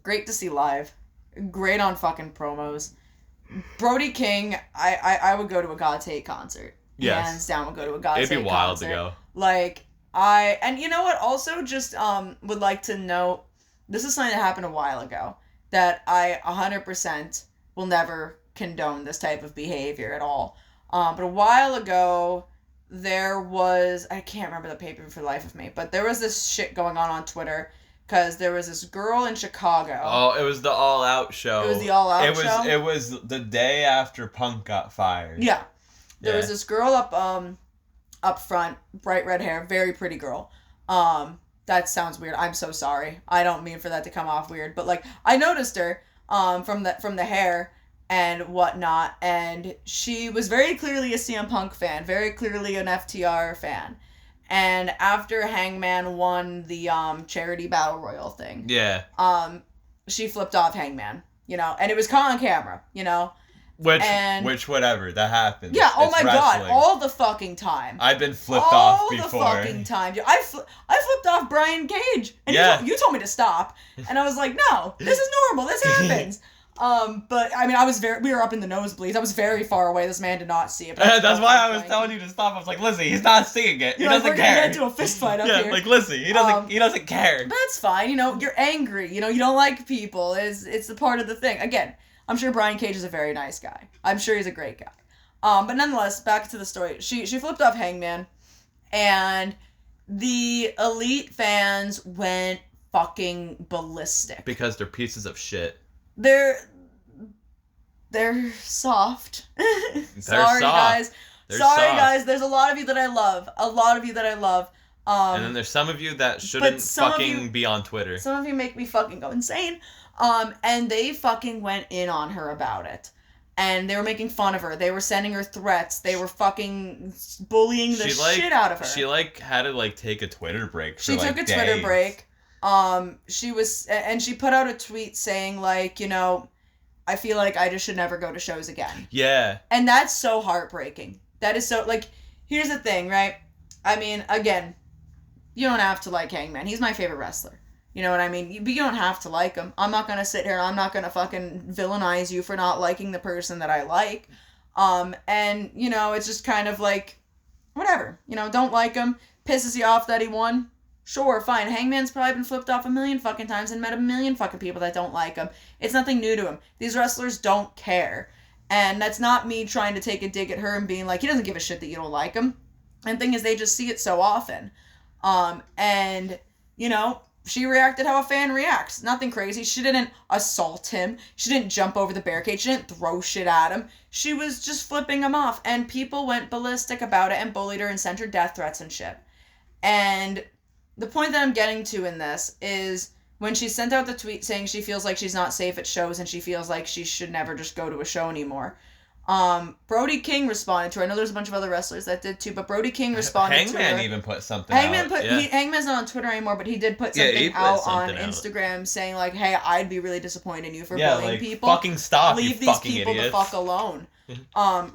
great to see live. Great on fucking promos. Brody King, I would go to a God's Hate concert. Yes. Hands down would go to a God's Hate concert. It'd be wild to go. Like, and you know what, also just, would like to note, this is something that happened a while ago, that I 100% will never condone this type of behavior at all. But a while ago, there was, I can't remember the pay-per-view for the life of me, but there was this shit going on Twitter, because there was this girl in Chicago. Oh, it was the All Out show. It was the All Out show? It was the day after Punk got fired. Yeah. There was this girl up front, bright red hair, very pretty girl. That sounds weird. I'm so sorry. I don't mean for that to come off weird, but, like, I noticed her from the hair and whatnot, and she was very clearly a CM Punk fan, very clearly an FTR fan. And after Hangman won the charity battle royal thing, she flipped off Hangman, you know, and it was caught on camera, you know. Which whatever, that happens. Yeah, oh my god, all the fucking time. I've been flipped off before. All the fucking time. I flipped off Brian Cage, and you told me to stop, and I was like, no, this is normal, this happens. But, I mean, we were up in the nosebleeds, I was very far away, this man did not see it. That's why I was telling you to stop. I was like, Lyssie, he's not seeing it, he doesn't care. We're gonna get into a fist fight up here. Like, Lyssie, he doesn't care. That's fine, you know, you're angry, you know, you don't like people, it's a part of the thing. Again, I'm sure Brian Cage is a very nice guy. I'm sure he's a great guy. But nonetheless, back to the story. She flipped off Hangman, and the Elite fans went fucking ballistic. Because they're pieces of shit. They're soft. Sorry, guys. Guys. There's a lot of you that I love. And then there's some of you that shouldn't fucking be on Twitter. Some of you make me fucking go insane. And they fucking went in on her about it. And they were making fun of her. They were sending her threats. They were fucking bullying the shit out of her. She, had to, take a Twitter break for, She took a Twitter break. She put out a tweet saying, you know, I feel like I just should never go to shows again. Yeah. And that's so heartbreaking. That is so, here's the thing, right? I mean, again, you don't have to like Hangman. He's my favorite wrestler. You know what I mean? You don't have to like them. I'm not going to sit here and I'm not going to fucking villainize you for not liking the person that I like. And, you know, it's just kind of like, whatever. You know, don't like him. Pisses you off that he won. Sure, fine. Hangman's probably been flipped off a million fucking times and met a million fucking people that don't like him. It's nothing new to him. These wrestlers don't care. And that's not me trying to take a dig at her and being like, he doesn't give a shit that you don't like him. And the thing is, they just see it so often. And, you know, she reacted how a fan reacts. Nothing crazy. She didn't assault him. She didn't jump over the barricade. She didn't throw shit at him. She was just flipping him off. And people went ballistic about it and bullied her and sent her death threats and shit. And the point that I'm getting to in this is when she sent out the tweet saying she feels like she's not safe at shows and she feels like she should never just go to a show anymore. Brody King responded to her. I know there's a bunch of other wrestlers that did too, but Brody King responded to her. Hangman even put something out. Hangman's not on Twitter anymore, but he did put something out on Instagram saying like, hey, I'd be really disappointed in you for bullying people. Fucking stop, Leave you these fucking people idiots. the fuck alone.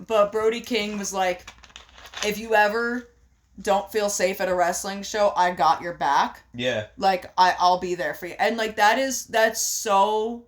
But Brody King was like, if you ever don't feel safe at a wrestling show, I got your back. Yeah. Like, I'll be there for you. And like, that's just so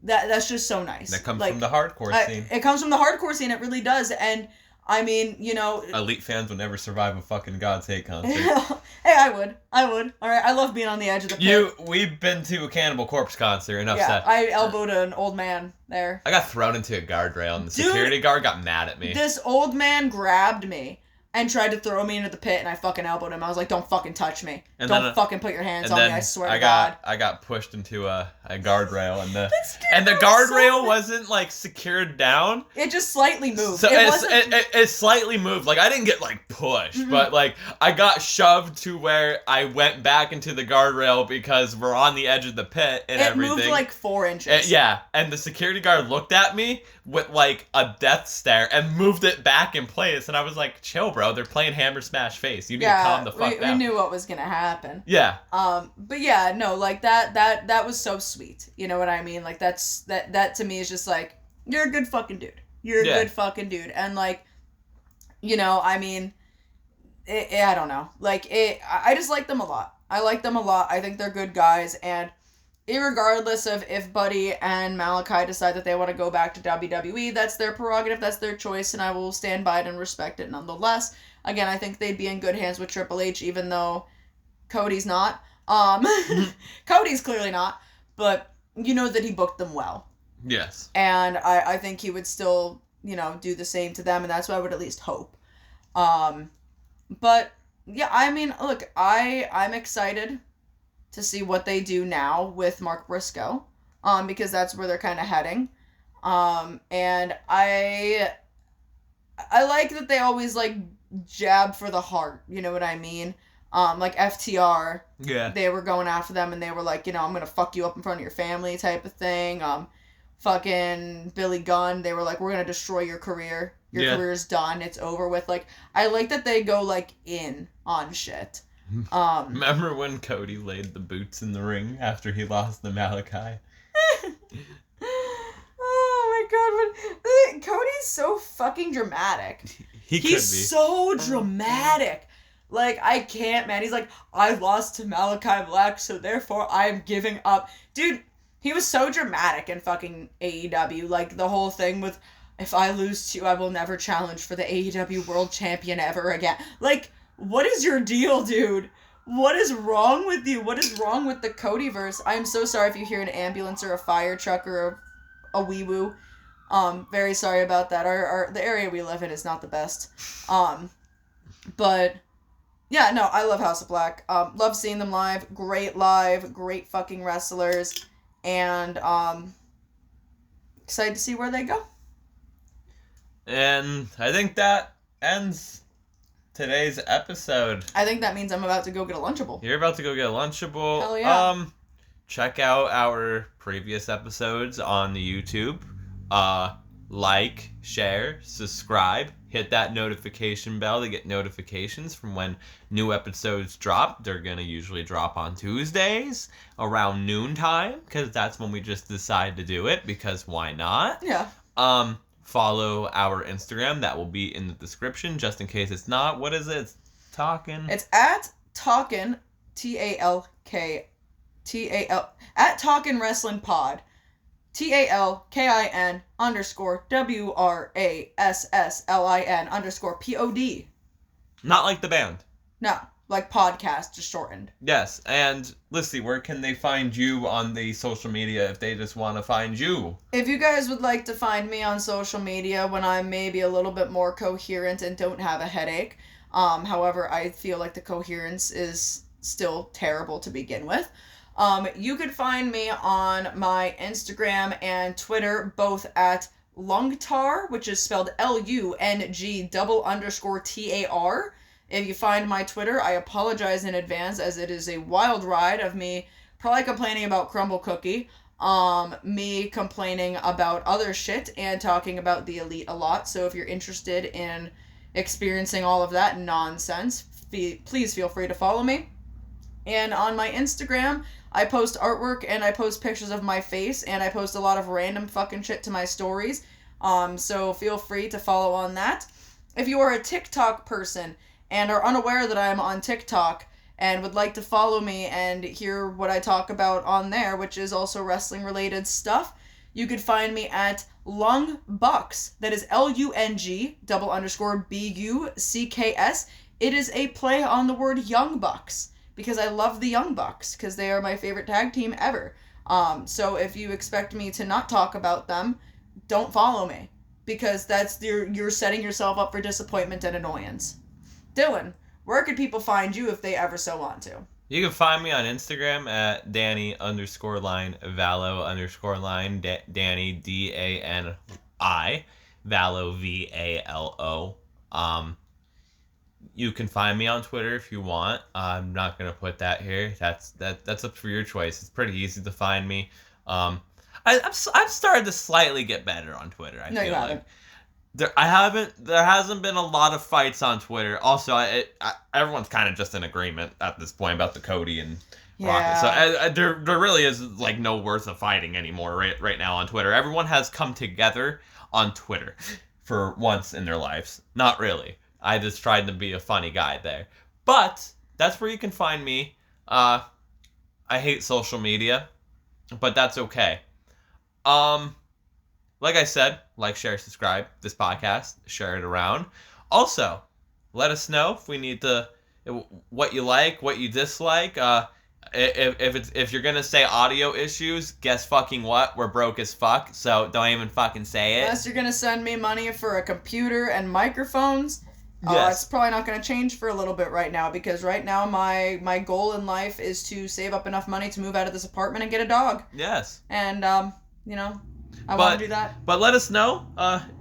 nice. That comes like, from the hardcore scene. It comes from the hardcore scene. It really does. And I mean, you know, elite fans will never survive a fucking God's Hate concert. Hey, I would. All right, I love being on the edge of the pit. We've been to a Cannibal Corpse concert. Enough said. I elbowed an old man there. I got thrown into a guardrail, and the security guard got mad at me. This old man grabbed me and tried to throw me into the pit, and I fucking elbowed him. I was like, don't fucking touch me. Don't fucking put your hands on me, I swear to God. I got pushed into a guardrail, and the guardrail wasn't, like, secured down. It just slightly moved. So it slightly moved. Like, I didn't get, like, pushed, but, like, I got shoved to where I went back into the guardrail because we're on the edge of the pit and everything. It moved, like, 4 inches. And the security guard looked at me with, like, a death stare and moved it back in place, and I was like, chill, bro. They're playing Hammer Smash Face. You need to calm the fuck down. We knew what was gonna happen. Yeah. But yeah, no, like that was so sweet. You know what I mean? Like that to me is just like, you're a good fucking dude. You're a good fucking dude. And like, you know, I mean, I don't know. Like I just like them a lot. I like them a lot. I think they're good guys, and irregardless of if Buddy and Malachi decide that they want to go back to WWE, that's their prerogative, that's their choice, and I will stand by it and respect it nonetheless. Again, I think they'd be in good hands with Triple H, even though Cody's not. Cody's clearly not, but you know that he booked them well. Yes. And I think he would still, you know, do the same to them, and that's what I would at least hope. But, yeah, I mean, look, I'm excited to see what they do now with Mark Briscoe, because that's where they're kind of heading. And I like that they always, like, jab for the heart, you know what I mean? Like FTR, they were going after them, and they were like, you know, I'm gonna fuck you up in front of your family type of thing. Fucking Billy Gunn, they were like, we're gonna destroy your career. Your career's done. It's over with. Like, I like that they go, like, in on shit. Remember when Cody laid the boots in the ring after he lost to Malachi? Oh my god, Cody's so fucking dramatic. He's so dramatic. Like, I can't, man. He's like, I lost to Malachi Black, so therefore I am giving up. Dude, he was so dramatic in fucking AEW. Like, the whole thing with, if I lose to you, I will never challenge for the AEW World Champion ever again. Like, what is your deal, dude? What is wrong with you? What is wrong with the Codyverse? I'm so sorry if you hear an ambulance or a fire truck or a wee-woo. Very sorry about that. The area we live in is not the best. But yeah, no, I love House of Black. Love seeing them live. Great fucking wrestlers. And excited to see where they go. And I think that ends today's episode. I think that means I'm about to go get a Lunchable. You're about to go get a Lunchable. Hell yeah. Check out our previous episodes on the YouTube. Like, share, subscribe, hit that notification bell to get notifications from when new episodes drop. They're going to usually drop on Tuesdays around noontime, because that's when we just decide to do it, because why not? Yeah. Follow our Instagram. That will be in the description, just in case it's not. What is it? It's Talkin. It's at Talkin, Talkin at Talkin Wrasslin Pod. TALKIN_WRASSLIN_POD. Not like the band. No, like podcast, just shortened. Yes, and Lyssie, where can they find you on the social media if they just want to find you? If you guys would like to find me on social media when I'm maybe a little bit more coherent and don't have a headache, however, I feel like the coherence is still terrible to begin with. You could find me on my Instagram and Twitter, both at Lungtar, which is spelled LUNG_TAR. If you find my Twitter, I apologize in advance, as it is a wild ride of me probably complaining about Crumble Cookie, me complaining about other shit, and talking about the Elite a lot. So if you're interested in experiencing all of that nonsense, please feel free to follow me. And on my Instagram, I post artwork and I post pictures of my face and I post a lot of random fucking shit to my stories. So feel free to follow on that. If you are a TikTok person and are unaware that I'm on TikTok and would like to follow me and hear what I talk about on there, which is also wrestling related stuff, you could find me at Lung Bucks. That is LUNG_BUCKS. It is a play on the word Young Bucks, because I love the Young Bucks, because they are my favorite tag team ever. So if you expect me to not talk about them, don't follow me, because you're setting yourself up for disappointment and annoyance. Dylan, where could people find you if they ever so want to? You can find me on Instagram at Danny_line Valo_line Danny DANI Valo VALO. You can find me on Twitter if you want. I'm not gonna put that here. That's up for your choice. It's pretty easy to find me. I've started to slightly get better on Twitter. I feel like. There hasn't been a lot of fights on Twitter. Also, everyone's kind of just in agreement at this point about the Cody and Rocket. So there really is like no worth of fighting anymore right now on Twitter. Everyone has come together on Twitter for once in their lives. Not really. I just tried to be a funny guy there. But that's where you can find me. I hate social media, but that's okay. Like I said, like, share, subscribe this podcast, share it around. Also, let us know if we need to, what you like, what you dislike. If you're gonna say audio issues, guess fucking what? We're broke as fuck, so don't even fucking say it. Unless you're gonna send me money for a computer and microphones. Yes. It's probably not going to change for a little bit right now, because right now my goal in life is to save up enough money to move out of this apartment and get a dog. Yes. And I want to do that. But let us know.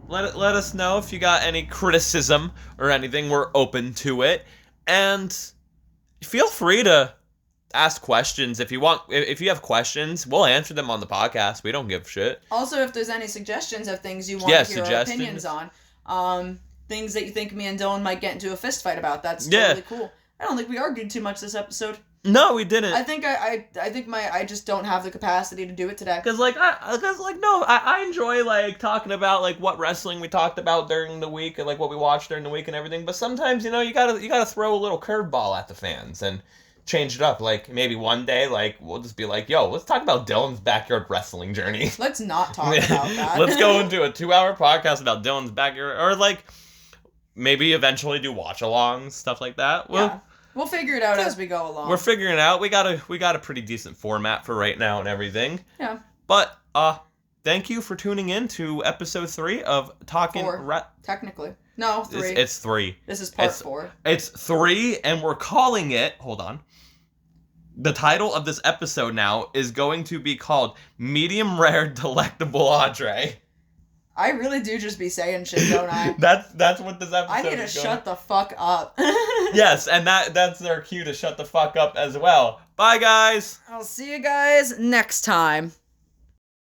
Let us know if you got any criticism or anything. We're open to it, and feel free to ask questions if you want. If you have questions, we'll answer them on the podcast. We don't give a shit. Also, if there's any suggestions of things you want to hear our opinions on, things that you think me and Dylan might get into a fist fight about, that's totally cool. I don't think we argued too much this episode. No, we didn't. I think I just don't have the capacity to do it today. I enjoy like talking about like what wrestling we talked about during the week and like what we watched during the week and everything. But sometimes you gotta throw a little curveball at the fans and change it up. Like maybe one day like we'll just be like, yo, let's talk about Dylan's backyard wrestling journey. Let's not talk about that. Let's go into a 2-hour podcast about Dylan's backyard, or like maybe eventually do watch-alongs, stuff like that. We'll figure it out as we go along. We're figuring it out. We got a pretty decent format for right now and everything. Yeah. But thank you for tuning in to episode 3 of Talkin. Technically. No, 3. It's 3. This is part 4. It's 3, and we're calling it. Hold on. The title of this episode now is going to be called Medium Rare Delectable Entrée. I really do just be saying shit, don't I? That's what this episode is. I need to shut the fuck up. Yes, and that's their cue to shut the fuck up as well. Bye, guys. I'll see you guys next time.